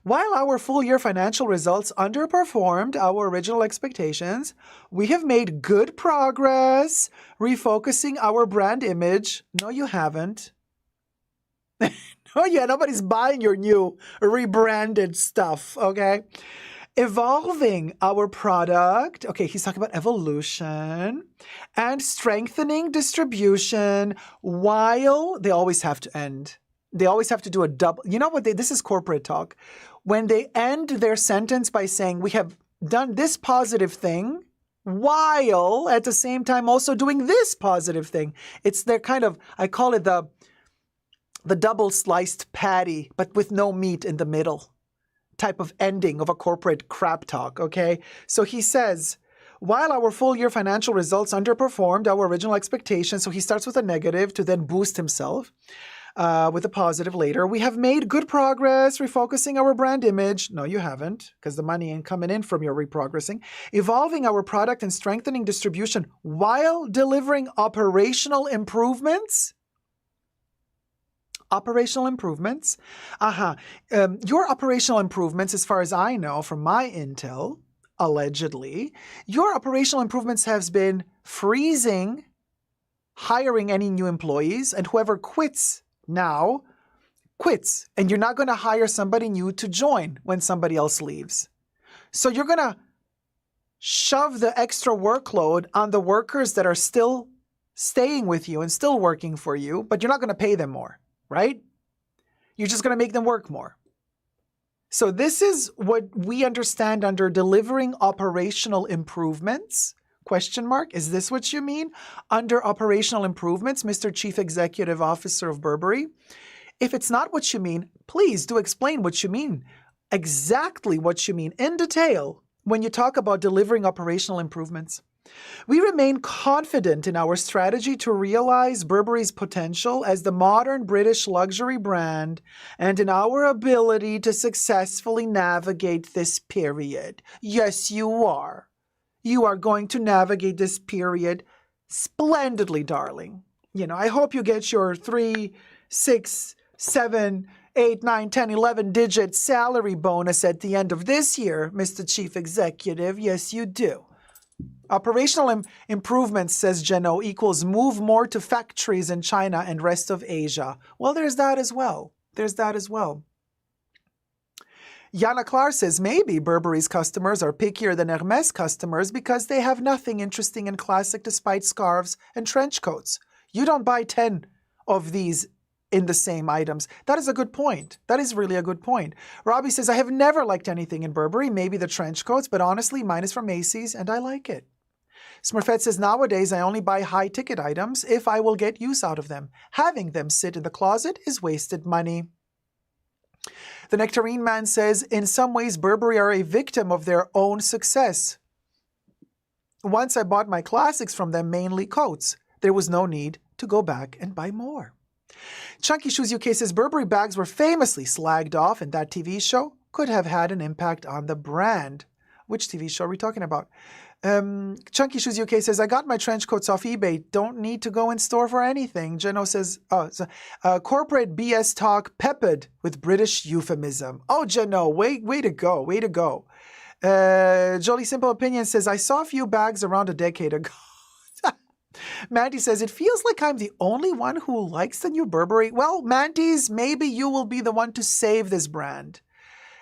While our full-year financial results underperformed our original expectations, we have made good progress refocusing our brand image. No, you haven't. No, yeah, nobody's buying your new rebranded stuff, okay? Evolving our product. Okay, he's talking about evolution and strengthening distribution while they always have to end. They always have to do a double. You know what? This is corporate talk. When they end their sentence by saying, we have done this positive thing, while at the same time also doing this positive thing. It's their kind of, I call it the double sliced patty, but with no meat in the middle type of ending of a corporate crap talk, okay? So he says, while our full year financial results underperformed our original expectations, so he starts with a negative to then boost himself with a positive later. We have made good progress refocusing our brand image. No, you haven't, because the money ain't coming in from your reprogressing. Evolving our product and strengthening distribution while delivering operational improvements. Operational improvements. Your operational improvements, as far as I know from my intel, allegedly, your operational improvements has been freezing hiring any new employees, and whoever quits now quits, and you're not going to hire somebody new to join when somebody else leaves. So you're going to shove the extra workload on the workers that are still staying with you and still working for you, but you're not going to pay them more, right? You're just going to make them work more. So this is what we understand under delivering operational improvements. Question mark. Is this what you mean? Under operational improvements, Mr. Chief Executive Officer of Burberry? If it's not what you mean, please do explain what you mean. Exactly what you mean in detail when you talk about delivering operational improvements. We remain confident in our strategy to realize Burberry's potential as the modern British luxury brand and in our ability to successfully navigate this period. Yes, you are. You are going to navigate this period splendidly, darling. You know, I hope you get your 3, 6, 7, 8, 9, 10, 11 digit salary bonus at the end of this year, Mr. Chief Executive. Yes, you do. Operational improvements, says Jeno, equals move more to factories in China and rest of Asia. Well, there's that as well. There's that as well. Yana Clar says maybe Burberry's customers are pickier than Hermes customers because they have nothing interesting and classic despite scarves and trench coats. You don't buy 10 of these in the same items. That is a good point. That is really a good point. Robbie says, I have never liked anything in Burberry, maybe the trench coats, but honestly, mine is from Macy's and I like it. Smurfette says, nowadays I only buy high-ticket items if I will get use out of them. Having them sit in the closet is wasted money. The Nectarine Man says, in some ways, Burberry are a victim of their own success. Once I bought my classics from them, mainly coats. There was no need to go back and buy more. Chunky Shoes UK says, Burberry bags were famously slagged off, and that TV show could have had an impact on the brand. Which TV show are we talking about? Chunky Shoes UK says, I got my trench coats off eBay. Don't need to go in store for anything. Jeno says, corporate BS talk peppered with British euphemism. Oh, Jeno, way to go. Way to go. Jolie Simple Opinion says, I saw a few bags around a decade ago. Mandy says, it feels like I'm the only one who likes the new Burberry. Well, Mandy's, maybe you will be the one to save this brand.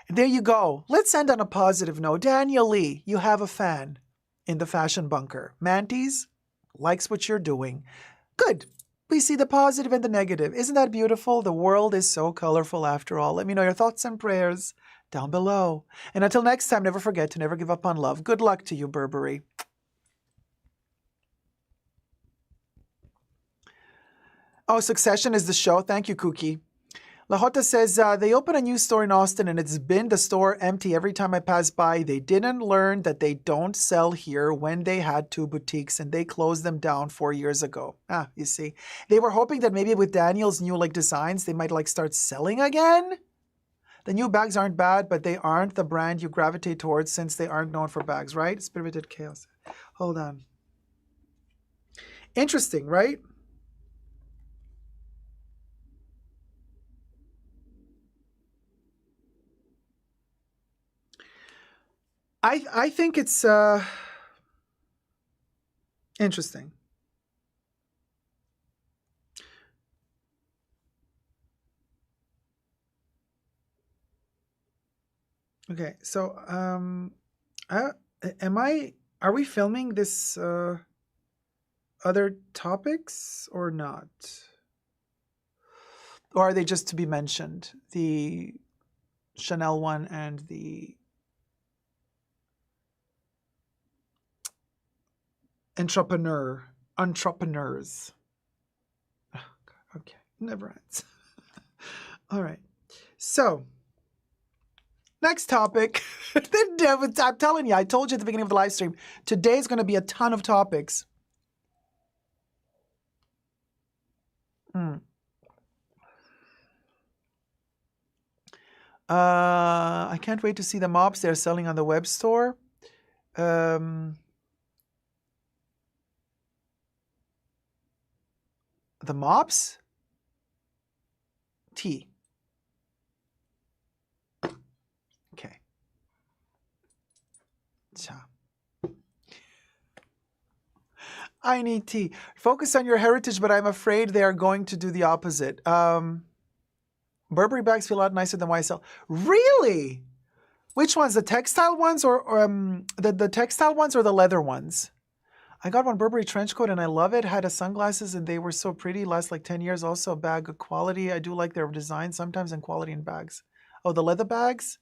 And there you go. Let's end on a positive note. Daniel Lee, you have a fan in the fashion bunker. Mandy's likes what you're doing. Good. We see the positive and the negative. Isn't that beautiful? The world is so colorful after all. Let me know your thoughts and prayers down below. And until next time, never forget to never give up on love. Good luck to you, Burberry. Oh, Succession is the show. Thank you, Cookie. Lahota says, they open a new store in Austin and it's been the store empty every time I pass by. They didn't learn that they don't sell here when they had 2 boutiques and they closed them down 4 years ago. You see. They were hoping that maybe with Daniel's new designs, they might start selling again. The new bags aren't bad, but they aren't the brand you gravitate towards since they aren't known for bags, right? Spirited Chaos. Hold on. Interesting, right? I think it's interesting. Okay, so are we filming this other topics or not? Or are they just to be mentioned? The Chanel one and the entrepreneurs. Oh, God, okay, never ends. All right, so Next topic. I'm telling you, I told you at the beginning of the live stream, today's going to be a ton of topics. I can't wait to see the mops they're selling on the web store. The mops? Tea. Okay. Cha. I need tea. Focus on your heritage, but I'm afraid they are going to do the opposite. Burberry bags feel a lot nicer than YSL. Really? Which ones? The textile ones or the textile ones or the leather ones? I got one Burberry trench coat and I love it. Had a sunglasses and they were so pretty. Last like 10 years. Also a bag of quality. I do like their design sometimes and quality in bags. Oh, the leather bags?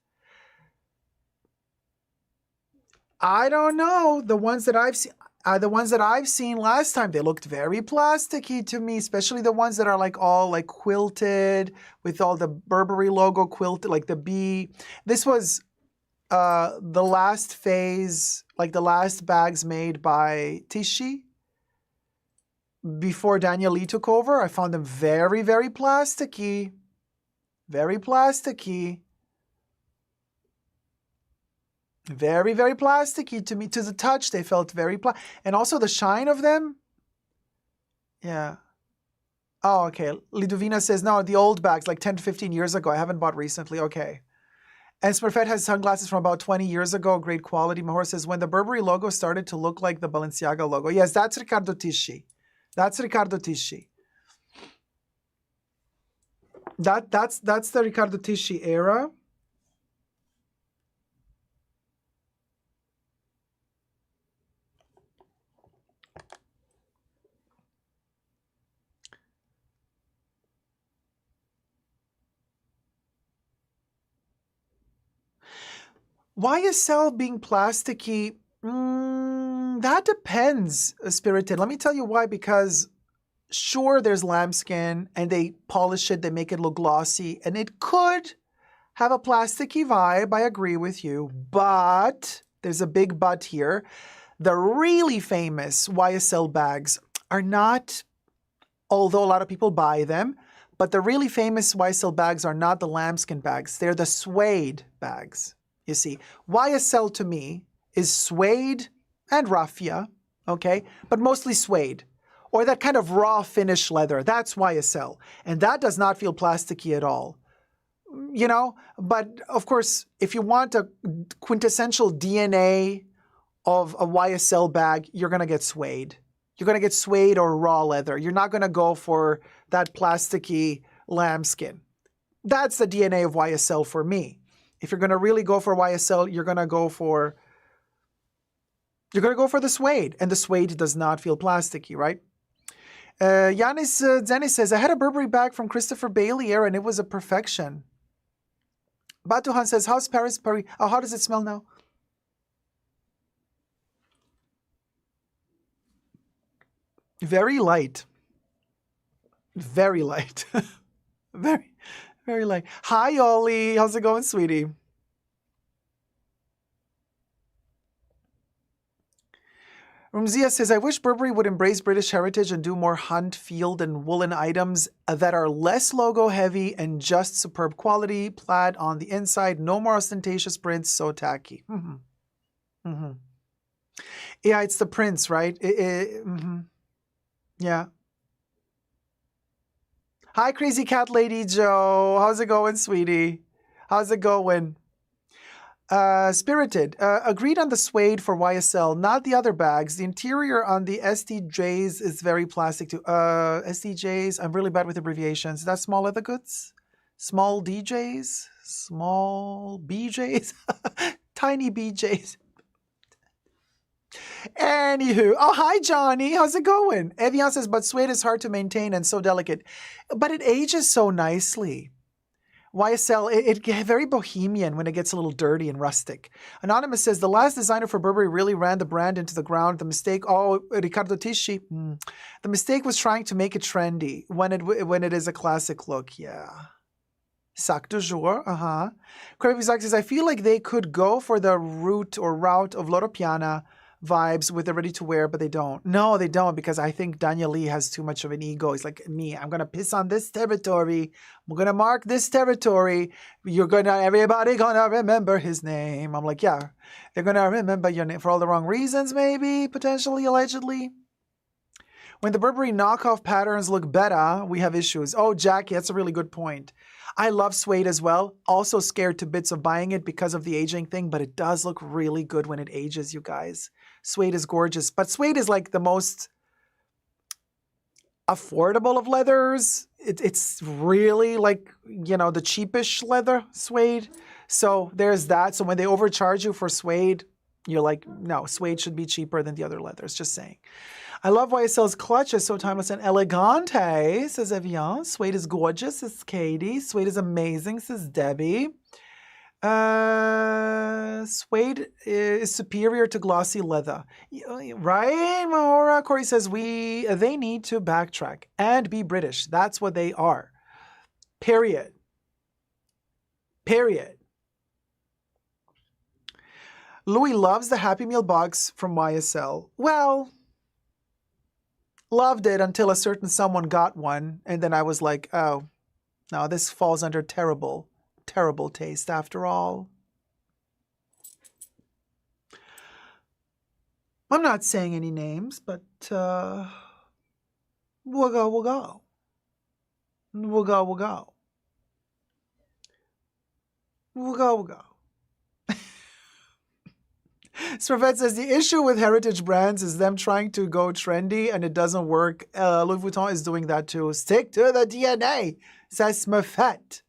I don't know. The ones that I've seen last time, they looked very plasticky to me, especially the ones that are like all like quilted with all the Burberry logo quilted, like the B. This was the last phase, like the last bags made by Tisci before Daniel Lee took over. I found them very, very plasticky. Very plasticky. Very, very plasticky to me. To the touch, they felt very and also the shine of them. Yeah. Oh, okay. Lidovina says, no, the old bags, like 10 to 15 years ago. I haven't bought recently. Okay. And Smurfette has sunglasses from about 20 years ago. Great quality. Mahor says, when the Burberry logo started to look like the Balenciaga logo. Yes, that's Riccardo Tisci. That's Riccardo Tisci. That's the Riccardo Tisci era. YSL being plasticky, that depends, Spirited. Let me tell you why, because sure, there's lambskin and they polish it, they make it look glossy, and it could have a plasticky vibe, I agree with you, but there's a big but here. The really famous YSL bags are not, although a lot of people buy them, but the really famous YSL bags are not the lambskin bags, they're the suede bags. You see, YSL to me is suede and raffia, okay, but mostly suede, or that kind of raw finish leather. That's YSL, and that does not feel plasticky at all, you know. But of course, if you want a quintessential DNA of a YSL bag, you're gonna get suede. You're gonna get suede or raw leather. You're not gonna go for that plasticky lambskin. That's the DNA of YSL for me. If you're going to really go for YSL, you're going to go for the suede. And the suede does not feel plasticky, right? Yanis Zenis says, I had a Burberry bag from Christopher Bailey era and it was a perfection. Batuhan says, how's Paris? Oh, how does it smell now? Very light. Very light. Very light. Hi, Ollie. How's it going, sweetie? Rumzia says, I wish Burberry would embrace British heritage and do more hunt, field, and woolen items that are less logo heavy and just superb quality. Plaid on the inside. No more ostentatious prints. So tacky. Yeah, it's the prints, right? Yeah. Hi, Crazy Cat Lady Joe. How's it going, sweetie? How's it going? Spirited. Agreed on the suede for YSL, not the other bags. The interior on the SDJs is very plastic too. SDJs, I'm really bad with abbreviations. Is that small leather goods? Small DJs? Small BJs? Tiny BJs. Anywho, oh, hi, Johnny. How's it going? Evian says, but suede is hard to maintain and so delicate. But it ages so nicely. YSL, it gets very bohemian when it gets a little dirty and rustic. Anonymous says, the last designer for Burberry really ran the brand into the ground. The mistake, Riccardo Tisci, the mistake was trying to make it trendy when it is a classic look. Yeah. Sac du jour, Crazy Sac says, I feel like they could go for the route of Loro Piana vibes with the ready-to-wear, but they don't. No, they don't, because I think Daniel Lee has too much of an ego. He's like, me, I'm going to piss on this territory. I'm going to mark this territory. Everybody going to remember his name. I'm like, yeah, they're going to remember your name for all the wrong reasons, maybe, potentially, allegedly. When the Burberry knockoff patterns look better, we have issues. Oh, Jackie, that's a really good point. I love suede as well. Also scared to bits of buying it because of the aging thing, but it does look really good when it ages, you guys. Suede is gorgeous, but suede is like the most affordable of leathers. It's really like, you know, the cheapish leather, suede. So there's that. So when they overcharge you for suede, you're like, no, suede should be cheaper than the other leathers, just saying. I love YSL's clutch. It's so timeless and elegante, says Evian. Suede is gorgeous, says Katie. Suede is amazing, says Debbie. Suede is superior to glossy leather. Right, Mahora? Corey says they need to backtrack and be British. That's what they are. Period. Period. Louis loves the Happy Meal box from YSL. Well, loved it until a certain someone got one, and then I was like, oh, no, this falls under terrible, terrible taste after all. I'm not saying any names, but we'll go. Sravette says, the issue with heritage brands is them trying to go trendy and it doesn't work. Louis Vuitton is doing that too. Stick to the DNA, says Smurfette.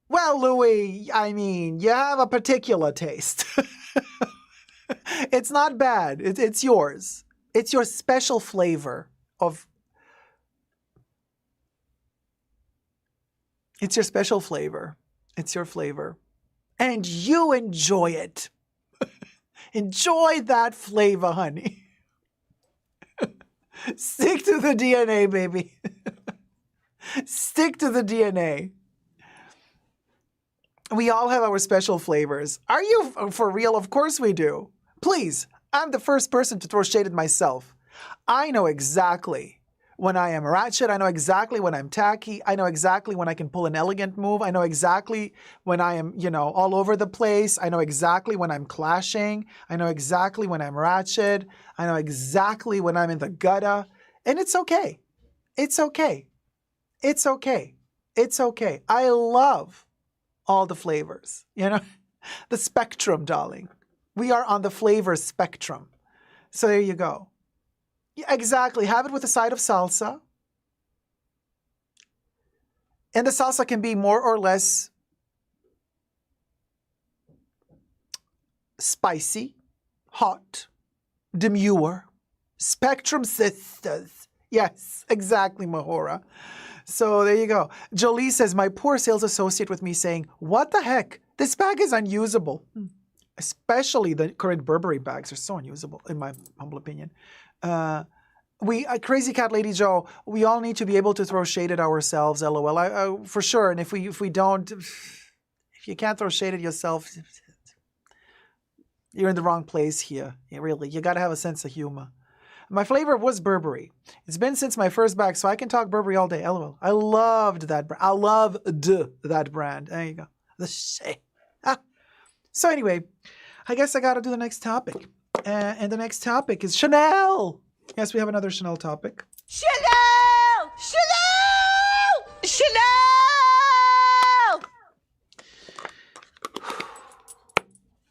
Well, Louis, I mean, you have a particular taste. It's not bad. It's yours. It's your special flavor of... It's your special flavor. It's your flavor. And you enjoy it. Enjoy that flavor, honey. Stick to the DNA, baby. Stick to the DNA. We all have our special flavors. Are you for real? Of course we do. Please, I'm the first person to throw shade at myself. I know exactly when I am ratchet. I know exactly when I'm tacky. I know exactly when I can pull an elegant move. I know exactly when I am, you know, all over the place. I know exactly when I'm clashing. I know exactly when I'm ratchet. I know exactly when I'm in the gutter. And it's okay. It's okay. It's okay. It's okay. I love all the flavors, you know, the spectrum, darling. We are on the flavor spectrum. So there you go. Yeah, exactly. Have it with a side of salsa. And the salsa can be more or less spicy, hot, demure. Spectrum sisters. Yes, exactly, Mahora. So there you go. Jolie says, my poor sales associate with me saying, what the heck? This bag is unusable. Especially the current Burberry bags are so unusable, in my humble opinion. Crazy Cat Lady Joe, we all need to be able to throw shade at ourselves, LOL. For sure. And if we don't, if you can't throw shade at yourself, you're in the wrong place here. Really, you got to have a sense of humor. My flavor was Burberry. It's been since my first bag, so I can talk Burberry all day. LOL. I loved that brand. I loved that brand. There you go. The shade. So anyway, I guess I got to do the next topic. And the next topic is Chanel. Yes, we have another Chanel topic. Chanel! Chanel! Chanel!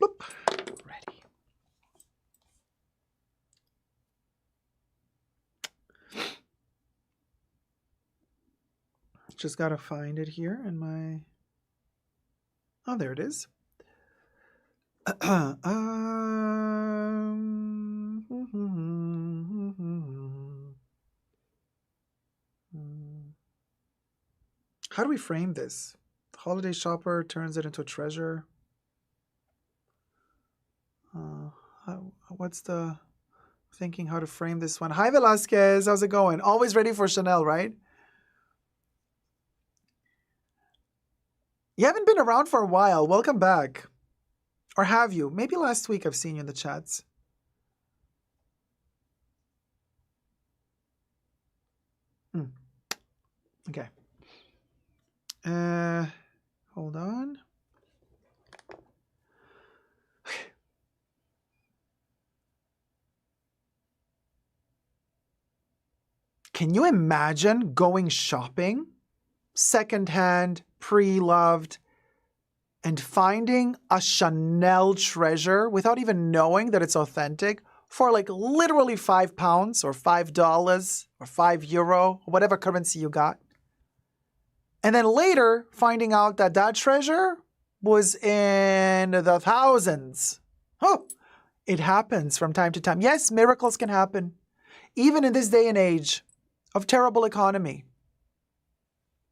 Boop. Ready. Just got to find it here in my... Oh, there it is. How do we frame this? The holiday shopper turns it into a treasure. What's the Thinking how to frame this one. Hi, Velasquez. How's it going? Always ready for Chanel, right? You haven't been around for a while. Welcome back. Or have you? Maybe last week I've seen you in the chats. Okay. Hold on. Can you imagine going shopping, secondhand, pre-loved, and finding a Chanel treasure without even knowing that it's authentic for like literally £5 or $5 or €5 or whatever currency you got? And then later finding out that that treasure was in the thousands. Oh, it happens from time to time. Yes, miracles can happen. Even in this day and age of terrible economy,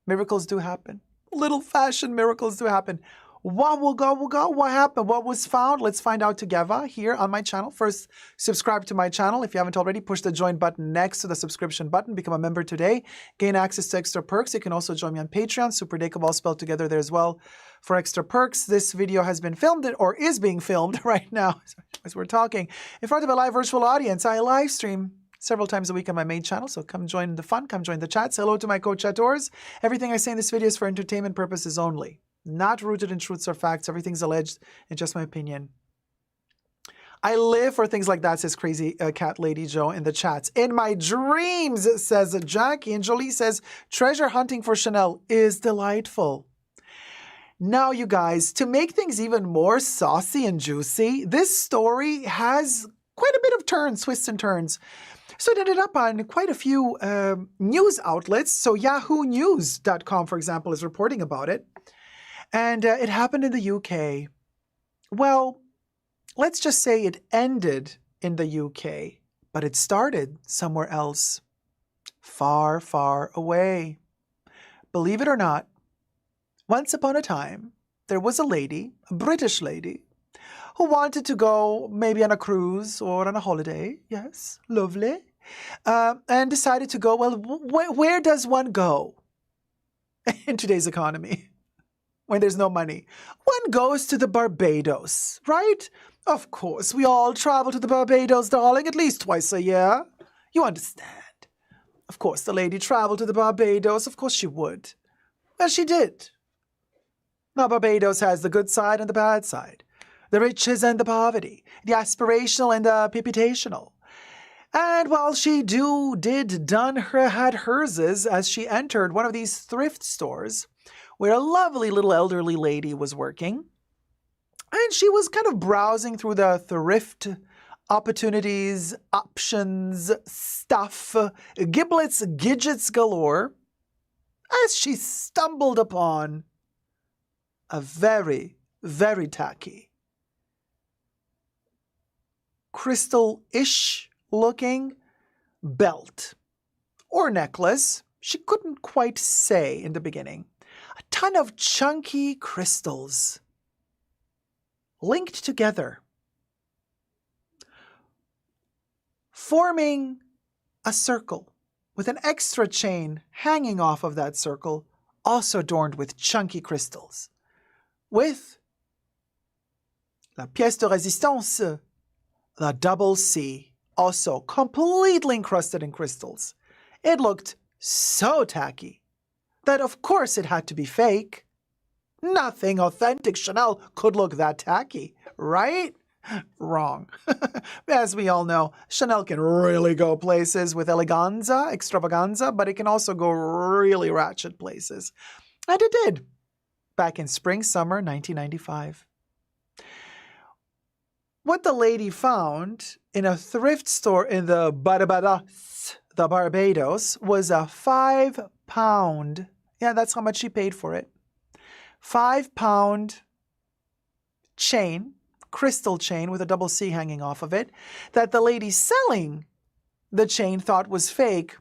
miracles do happen. Little fashion miracles do happen. What will go, will go. What happened? What was found? Let's find out together here on my channel. First, subscribe to my channel. If you haven't already, push the join button next to the subscription button. Become a member today. Gain access to extra perks. You can also join me on Patreon. Super Dacob all spelled together there as well for extra perks. This video has been filmed or is being filmed right now as we're talking in front of a live virtual audience. I live stream several times a week on my main channel, so come join the fun, come join the chats. Hello to my co-chattors. Everything I say in this video is for entertainment purposes only, not rooted in truths or facts. Everything's alleged and just my opinion. I live for things like that, says Crazy Cat Lady Joe in the chats. In my dreams, says Jackie. And Jolie says, treasure hunting for Chanel is delightful. Now, you guys, to make things even more saucy and juicy, this story has quite a bit of turns, twists and turns. So it ended up on quite a few news outlets. So yahoonews.com, for example, is reporting about it. And it happened in the UK. Well, let's just say it ended in the UK, but it started somewhere else. Far, far away. Believe it or not, once upon a time, there was a lady, a British lady, who wanted to go maybe on a cruise or on a holiday. Yes, lovely. And decided to go, well, where does one go in today's economy when there's no money? One goes to the Barbados, right? Of course, we all travel to the Barbados, darling, at least twice a year. You understand. Of course, the lady traveled to the Barbados. Of course she would. Well, she did. Now, Barbados has the good side and the bad side. The riches and the poverty, the aspirational and the pipitational. And while she had herses as she entered one of these thrift stores where a lovely little elderly lady was working. And she was kind of browsing through the thrift opportunities, options, stuff, giblets, gidgets galore, as she stumbled upon a very, very tacky, crystal-ish looking belt or necklace. She couldn't quite say in the beginning. A ton of chunky crystals linked together, forming a circle with an extra chain hanging off of that circle, also adorned with chunky crystals, with la pièce de résistance, the double C, also completely encrusted in crystals. It looked so tacky that of course it had to be fake. Nothing authentic Chanel could look that tacky, right? Wrong. As we all know, Chanel can really go places with eleganza, extravaganza, but it can also go really ratchet places. And it did, back in spring, summer 1995. What the lady found in a thrift store in the Barbados, was a £5, yeah, that's how much she paid for it, £5 chain, crystal chain with a double C hanging off of it, that the lady selling the chain thought was fake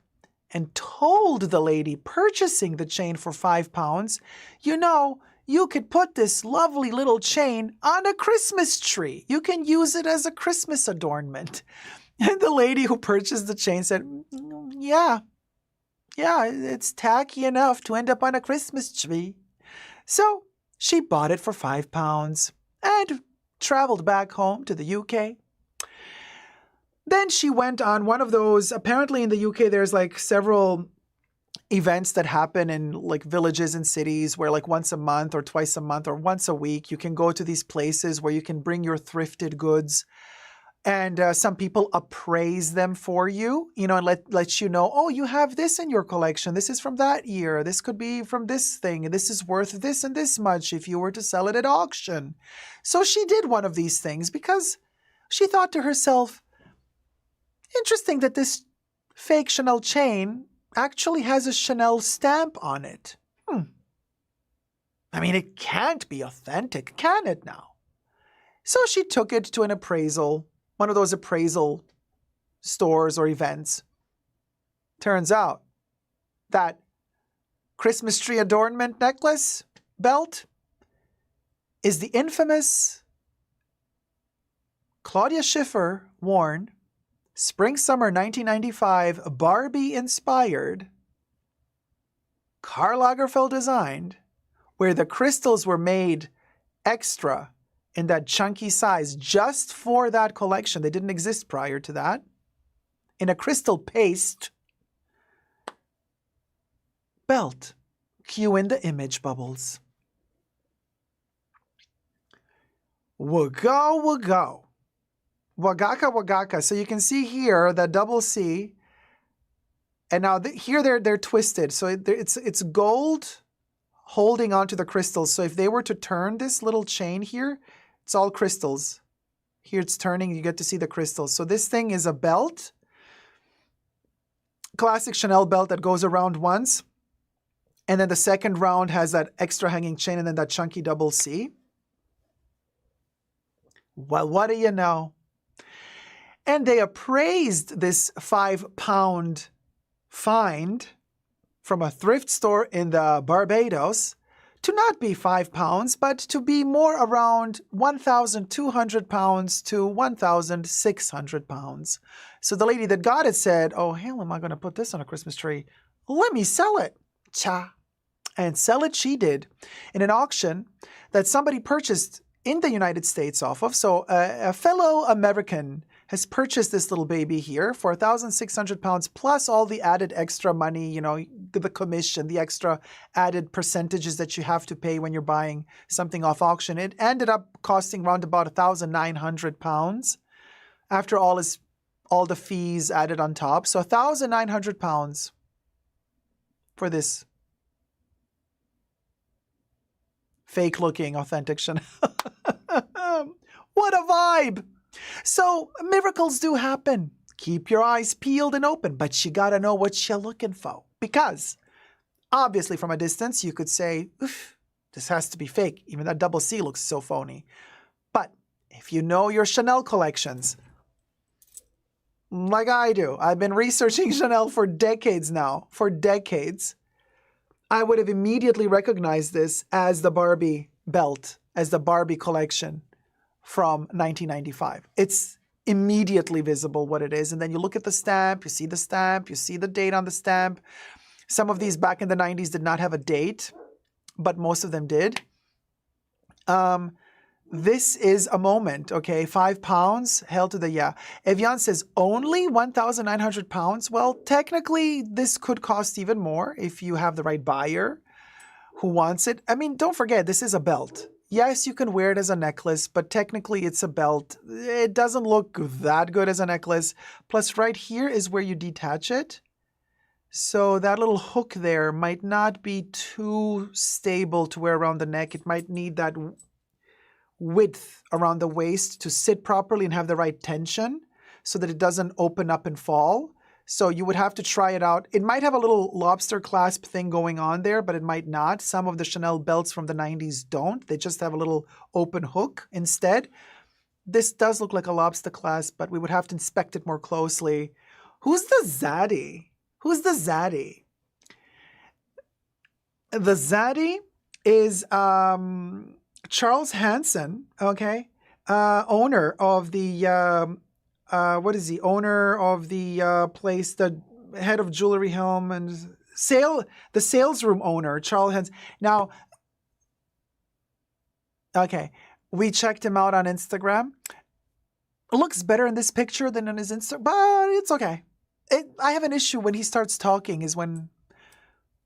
and told the lady purchasing the chain for £5, you know, you could put this lovely little chain on a Christmas tree. You can use it as a Christmas adornment. And the lady who purchased the chain said, yeah, it's tacky enough to end up on a Christmas tree. So she bought it for £5 and traveled back home to the UK. Then she went on one of those, apparently in the UK there's like several events that happen in like villages and cities where like once a month or twice a month or once a week, you can go to these places where you can bring your thrifted goods. And some people appraise them for you, and let you know, oh, you have this in your collection. This is from that year. This could be from this thing. This is worth this and this much if you were to sell it at auction. So she did one of these things because she thought to herself, interesting that this fake Chanel chain actually has a Chanel stamp on it. I mean, it can't be authentic, can it now? So she took it to an appraisal, one of those appraisal stores or events. Turns out that Christmas tree adornment necklace belt is the infamous Claudia Schiffer worn Spring-Summer 1995 Barbie-inspired, Karl Lagerfeld designed, where the crystals were made extra in that chunky size just for that collection. They didn't exist prior to that. In a crystal paste belt. Cue in the image bubbles. Wago, wago. Wagaka, wagaka. So you can see here that double C. And now here they're twisted. So it's gold holding onto the crystals. So if they were to turn this little chain here, it's all crystals. Here it's turning, you get to see the crystals. So this thing is a belt. Classic Chanel belt that goes around once. And then the second round has that extra hanging chain and then that chunky double C. Well, what do you know? And they appraised this £5 find from a thrift store in the Barbados to not be £5, but to be more around £1,200 to £1,600. So the lady that got it said, oh, hell, am I going to put this on a Christmas tree? Let me sell it. Cha. And sell it she did in an auction that somebody purchased in the United States off of. So a fellow American has purchased this little baby here for £1,600 plus all the added extra money, the commission, the extra added percentages that you have to pay when you're buying something off auction. It ended up costing around about £1,900 after all the fees added on top. So £1,900 for this fake looking authentic Chanel. What a vibe! So miracles do happen. Keep your eyes peeled and open, but you gotta know what you're looking for. Because obviously from a distance you could say, oof, this has to be fake. Even that double C looks so phony. But if you know your Chanel collections, like I do, I've been researching Chanel for decades now. For decades. I would have immediately recognized this as the Barbie belt, as the Barbie collection from 1995. It's immediately visible what it is. And then you look at the stamp, you see the date on the stamp. Some of these back in the 90s did not have a date, but most of them did. This is a moment, okay? £5, hell to the yeah. Evian says only £1,900. Well, technically, this could cost even more if you have the right buyer who wants it. I mean, don't forget, this is a belt. Yes, you can wear it as a necklace, but technically it's a belt. It doesn't look that good as a necklace. Plus, right here is where you detach it. So that little hook there might not be too stable to wear around the neck. It might need that width around the waist to sit properly and have the right tension so that it doesn't open up and fall. So you would have to try it out. It might have a little lobster clasp thing going on there, but it might not. Some of the Chanel belts from the 90s don't. They just have a little open hook instead. This does look like a lobster clasp, but we would have to inspect it more closely. Who's the zaddy? Who's the zaddy? The zaddy is Charles Hanson, okay, owner of the what is he? Owner of the place, the head of Jewelry Helm and the sales room owner, Charles Hens. Now, okay, we checked him out on Instagram. It looks better in this picture than in his Insta, but it's okay. I have an issue when he starts talking is when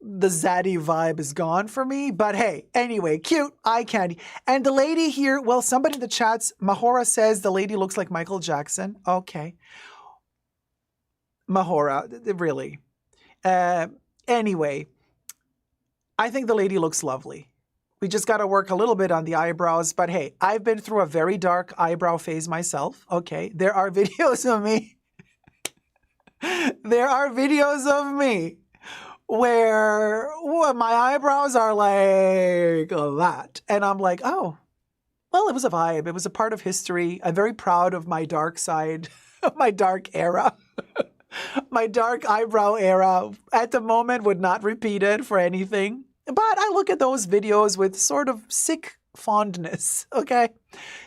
the zaddy vibe is gone for me. But hey, anyway, cute eye candy. And the lady here, well, somebody in the chats, Mahora says the lady looks like Michael Jackson. Okay. Mahora, really. Anyway, I think the lady looks lovely. We just got to work a little bit on the eyebrows. But hey, I've been through a very dark eyebrow phase myself. Okay. There are videos of me. There are videos of me where my eyebrows are like that. And I'm like, oh, well, it was a vibe. It was a part of history. I'm very proud of my dark side, my dark era. My dark eyebrow era at the moment would not repeat it for anything. But I look at those videos with sort of sick fondness, okay?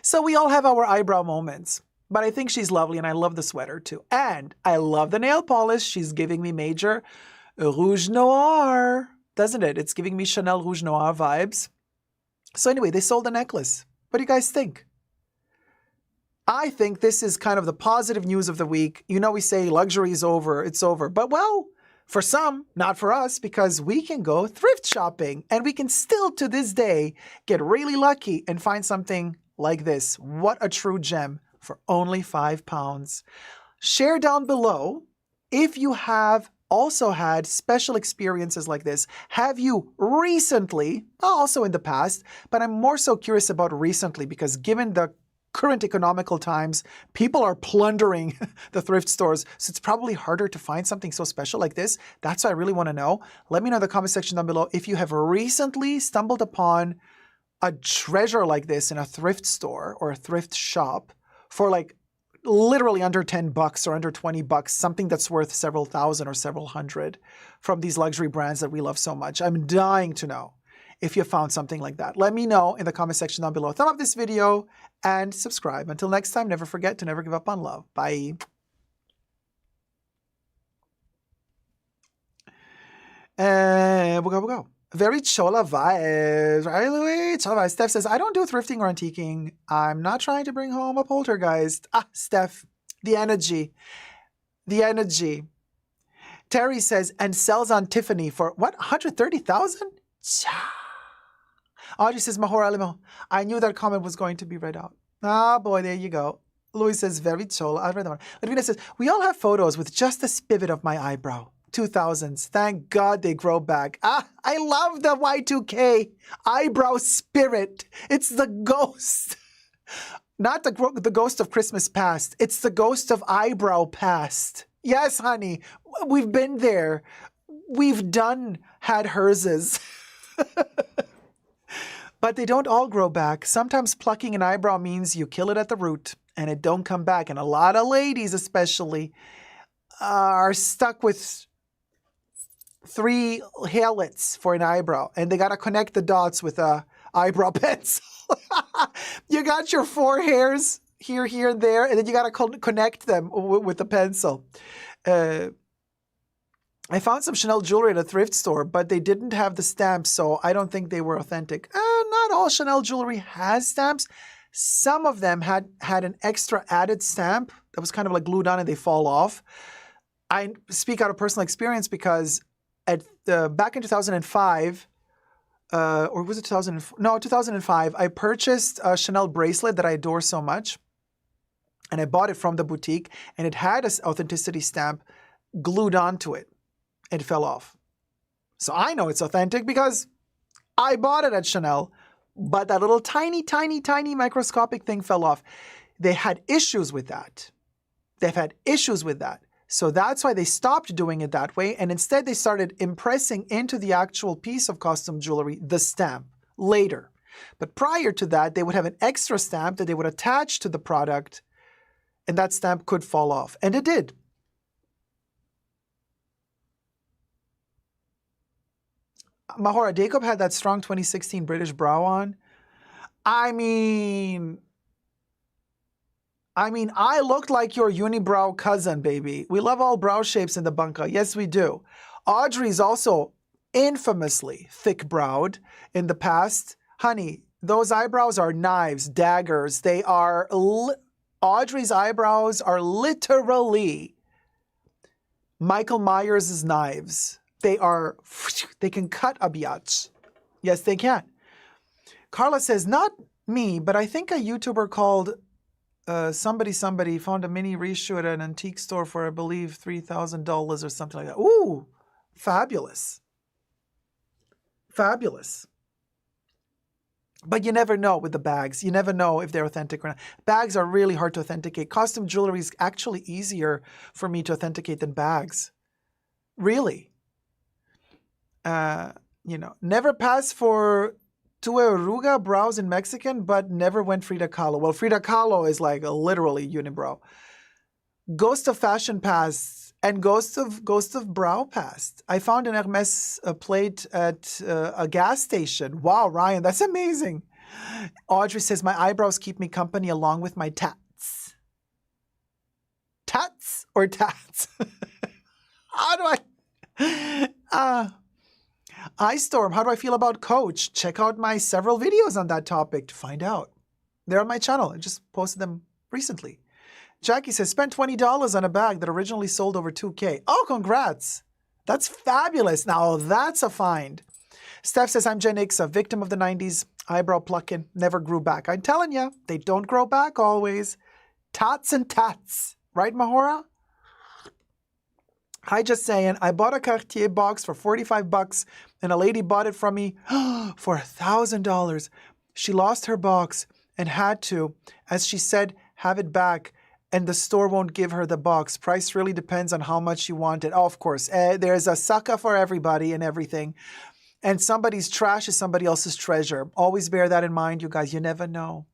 So we all have our eyebrow moments. But I think she's lovely, and I love the sweater, too. And I love the nail polish. She's giving me major Rouge Noir, doesn't it? It's giving me Chanel Rouge Noir vibes. So anyway, they sold the necklace. What do you guys think? I think this is kind of the positive news of the week. You know, we say luxury is over, it's over. But well, for some, not for us, because we can go thrift shopping and we can still to this day get really lucky and find something like this. What a true gem for only £5. Share down below if you have also had special experiences like this. Have you recently, also in the past, but I'm more so curious about recently because given the current economical times, people are plundering the thrift stores. So it's probably harder to find something so special like this. That's what I really want to know. Let me know in the comment section down below if you have recently stumbled upon a treasure like this in a thrift store or a thrift shop for like literally under $10 or under $20, something that's worth several thousand or several hundred from these luxury brands that we love so much. I'm dying to know if you found something like that. Let me know in the comment section down below. Thumb up this video and subscribe. Until next time, never forget to never give up on love. Bye. And we'll go. Very chola vibes, right, Louis? Chola vibes. Steph says, I don't do thrifting or antiquing. I'm not trying to bring home a poltergeist. Steph, the energy. The energy. Terry says, and sells on Tiffany for, what, 130,000? Audrey says, Mahora Limo. I knew that comment was going to be read out. Ah, boy, there you go. Louis says, very chola. I've read that one. Lavina says, we all have photos with just a spivot of my eyebrow. 2000s. Thank God they grow back. I love the Y2K eyebrow spirit. It's the ghost. Not the ghost of Christmas past. It's the ghost of eyebrow past. Yes, honey. We've been there. We've had herses. But they don't all grow back. Sometimes plucking an eyebrow means you kill it at the root and it don't come back. And a lot of ladies especially are stuck with 3 hairlets for an eyebrow, and they got to connect the dots with a eyebrow pencil. You got your 4 hairs here, and there, and then you got to connect them with a pencil. I found some Chanel jewelry at a thrift store, but they didn't have the stamps, so I don't think they were authentic. Not all Chanel jewelry has stamps. Some of them had an extra added stamp that was kind of like glued on and they fall off. I speak out of personal experience because back in 2005, or was it 2004? No, 2005, I purchased a Chanel bracelet that I adore so much. And I bought it from the boutique, and it had an authenticity stamp glued onto it. It fell off. So I know it's authentic because I bought it at Chanel, but that little tiny, tiny, tiny microscopic thing fell off. They had issues with that. They've had issues with that. So that's why they stopped doing it that way, and instead they started impressing into the actual piece of costume jewelry the stamp later. But prior to that, they would have an extra stamp that they would attach to the product, and that stamp could fall off. And it did. Mahora, Dacob had that strong 2016 British brow on. I mean, I mean, I looked like your unibrow cousin, baby. We love all brow shapes in the bunker. Yes, we do. Audrey's also infamously thick-browed in the past. Honey, those eyebrows are knives, daggers. They are... Audrey's eyebrows are literally Michael Myers' knives. They can cut a biatch. Yes, they can. Carla says, not me, but I think a YouTuber called somebody found a mini reshoot at an antique store for, I believe, $3,000 or something like that. Ooh, fabulous. Fabulous. But you never know with the bags. You never know if they're authentic or not. Bags are really hard to authenticate. Costume jewelry is actually easier for me to authenticate than bags. Really. Never passed for Tueruga brows in Mexican, but never went Frida Kahlo. Well, Frida Kahlo is like literally unibrow. Ghost of Fashion passed and Ghost of Brow passed. I found an Hermes plate at a gas station. Wow, Ryan, that's amazing. Audrey says, my eyebrows keep me company along with my tats. Tats or tats? How do I... iStorm, how do I feel about Coach? Check out my several videos on that topic to find out. They're on my channel. I just posted them recently. Jackie says, spent $20 on a bag that originally sold over $2,000. Oh, congrats. That's fabulous. Now that's a find. Steph says, I'm Gen X, a victim of the 90s. Eyebrow plucking, never grew back. I'm telling you, they don't grow back always. Tats and tats. Right, Mahora? Hi, just saying, I bought a Cartier box for $45 and a lady bought it from me for $1,000. She lost her box and had to, as she said, have it back, and the store won't give her the box. Price really depends on how much you want it. Oh, of course, there's a sucker for everybody and everything. And somebody's trash is somebody else's treasure. Always bear that in mind, you guys. You never know.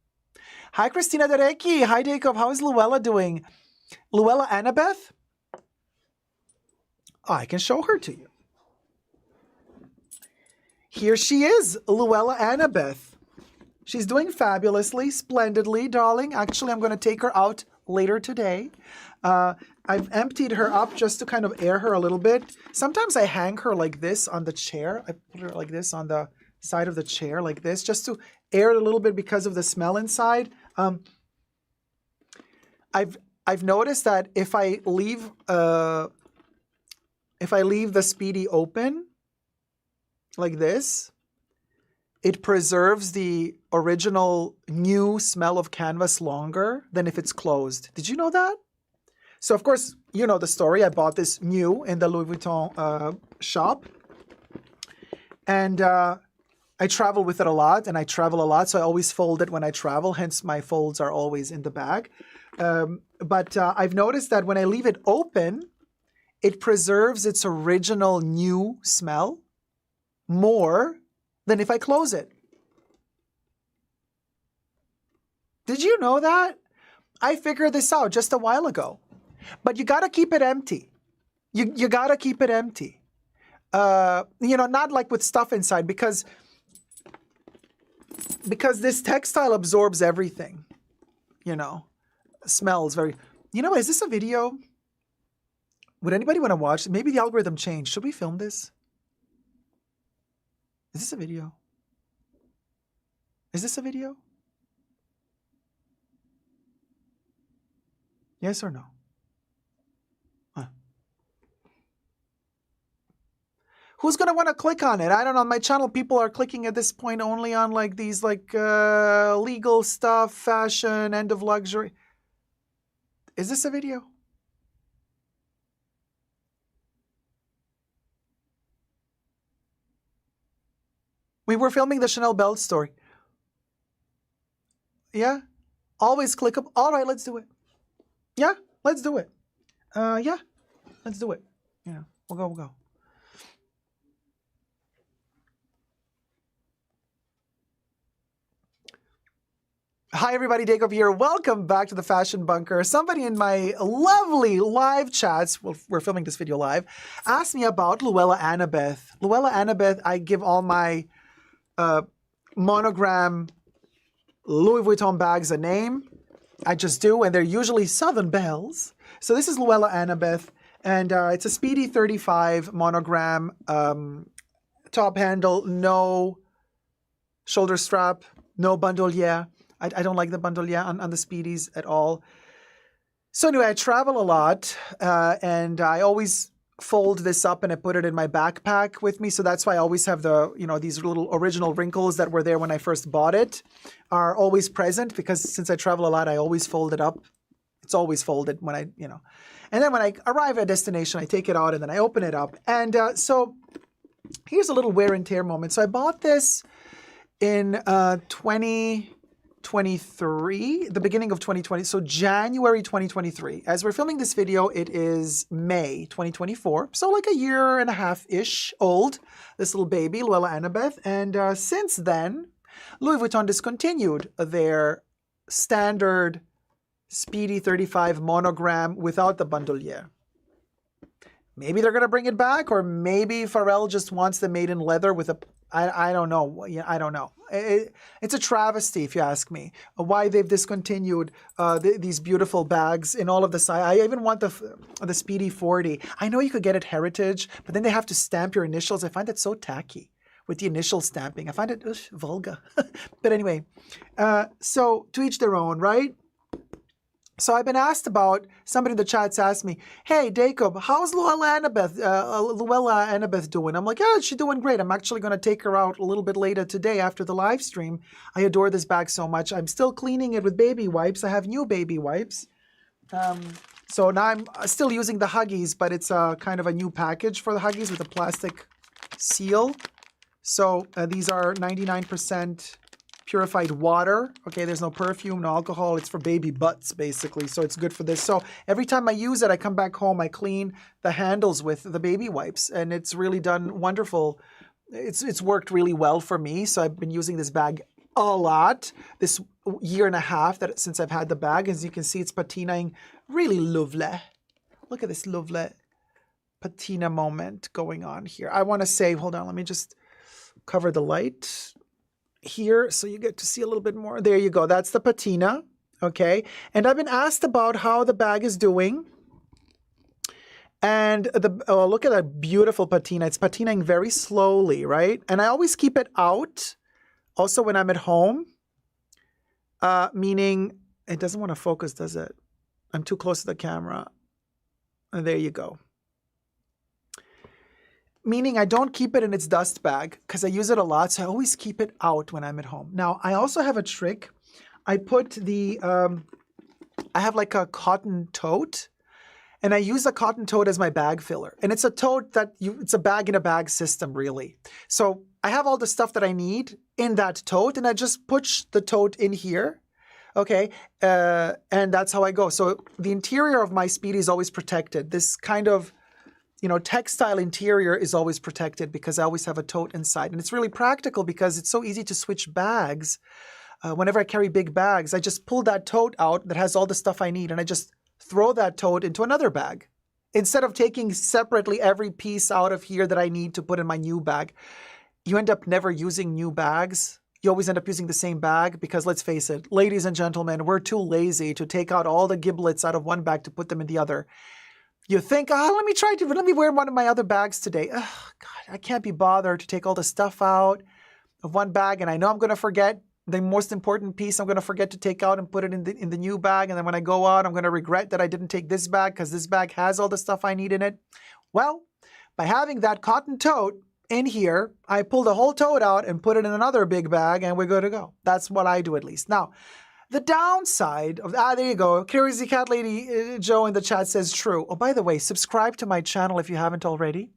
Hi, Christina Derecki. Hi, Dacob. How is Luela doing? Luela Annabeth? I can show her to you. Here she is, Luela Annabeth. She's doing fabulously, splendidly, darling. Actually, I'm going to take her out later today. I've emptied her up just to kind of air her a little bit. Sometimes I hang her like this on the chair. I put her like this on the side of the chair like this, just to air it a little bit because of the smell inside. I've noticed that if I leave the Speedy open like this, it preserves the original new smell of canvas longer than if it's closed. Did you know that? So, of course, you know the story. I bought this new in the Louis Vuitton shop. And I travel with it a lot, and I travel a lot, so I always fold it when I travel. Hence, my folds are always in the bag. But I've noticed that when I leave it open, it preserves its original new smell more than if I close it. Did you know that? I figured this out just a while ago. But you got to keep it empty. You got to keep it empty. Not like with stuff inside, because this textile absorbs everything. Smells very... is this a video? Would anybody want to watch? Maybe the algorithm changed. Should we film this? Is this a video? Is this a video? Yes or no? Who's going to want to click on it? I don't know. On my channel, people are clicking at this point only on these legal stuff, fashion, end of luxury. Is this a video? We were filming the Chanel belt story. Yeah? Always click up. All right, let's do it. Yeah, let's do it. Yeah, let's do it. Yeah, we'll go. Hi, everybody. Dacob here. Welcome back to the Fashion Bunker. Somebody in my lovely live chats, well, we're filming this video live, asked me about Luela Annabeth. Luela Annabeth, I give all my monogram Louis Vuitton bags a name. I just do, and they're usually Southern Belles. So this is Luela Annabeth, and it's a Speedy 35 monogram, top handle, no shoulder strap, no bandolier. I don't like the bandolier on the Speedies at all. So anyway, I travel a lot, and I always fold this up and I put it in my backpack with me. So that's why I always have the, these little original wrinkles that were there when I first bought it are always present, because since I travel a lot, I always fold it up. It's always folded when and then when I arrive at a destination, I take it out and then I open it up. And so here's a little wear and tear moment. So I bought this in 2023, the beginning of 2020, so January 2023. As we're filming this video, it is May 2024, so like a year and a half-ish old, this little baby, Luela Annabeth. And since then, Louis Vuitton discontinued their standard Speedy 35 monogram without the bandolier. Maybe they're going to bring it back, or maybe Pharrell just wants them made in leather with a... I don't know. I don't know. It's a travesty, if you ask me, why they've discontinued these beautiful bags in all of the size. I even want the Speedy 40. I know you could get it heritage, but then they have to stamp your initials. I find that so tacky with the initial stamping. I find it vulgar. But anyway, so to each their own, right? So I've been asked about, somebody in the chat's asked me, hey, Dacob, how's Luela Annabeth doing? I'm like, yeah, she's doing great. I'm actually going to take her out a little bit later today after the live stream. I adore this bag so much. I'm still cleaning it with baby wipes. I have new baby wipes. So now I'm still using the Huggies, but it's kind of a new package for the Huggies with a plastic seal. So these are 99% purified water. Okay, there's no perfume, no alcohol. It's for baby butts, basically. So it's good for this. So every time I use it, I come back home, I clean the handles with the baby wipes, and it's really done wonderful. It's worked really well for me. So I've been using this bag a lot this year and a half since I've had the bag. As you can see, it's patinaing really lovely. Look at this lovely patina moment going on here. I want to say, hold on, let me just cover the light here so you get to see a little bit more. There you go. That's the patina. Okay. And I've been asked about how the bag is doing. And look at that beautiful patina. It's patinaing very slowly, right? And I always keep it out also when I'm at home, meaning it doesn't want to focus, does it? I'm too close to the camera. And there you go. Meaning I don't keep it in its dust bag because I use it a lot. So I always keep it out when I'm at home. Now, I also have a trick. I put I have like a cotton tote, and I use a cotton tote as my bag filler. And it's a tote it's a bag in a bag system, really. So I have all the stuff that I need in that tote, and I just push the tote in here. Okay. And that's how I go. So the interior of my Speedy is always protected. This kind of textile interior is always protected because I always have a tote inside. And it's really practical because it's so easy to switch bags. Whenever I carry big bags, I just pull that tote out that has all the stuff I need, and I just throw that tote into another bag. Instead of taking separately every piece out of here that I need to put in my new bag, you end up never using new bags. You always end up using the same bag because, let's face it, ladies and gentlemen, we're too lazy to take out all the giblets out of one bag to put them in the other. You think, let me wear one of my other bags today. Oh, God, I can't be bothered to take all the stuff out of one bag. And I know I'm going to forget the most important piece. I'm going to forget to take out and put it in the new bag. And then when I go out, I'm going to regret that I didn't take this bag because this bag has all the stuff I need in it. Well, by having that cotton tote in here, I pull the whole tote out and put it in another big bag, and we're good to go. That's what I do, at least. Now, the downside of, there you go. Crazy Cat Lady Joe in the chat says true. Oh, by the way, subscribe to my channel if you haven't already.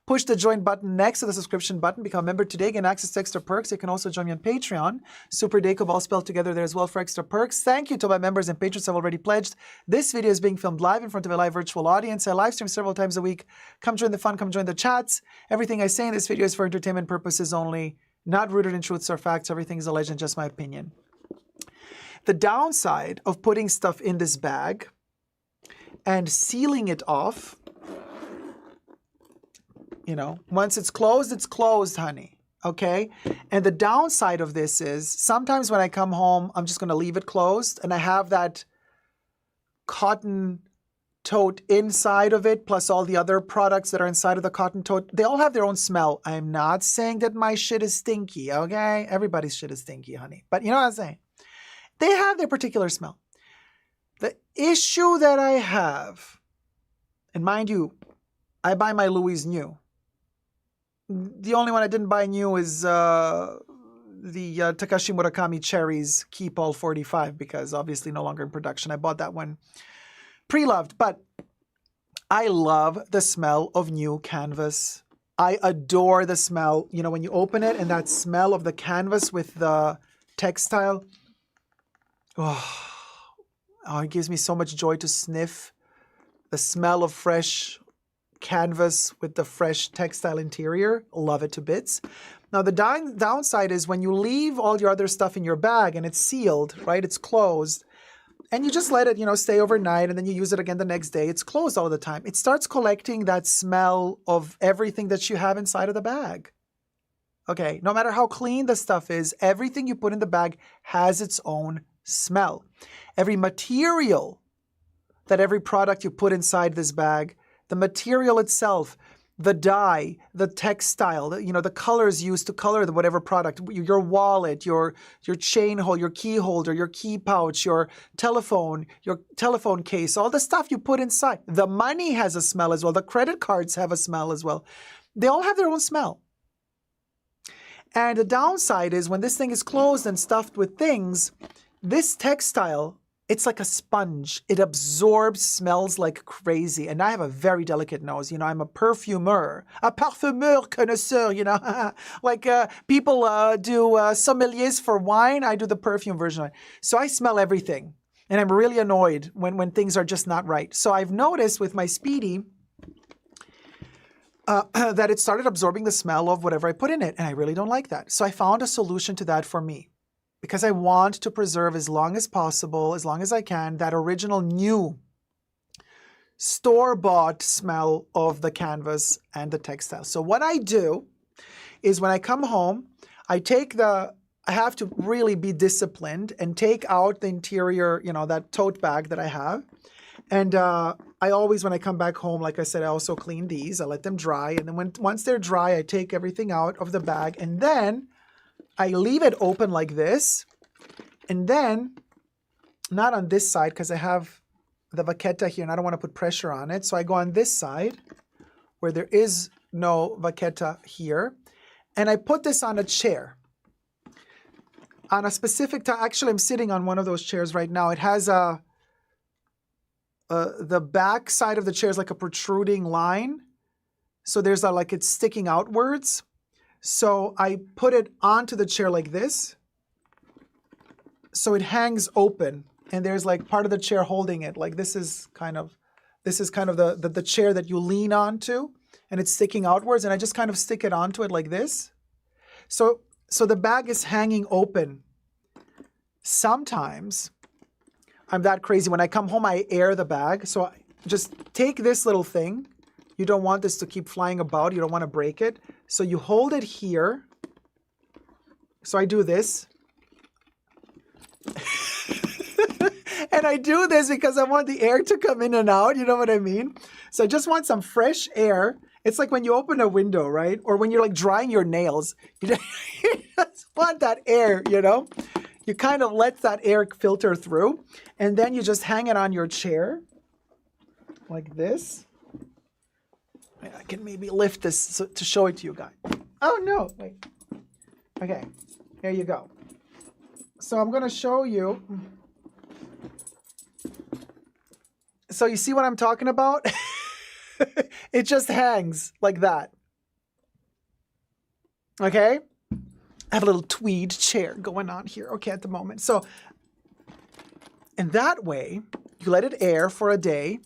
Push the join button next to the subscription button. Become a member today. Get access to extra perks. You can also join me on Patreon. Super Dacob all spelled together there as well for extra perks. Thank you to my members and patrons who have already pledged. This video is being filmed live in front of a live virtual audience. I live stream several times a week. Come join the fun. Come join the chats. Everything I say in this video is for entertainment purposes only, not rooted in truths or facts. Everything is a legend, just my opinion. The downside of putting stuff in this bag and sealing it off, once it's closed, honey, okay? And the downside of this is sometimes when I come home, I'm just going to leave it closed, and I have that cotton tote inside of it, plus all the other products that are inside of the cotton tote, they all have their own smell. I'm not saying that my shit is stinky, okay? Everybody's shit is stinky, honey. But you know what I'm saying? They have their particular smell. The issue that I have, and mind you, I buy my Louis new. The only one I didn't buy new is the Takashi Murakami Cherries Keep All 45, because obviously no longer in production. I bought that one pre-loved, but I love the smell of new canvas. I adore the smell, you know, when you open it and that smell of the canvas with the textile. Oh, it gives me so much joy to sniff the smell of fresh canvas with the fresh textile interior. Love it to bits. Now, the downside is when you leave all your other stuff in your bag and it's sealed, right? It's closed. And you just let it, you know, stay overnight and then you use it again the next day. It's closed all the time. It starts collecting that smell of everything that you have inside of the bag. Okay, no matter how clean the stuff is, everything you put in the bag has its own smell. Every material that every product you put inside this bag, the material itself, the dye, the textile, you know, the colors used to color the whatever product, your wallet, your chain hole, your key holder, your key pouch, your telephone case, all the stuff you put inside. The money has a smell as well. The credit cards have a smell as well. They all have their own smell. And the downside is when this thing is closed and stuffed with things, this textile, it's like a sponge. It absorbs smells like crazy. And I have a very delicate nose. You know, I'm a parfumeur connoisseur, you know. Like people do sommeliers for wine. I do the perfume version of it. So I smell everything. And I'm really annoyed when things are just not right. So I've noticed with my Speedy that it started absorbing the smell of whatever I put in it. And I really don't like that. So I found a solution to that for me. Because I want to preserve as long as possible, as long as I can, that original new store-bought smell of the canvas and the textile. So what I do is when I come home, I have to really be disciplined and take out the interior, you know, that tote bag that I have. And I always, when I come back home, like I said, I also clean these. I let them dry. And then once they're dry, I take everything out of the bag. And then I leave it open like this, and then, not on this side because I have the vaqueta here and I don't want to put pressure on it. So I go on this side where there is no vaqueta here, and I put this on a chair. On a specific time, actually I'm sitting on one of those chairs right now. It has the back side of the chair is like a protruding line. So there's like it's sticking outwards. So I put it onto the chair like this. So it hangs open and there's like part of the chair holding it. Like this is kind of the chair that you lean onto and it's sticking outwards, and I just kind of stick it onto it like this. So the bag is hanging open. Sometimes I'm that crazy. When I come home, I air the bag. So I just take this little thing. You don't want this to keep flying about. You don't want to break it. So you hold it here. So I do this. And I do this because I want the air to come in and out. You know what I mean? So I just want some fresh air. It's like when you open a window, right? Or when you're like drying your nails. You just want that air, you know? You kind of let that air filter through. And then you just hang it on your chair. Like this. I can maybe lift this to show it to you guys. Oh, no. Wait. Okay. Here you go. So I'm going to show you. So you see what I'm talking about? It just hangs like that. Okay? I have a little tweed chair going on here, okay, at the moment. So, and that way, you let it air for a day.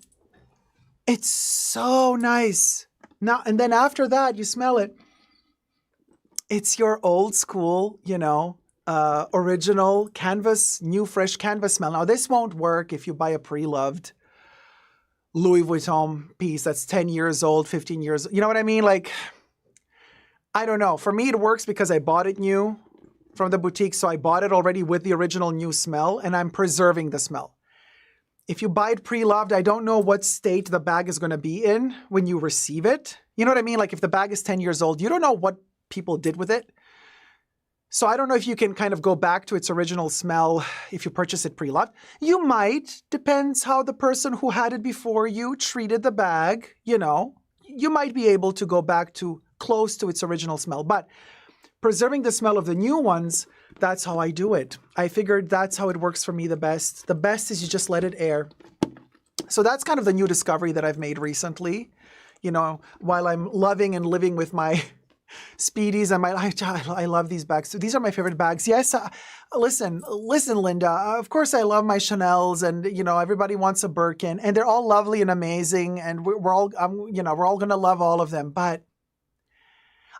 It's so nice. Now, and then after that, you smell it. It's your old school, you know, original canvas, new fresh canvas smell. Now, this won't work if you buy a pre-loved Louis Vuitton piece that's 10 years old, 15 years, you know what I mean? Like, I don't know. For me, it works because I bought it new from the boutique. So I bought it already with the original new smell, and I'm preserving the smell. if you buy it pre-loved, I don't know what state the bag is going to be in when you receive it. You know what I mean? Like if the bag is 10 years old, you don't know what people did with it. So I don't know if you can kind of go back to its original smell if you purchase it pre-loved. You might, depends how the person who had it before you treated the bag, you know. You might be able to go back to close to its original smell. But preserving the smell of the new ones, that's how I do it. I figured that's how it works for me the best. The best is you just let it air. So that's kind of the new discovery that I've made recently. You know, while I'm loving and living with my Speedies and I love these bags. So these are my favorite bags. Yes, listen, Linda. Of course, I love my Chanels, and you know everybody wants a Birkin, and they're all lovely and amazing, and we're all, you know, we're all gonna love all of them. But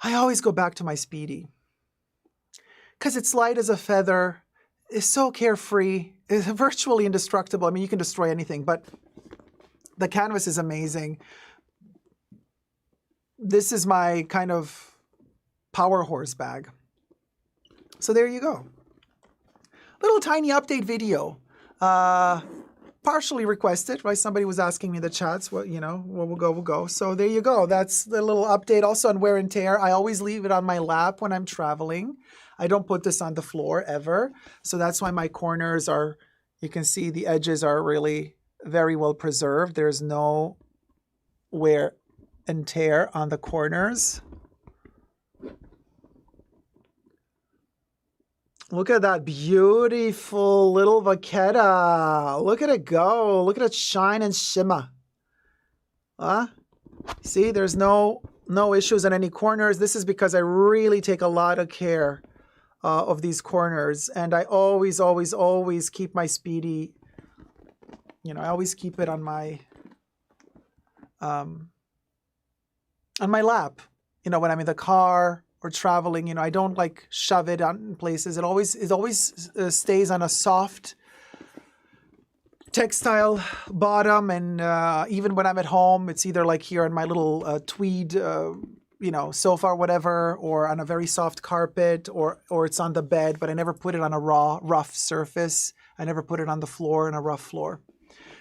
I always go back to my Speedy because it's light as a feather. It's so carefree. It's virtually indestructible. I mean, you can destroy anything, but the canvas is amazing. This is my kind of power horse bag. So there you go. Little tiny update video. Partially requested, right? Somebody was asking me in the chats, what, you know, well, we'll go. So there you go. That's the little update also on wear and tear. I always leave it on my lap when I'm traveling. I don't put this on the floor ever. So that's why my corners are, you can see the edges are really very well preserved. There's no wear and tear on the corners. Look at that beautiful little vaqueta. Look at it go. Look at it shine and shimmer. See, there's no issues in any corners. This is because I really take a lot of care of these corners. And I always keep my Speedy, you know, I always keep it on my lap, you know, when I'm in the car or traveling. You know, I don't like shove it on places. It always stays on a soft textile bottom, and even when I'm at home, it's either like here on my little tweed, you know, sofa or whatever, or on a very soft carpet, or it's on the bed. But I never put it on a rough surface. I never put it on the floor, on a rough floor.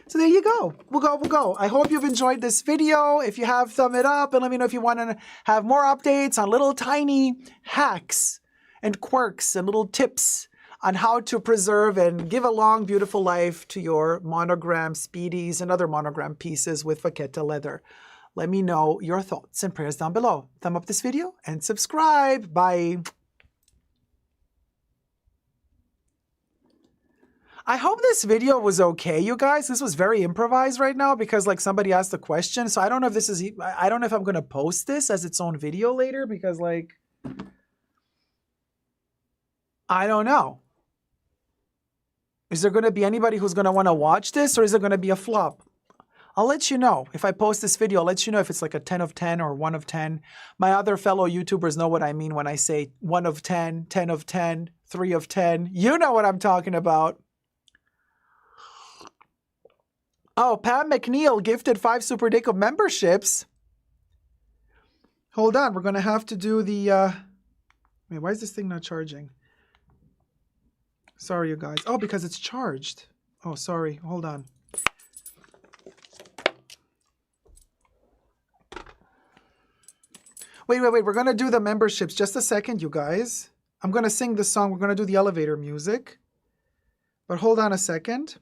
So there you go. We'll go. I hope you've enjoyed this video. If you have, thumb it up and let me know if you want to have more updates on little tiny hacks and quirks and little tips on how to preserve and give a long, beautiful life to your monogram Speedies and other monogram pieces with vaqueta leather. Let me know your thoughts and prayers down below. Thumb up this video and subscribe. Bye. I hope this video was okay, you guys. This was very improvised right now because like somebody asked a question. So I don't know if this is, I don't know if I'm going to post this as its own video later because like, I don't know. Is there going to be anybody who's going to want to watch this, or is it going to be a flop? I'll let you know. If I post this video, I'll let you know if it's like a 10 of 10 or 1 of 10. My other fellow YouTubers know what I mean when I say 1 of 10, 10 of 10, 3 of 10. You know what I'm talking about. Oh, Pam McNeil gifted 5 Super Dacob memberships. Hold on, we're going to have to do the... Wait, why is this thing not charging? Sorry, you guys. Oh, because it's charged. Oh, sorry. Hold on. Wait. We're going to do the memberships. Just a second, you guys. I'm going to sing the song. We're going to do the elevator music. But hold on a second.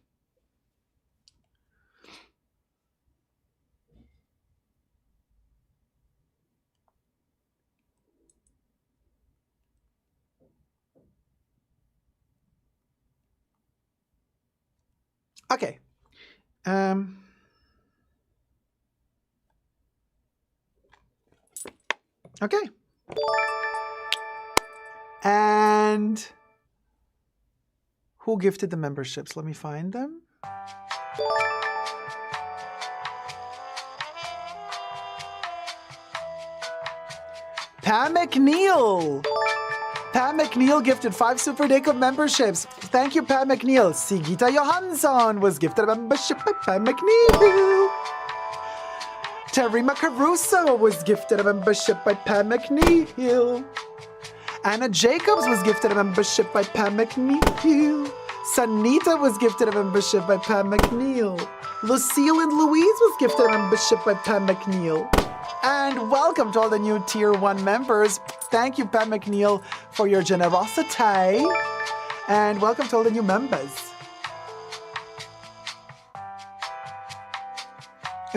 Okay. Okay. And who gifted the memberships? Let me find them. Pam McNeil. Pam McNeil gifted 5 Super Dacob memberships. Thank you, Pam McNeil. Sigita Johansson was gifted a membership by Pam McNeil. Terima Caruso was gifted a membership by Pam McNeil. Anna Jacobs was gifted a membership by Pam McNeil. Sanita was gifted a membership by Pam McNeil. Lucille and Louise was gifted a membership by Pam McNeil. And welcome to all the new Tier 1 members. Thank you, Pam McNeil, for your generosity. And welcome to all the new members.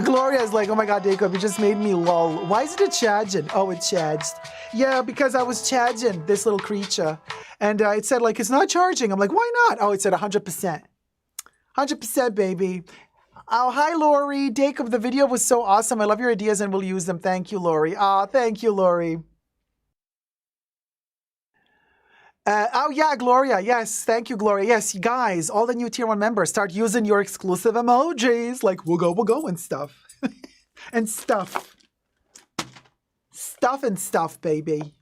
Gloria is like, oh my God, Dacob, you just made me lol. Why is it a charging? Oh, it charged. Yeah, because I was charging this little creature. And it said, like, it's not charging. I'm like, why not? Oh, it said 100%. 100%, baby. Oh, hi, Lori. Dacob, the video was so awesome. I love your ideas and we'll use them. Thank you, Lori. Ah, thank you, Lori. Oh, yeah, Gloria. Yes, thank you, Gloria. Yes, you guys, all the new Tier 1 members, start using your exclusive emojis. Like, we'll go, and stuff. And stuff. Stuff and stuff, baby.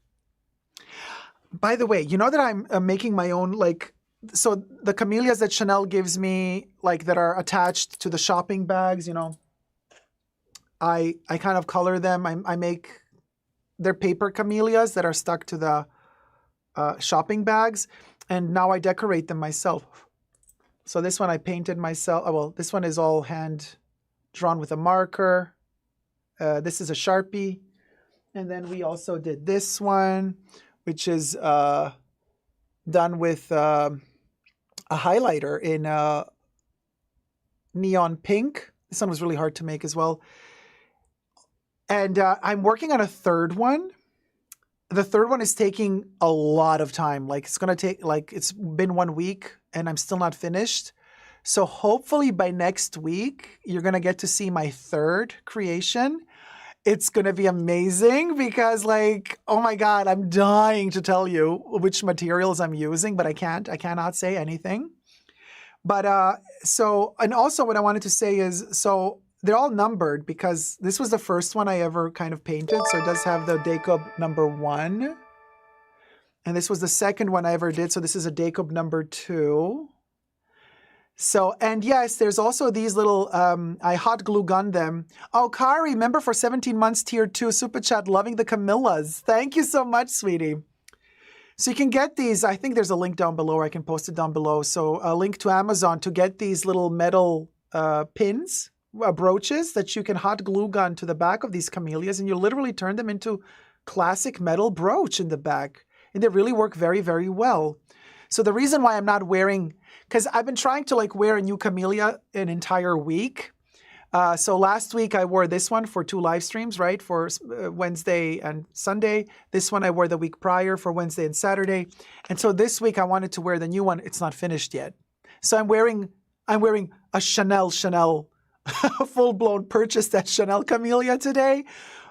By the way, you know that I'm making my own, like, so the camellias that Chanel gives me, like, that are attached to the shopping bags, you know, I kind of color them. I make, they're paper camellias that are stuck to the shopping bags, and now I decorate them myself. So this one I painted myself. Oh, well, this one is all hand drawn with a marker. This is a Sharpie. And then we also did this one, which is done with a highlighter in neon pink. This one was really hard to make as well. And I'm working on a third one. The third one is taking a lot of time. Like, it's going to take, like, it's been 1 week and I'm still not finished. So hopefully by next week, you're going to get to see my third creation. It's going to be amazing because, like, oh my God, I'm dying to tell you which materials I'm using, but I cannot say anything. But so, and also what I wanted to say is, so they're all numbered because this was the first one I ever kind of painted. So it does have the Dacob number 1. And this was the second one I ever did. So this is a Dacob number 2. So, and yes, there's also these little, I hot glue gun them. Oh, Kari, member for 17 months, Tier 2, Super Chat, loving the Camélias. Thank you so much, sweetie. So you can get these, I think there's a link down below, or I can post it down below. So a link to Amazon to get these little metal pins, brooches that you can hot glue gun to the back of these camellias, and you literally turn them into classic metal brooch in the back. And they really work very, very well. So the reason why I'm not wearing, because I've been trying to, like, wear a new camellia an entire week. So last week I wore this one for 2 live streams, right? For Wednesday and Sunday. This one I wore the week prior for Wednesday and Saturday. And so this week I wanted to wear the new one. It's not finished yet. So I'm wearing a Chanel full-blown purchased at Chanel Camélia today.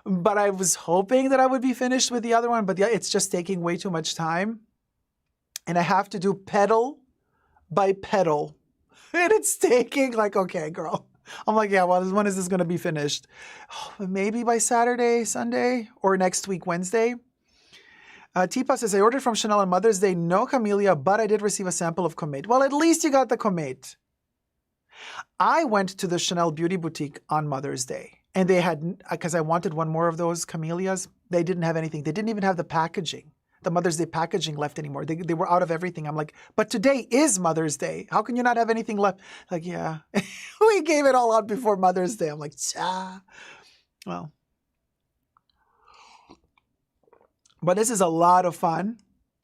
But I was hoping that I would be finished with the other one. But yeah, it's just taking way too much time. And I have to do petal by petal. And it's taking, like, okay, girl. I'm like, yeah, well, when is this going to be finished? Oh, maybe by Saturday, Sunday, or next week, Wednesday. Tipa says, I ordered from Chanel on Mother's Day. No camellia, but I did receive a sample of Comete. Well, at least you got the Comete. I went to the Chanel Beauty Boutique on Mother's Day. And they had, because I wanted one more of those camellias, they didn't have anything. They didn't even have the packaging. The Mother's Day packaging left anymore. They were out of everything. I'm like, but today is Mother's Day. How can you not have anything left? Like, yeah, we gave it all out before Mother's Day. I'm like, cha. Well, but this is a lot of fun.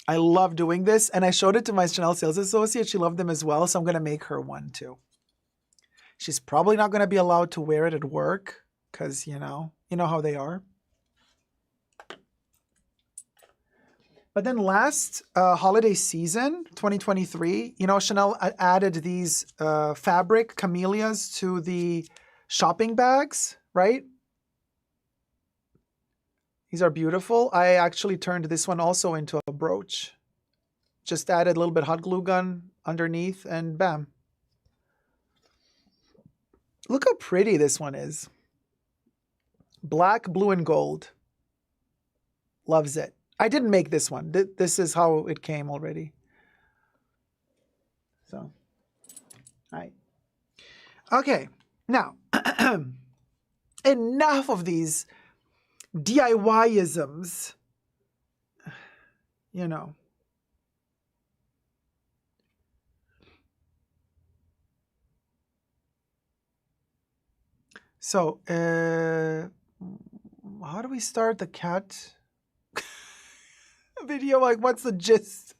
I love doing this. And I showed it to my Chanel sales associate. She loved them as well. So I'm going to make her one too. She's probably not going to be allowed to wear it at work because, you know how they are. But then last holiday season, 2023, Chanel added these fabric camellias to the shopping bags, right? These are beautiful. I actually turned this one also into a brooch. Just added a little bit hot glue gun underneath and bam. Look how pretty this one is. Black, blue, and gold. Loves it. I didn't make this one. This is how it came already. So, all right. Okay, now, enough of these DIY-isms. So, how do we start the cat video? Like, what's the gist?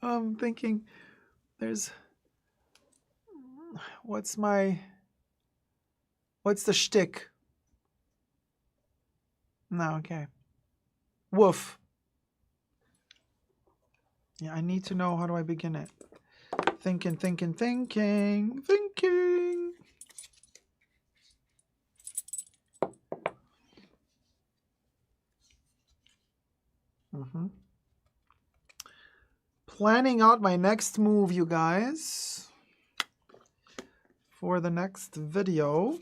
I'm thinking what's the shtick? No, okay. Woof. Yeah, I need to know, how do I begin it? Thinking. Planning out my next move, you guys, for the next video.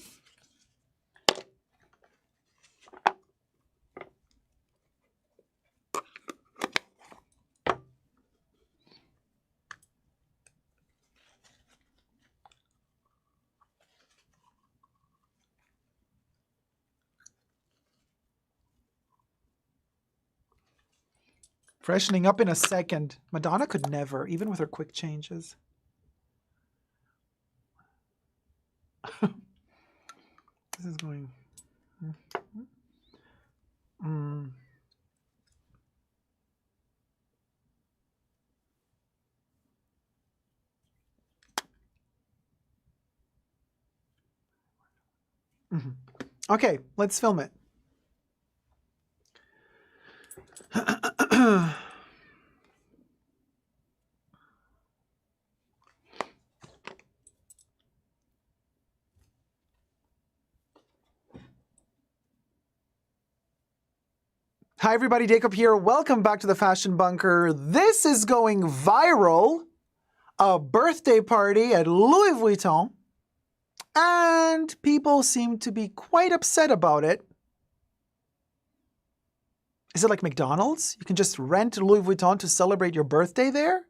Freshening up in a second. Madonna could never, even with her quick changes. This is going... Okay, let's film it. Hi everybody, Dacob here. Welcome back to the Fashion Bunker. This is going viral. A birthday party at Louis Vuitton. And people seem to be quite upset about it. Is it like McDonald's? You can just rent Louis Vuitton to celebrate your birthday there?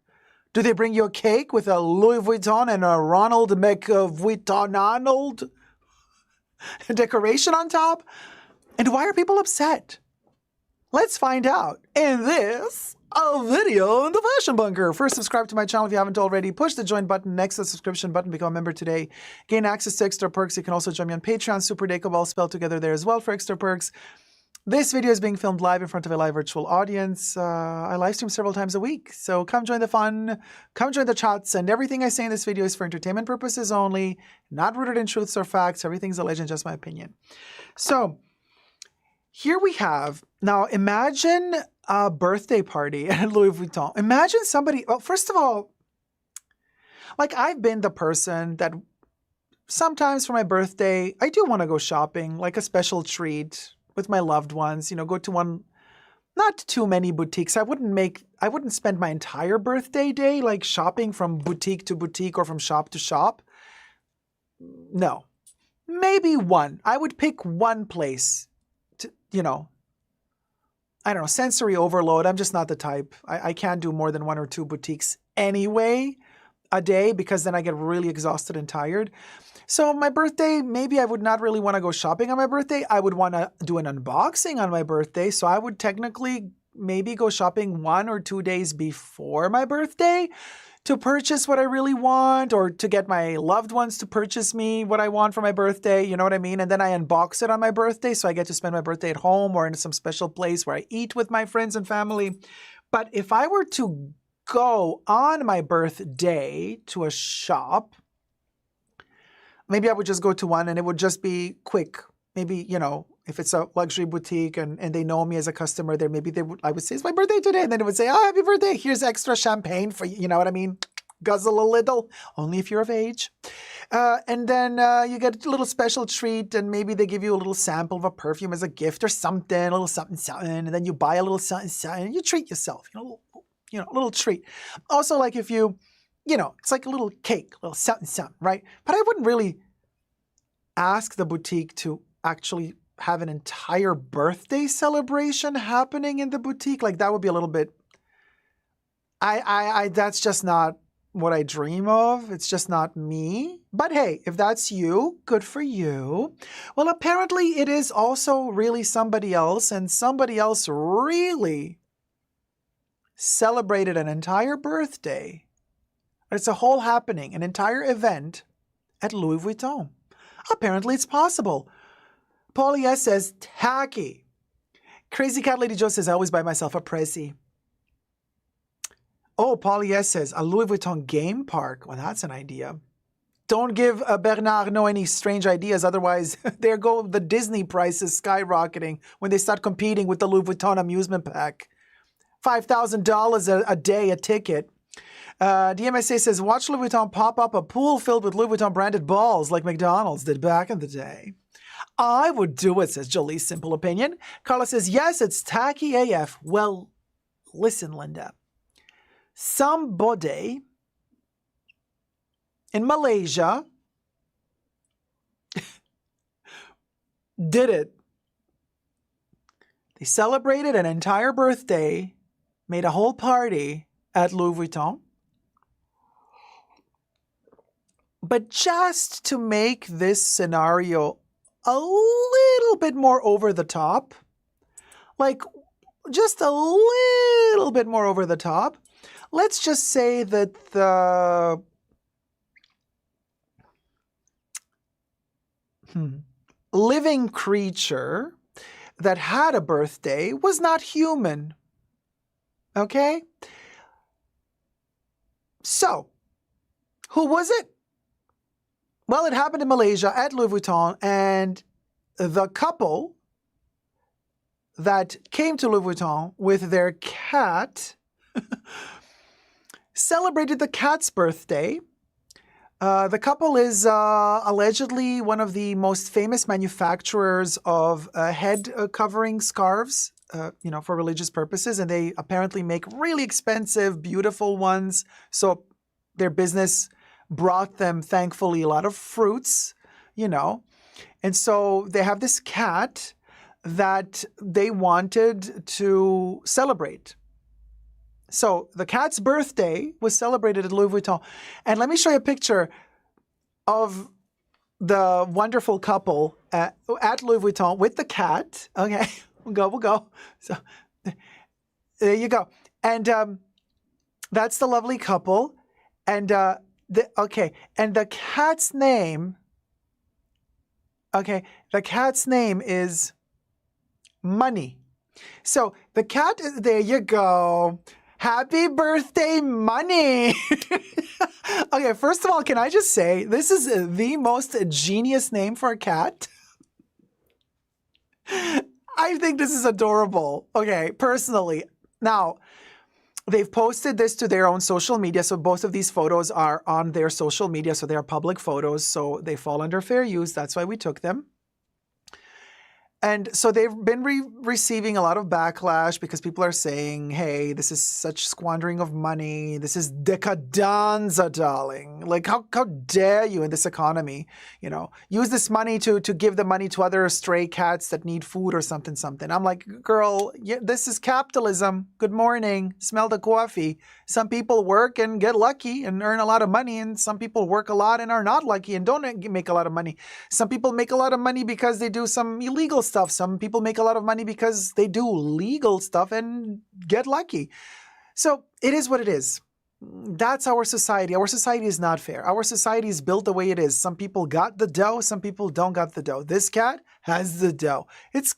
Do they bring you a cake with a Louis Vuitton and a Ronald McVuitton decoration on top? And why are people upset? Let's find out in this video in the Fashion Bunker. First, subscribe to my channel if you haven't already. Push the join button next to the subscription button. Become a member today. Gain access to extra perks. You can also join me on Patreon. Super Dacob, all spelled together there as well for extra perks. This video is being filmed live in front of a live virtual audience. I live stream several times a week. So come join the fun. Come join the chats. And everything I say in this video is for entertainment purposes only. Not rooted in truths or facts. Everything's a legend, just my opinion. So... here we have, now imagine a birthday party at Louis Vuitton. Imagine somebody, well, first of all, like I've been the person that sometimes for my birthday, I do want to go shopping, like a special treat with my loved ones, you know, go to one, not too many boutiques. I wouldn't spend my entire birthday day like shopping from boutique to boutique or from shop to shop. No, maybe one. I would pick one place. You know, I don't know, sensory overload. I'm just not the type. I can't do more than one or two boutiques anyway a day because then I get really exhausted and tired. So my birthday, maybe I would not really want to go shopping on my birthday. I would want to do an unboxing on my birthday. So I would technically maybe go shopping 1 or 2 days before my birthday to purchase what I really want, or to get my loved ones to purchase me what I want for my birthday, you know what I mean? And then I unbox it on my birthday, so I get to spend my birthday at home or in some special place where I eat with my friends and family. But if I were to go on my birthday to a shop, maybe I would just go to one and it would just be quick. Maybe, you know, if it's a luxury boutique and they know me as a customer there, maybe I would say, it's my birthday today. And then it would say, oh, happy birthday. Here's extra champagne for you. You know what I mean? Guzzle a little, only if you're of age. And then you get a little special treat, and maybe they give you a little sample of a perfume as a gift or something, a little something, something. And then you buy a little something, something, and you treat yourself, a little treat. Also, like if you know, it's like a little cake, a little something, something, right? But I wouldn't really ask the boutique to actually have an entire birthday celebration happening in the boutique. Like that would be a little bit, that's just not what I dream of. It's just not me. But hey, if that's you, good for you. Well, apparently it is also really somebody else, and somebody else really celebrated an entire birthday. It's a whole happening, an entire event at Louis Vuitton. Apparently it's possible. Paulie S says, tacky. Crazy Cat Lady Joe says, I always buy myself a Prezi. Oh, Paulie S says, a Louis Vuitton game park. Well, that's an idea. Don't give Bernard any strange ideas. Otherwise, there go the Disney prices skyrocketing when they start competing with the Louis Vuitton amusement pack. $5,000 a day a ticket. DMSA says, watch Louis Vuitton pop up a pool filled with Louis Vuitton branded balls like McDonald's did back in the day. I would do it, says Jolie's simple opinion. Carla says, yes, it's tacky AF. Well, listen, Linda. Somebody in Malaysia did it. They celebrated an entire birthday, made a whole party at Louis Vuitton. But just to make this scenario a little bit more over the top, like just a little bit more over the top, let's just say that the living creature that had a birthday was not human. Okay? So, who was it? Well, it happened in Malaysia at Louis Vuitton, and the couple that came to Louis Vuitton with their cat celebrated the cat's birthday. The couple is allegedly one of the most famous manufacturers of head covering scarves, for religious purposes, and they apparently make really expensive, beautiful ones. So their business brought them, thankfully, a lot of fruits, And so they have this cat that they wanted to celebrate. So the cat's birthday was celebrated at Louis Vuitton. And let me show you a picture of the wonderful couple at Louis Vuitton with the cat. Okay, we'll go. So there you go. And that's the lovely couple. And and the cat's name, the cat's name is Money. So the cat, there you go. Happy birthday, Money. Okay, first of all, can I just say, this is the most genius name for a cat. I think this is adorable. Okay, personally. Now, they've posted this to their own social media, so both of these photos are on their social media, so they are public photos, so they fall under fair use. That's why we took them. And so they've been receiving a lot of backlash because people are saying, hey, this is such squandering of money. This is decadenza, darling. Like, how dare you in this economy, use this money to give the money to other stray cats that need food or something. I'm like, girl, this is capitalism. Good morning. Smell the coffee. Some people work and get lucky and earn a lot of money, and some people work a lot and are not lucky and don't make a lot of money. Some people make a lot of money because they do some illegal stuff. Some people make a lot of money because they do legal stuff and get lucky. So it is what it is. That's our society. Our society is not fair. Our society is built the way it is. Some people got the dough. Some people don't got the dough. This cat has the dough. This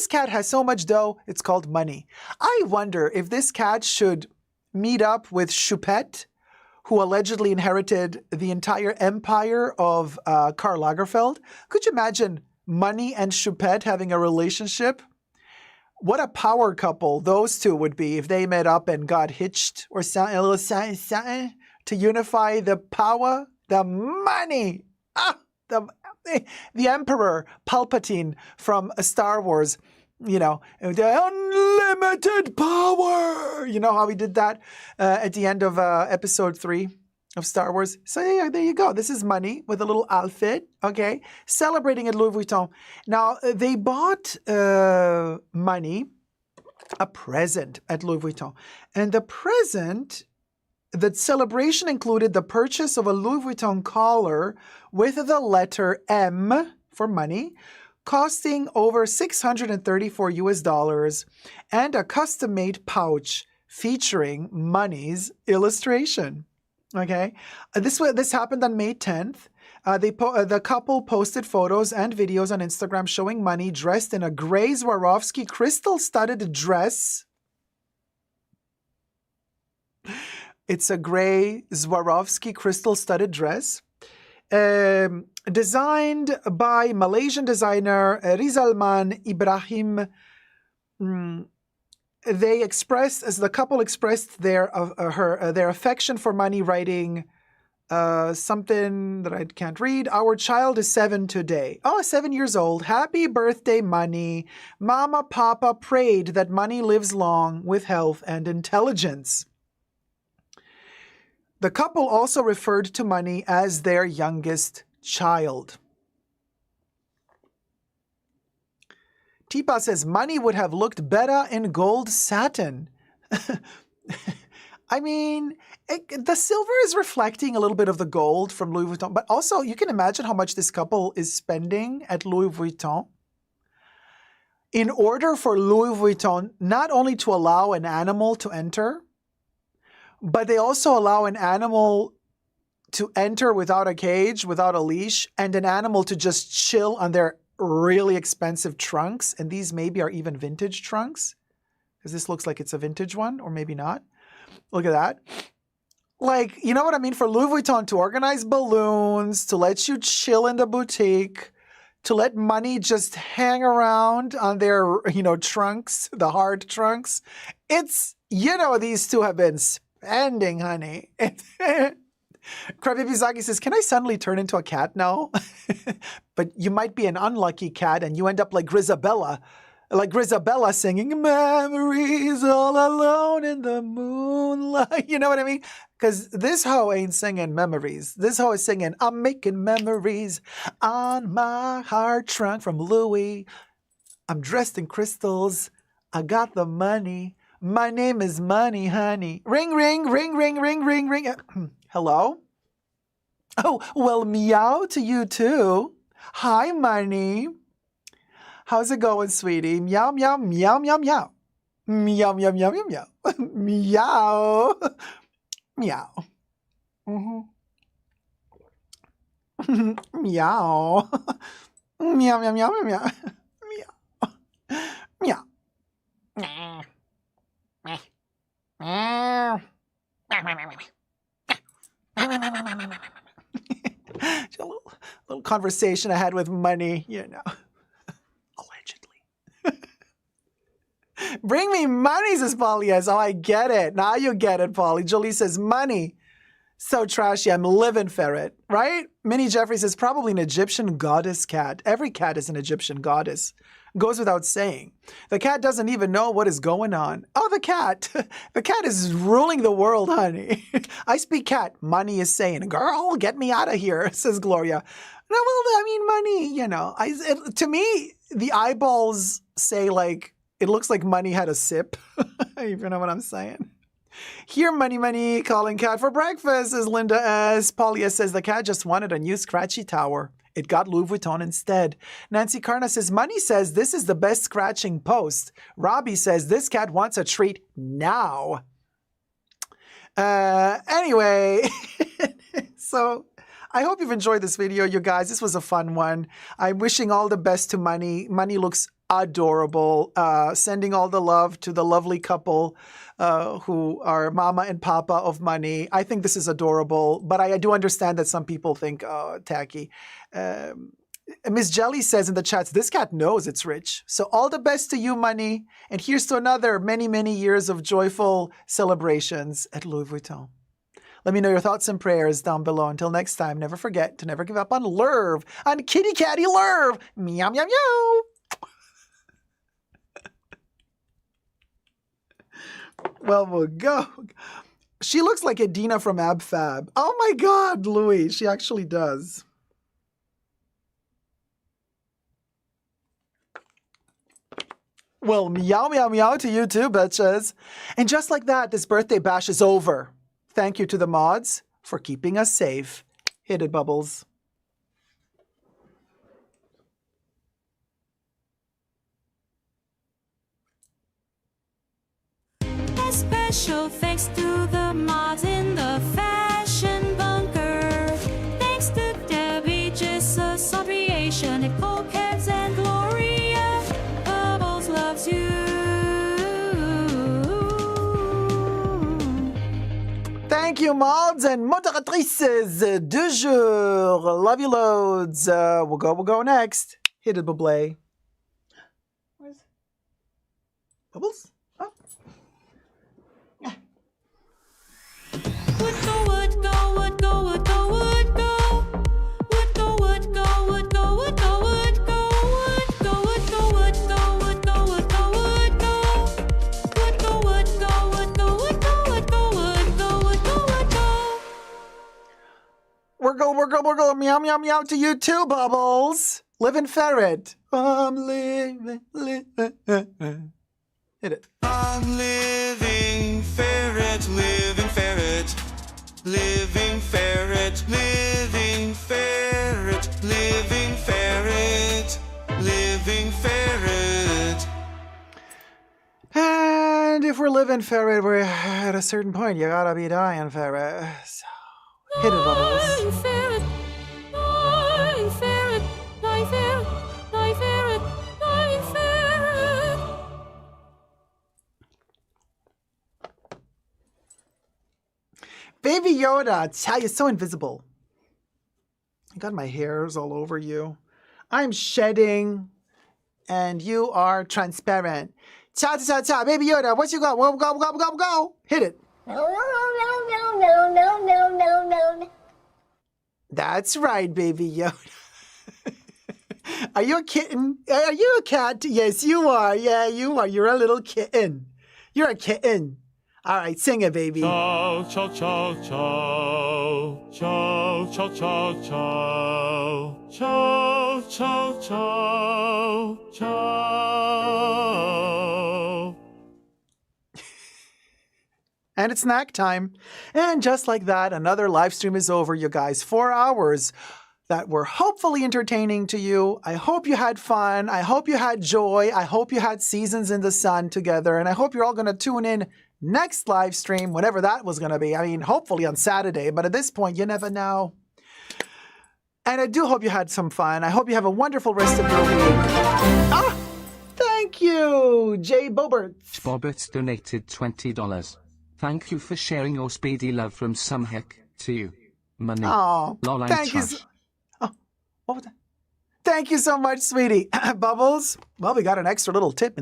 cat has so much dough, it's called money. I wonder if this cat should meet up with Choupette, who allegedly inherited the entire empire of Karl Lagerfeld. Could you imagine Money and Choupette having a relationship? What a power couple those two would be if they met up and got hitched or something to unify the power, the money. The Emperor Palpatine from Star Wars, the unlimited power. You know how he did that at the end of episode 3 of Star Wars. So yeah, there you go. This is Money with a little outfit, okay? Celebrating at Louis Vuitton. Now, they bought Money a present at Louis Vuitton. And the celebration included the purchase of a Louis Vuitton collar with the letter M for Money, costing over $634 and a custom-made pouch featuring Money's illustration. Okay, this happened on May 10th. The couple posted photos and videos on Instagram showing money dressed in a gray Swarovski crystal-studded dress. It's a gray Swarovski crystal-studded dress. Designed by Malaysian designer Rizalman Ibrahim. The couple expressed their affection for money, writing something that I can't read. Our child is 7 today. Oh, 7 years old. Happy birthday, money. Mama, Papa prayed that money lives long with health and intelligence. The couple also referred to money as their youngest child. Tipa says money would have looked better in gold satin. I mean, the silver is reflecting a little bit of the gold from Louis Vuitton, but also you can imagine how much this couple is spending at Louis Vuitton in order for Louis Vuitton not only to allow an animal to enter, but they also allow an animal to enter without a cage, without a leash, and an animal to just chill on their really expensive trunks. And these maybe are even vintage trunks, because this looks like it's a vintage one, or maybe not. Look at that. Like, you know what I mean? For Louis Vuitton to organize balloons, to let you chill in the boutique, to let money just hang around on their, trunks, the hard trunks. It's, these two have been spending, honey. Krabibizaki says, can I suddenly turn into a cat now? But you might be an unlucky cat and you end up like Grisabella singing memories all alone in the moonlight. You know what I mean? Because this hoe ain't singing memories. This hoe is singing, I'm making memories on my heart trunk from Louis. I'm dressed in crystals. I got the money. My name is Money, honey. Ring, ring, ring, ring, ring, ring, ring. Hello? Oh, well, meow to you too. Hi, Money. How's it going, sweetie? Meow, meow, meow, meow, meow. Meow, meow, meow, meow, meow. Meow. Meow. Mm-hmm. Meow. Meow, meow, meow, meow, meow. Meow. A little conversation I had with Money, allegedly. Bring me money, says Polly. Yes, oh, I get it. Now you get it, Polly. Jolie says, money. So trashy. I'm living for it, right? Minnie Jeffrey says, probably an Egyptian goddess cat. Every cat is an Egyptian goddess. Goes without saying. The cat doesn't even know what is going on. Oh, the cat. The cat is ruling the world, honey. I speak cat. Money is saying, girl, get me out of here, says Gloria. No, well, I mean, money, to me, the eyeballs say, like, it looks like Money had a sip. You know what I'm saying? Here, money, calling cat for breakfast, says Linda S. Paulia says the cat just wanted a new scratchy tower. It got Louis Vuitton instead. Nancy Carna says, Money says this is the best scratching post. Robbie says this cat wants a treat now. Anyway, so I hope you've enjoyed this video, you guys. This was a fun one. I'm wishing all the best to Money. Money looks adorable. Sending all the love to the lovely couple who are Mama and Papa of Money. I think this is adorable, but I do understand that some people think, oh, tacky. Miss Jelly says in the chats, this cat knows it's rich. So all the best to you, Money. And here's to another many, many years of joyful celebrations at Louis Vuitton. Let me know your thoughts and prayers down below. Until next time, never forget to never give up on Lerv, on kitty catty Lerv. Meow, meow, meow. Well, we'll go. She looks like Edina from Ab Fab. Oh my God, Louis. She actually does. Well, meow, meow, meow to you too, bitches. And just like that, this birthday bash is over. Thank you to the mods for keeping us safe. Hit it, Bubbles. A special thanks to the mods in the fashion bunker. Thanks to Debbie Thank you, mods and moderatrices du jour. Love you loads. We'll go next. Hit it, Bublé. Where's Bubbles? Oh. Would go, would go, would go, would go, would go. Would go, would go, would go, would go, would go. Would go, would go, would go, would go, would go, would go. Would go, would go, would go, would go, would go, would go, would go, would go. We're go. Meow, meow, meow to you too, Bubbles. Living ferret. I'm living. Hit it. I'm living ferret, living ferret, living ferret, living ferret, living ferret, living ferret. And if we're living ferret, we're at a certain point. You gotta be dying ferret. So, hit it, Bubbles. I'm ferret. I'm ferret. I'm ferret. I'm ferret. I'm ferret. Baby Yoda, Chow, you're so invisible. I got my hairs all over you. I'm shedding, and you are transparent. Chow, chow, chow, Baby Yoda, what you got? Go. Hit it. No. That's right, Baby Yoda. Are you a kitten? Are you a cat? Yes, you are. Yeah, you are. You're a little kitten. You're a kitten. All right, sing it, baby. Ciao, ciao, ciao, ciao, ciao, ciao, ciao, ciao, ciao, ciao, ciao, ciao. And it's snack time. And just like that, another live stream is over, you guys. 4 hours that were hopefully entertaining to you. I hope you had fun. I hope you had joy. I hope you had seasons in the sun together. And I hope you're all going to tune in next live stream, whenever that was going to be. I mean, hopefully on Saturday, but at this point, you never know. And I do hope you had some fun. I hope you have a wonderful rest of your week. Thank you, Jay Bobert. Boberts donated $20. Thank you for sharing your speedy love from some heck to you. Money. Oh, Lol, I'm thank you. trash. What was that? Thank you so much, sweetie. Bubbles, well, we got an extra little tip.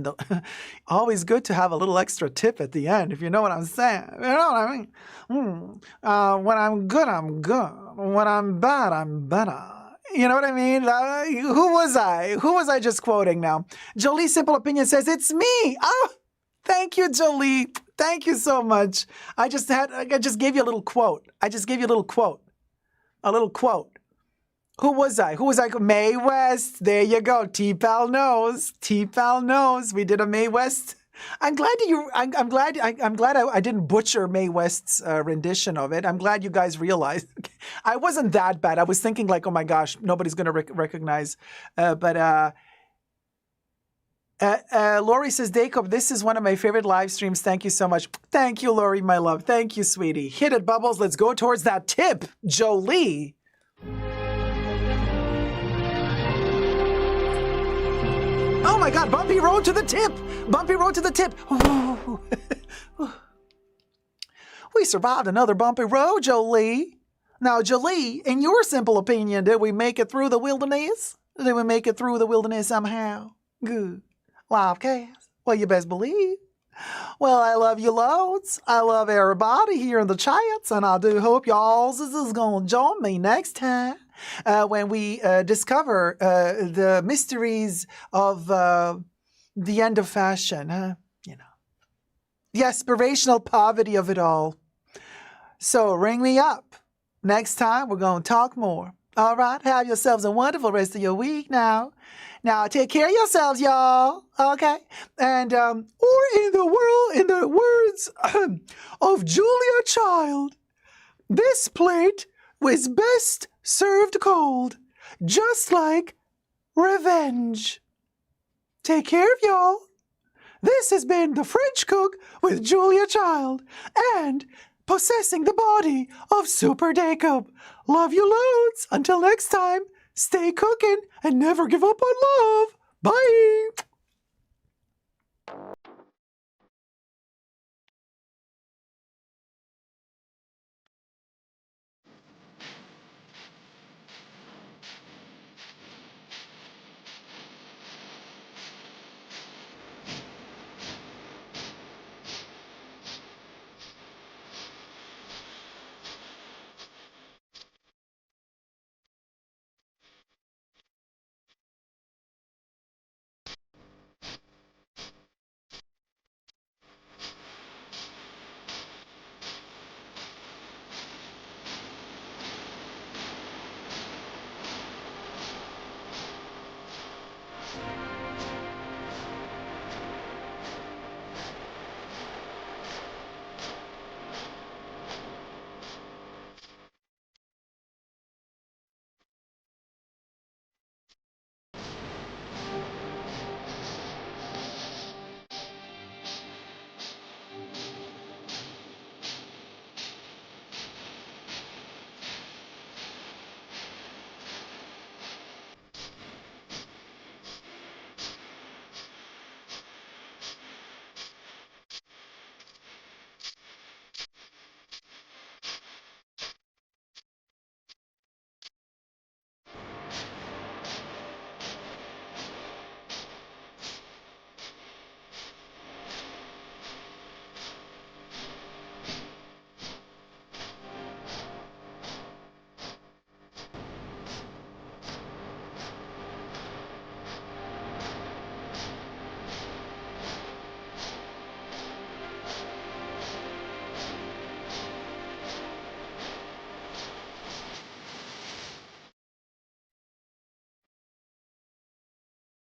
Always good to have a little extra tip at the end, if you know what I'm saying. You know what I mean? When I'm good, I'm good. When I'm bad, I'm better. You know what I mean? Who was I? Who was I just quoting now? Jolie Simple Opinion says, it's me. Oh, thank you, Jolie. Thank you so much. I just gave you a little quote. A little quote. Who was I? Mae West. There you go. T-Pal knows. We did a Mae West. I'm glad I didn't butcher Mae West's rendition of it. I'm glad you guys realized. I wasn't that bad. I was thinking like, oh my gosh, nobody's going to recognize. Lori says, Dacob, this is one of my favorite live streams. Thank you so much. Thank you, Lori, my love. Thank you, sweetie. Hit it, Bubbles. Let's go towards that tip. Jolie. Oh my God, bumpy road to the tip. We survived another bumpy road, Jolie. Now, Jolie, in your simple opinion, did we make it through the wilderness? Did we make it through the wilderness somehow? Good. Live cast. Well, you best believe. Well, I love you loads. I love everybody here in the chats, and I do hope y'all is going to join me next time when we discover the mysteries of the end of fashion. You know, the aspirational poverty of it all. So ring me up. Next time, we're going to talk more. All right? Have yourselves a wonderful rest of your week now. Now, take care of yourselves, y'all. Okay? And, or in the words of Julia Child, this plate was best served cold, just like revenge. Take care of y'all. This has been The French Cook with Julia Child and possessing the body of Super Dacob. Love you loads. Until next time, stay cooking and never give up on love. Bye.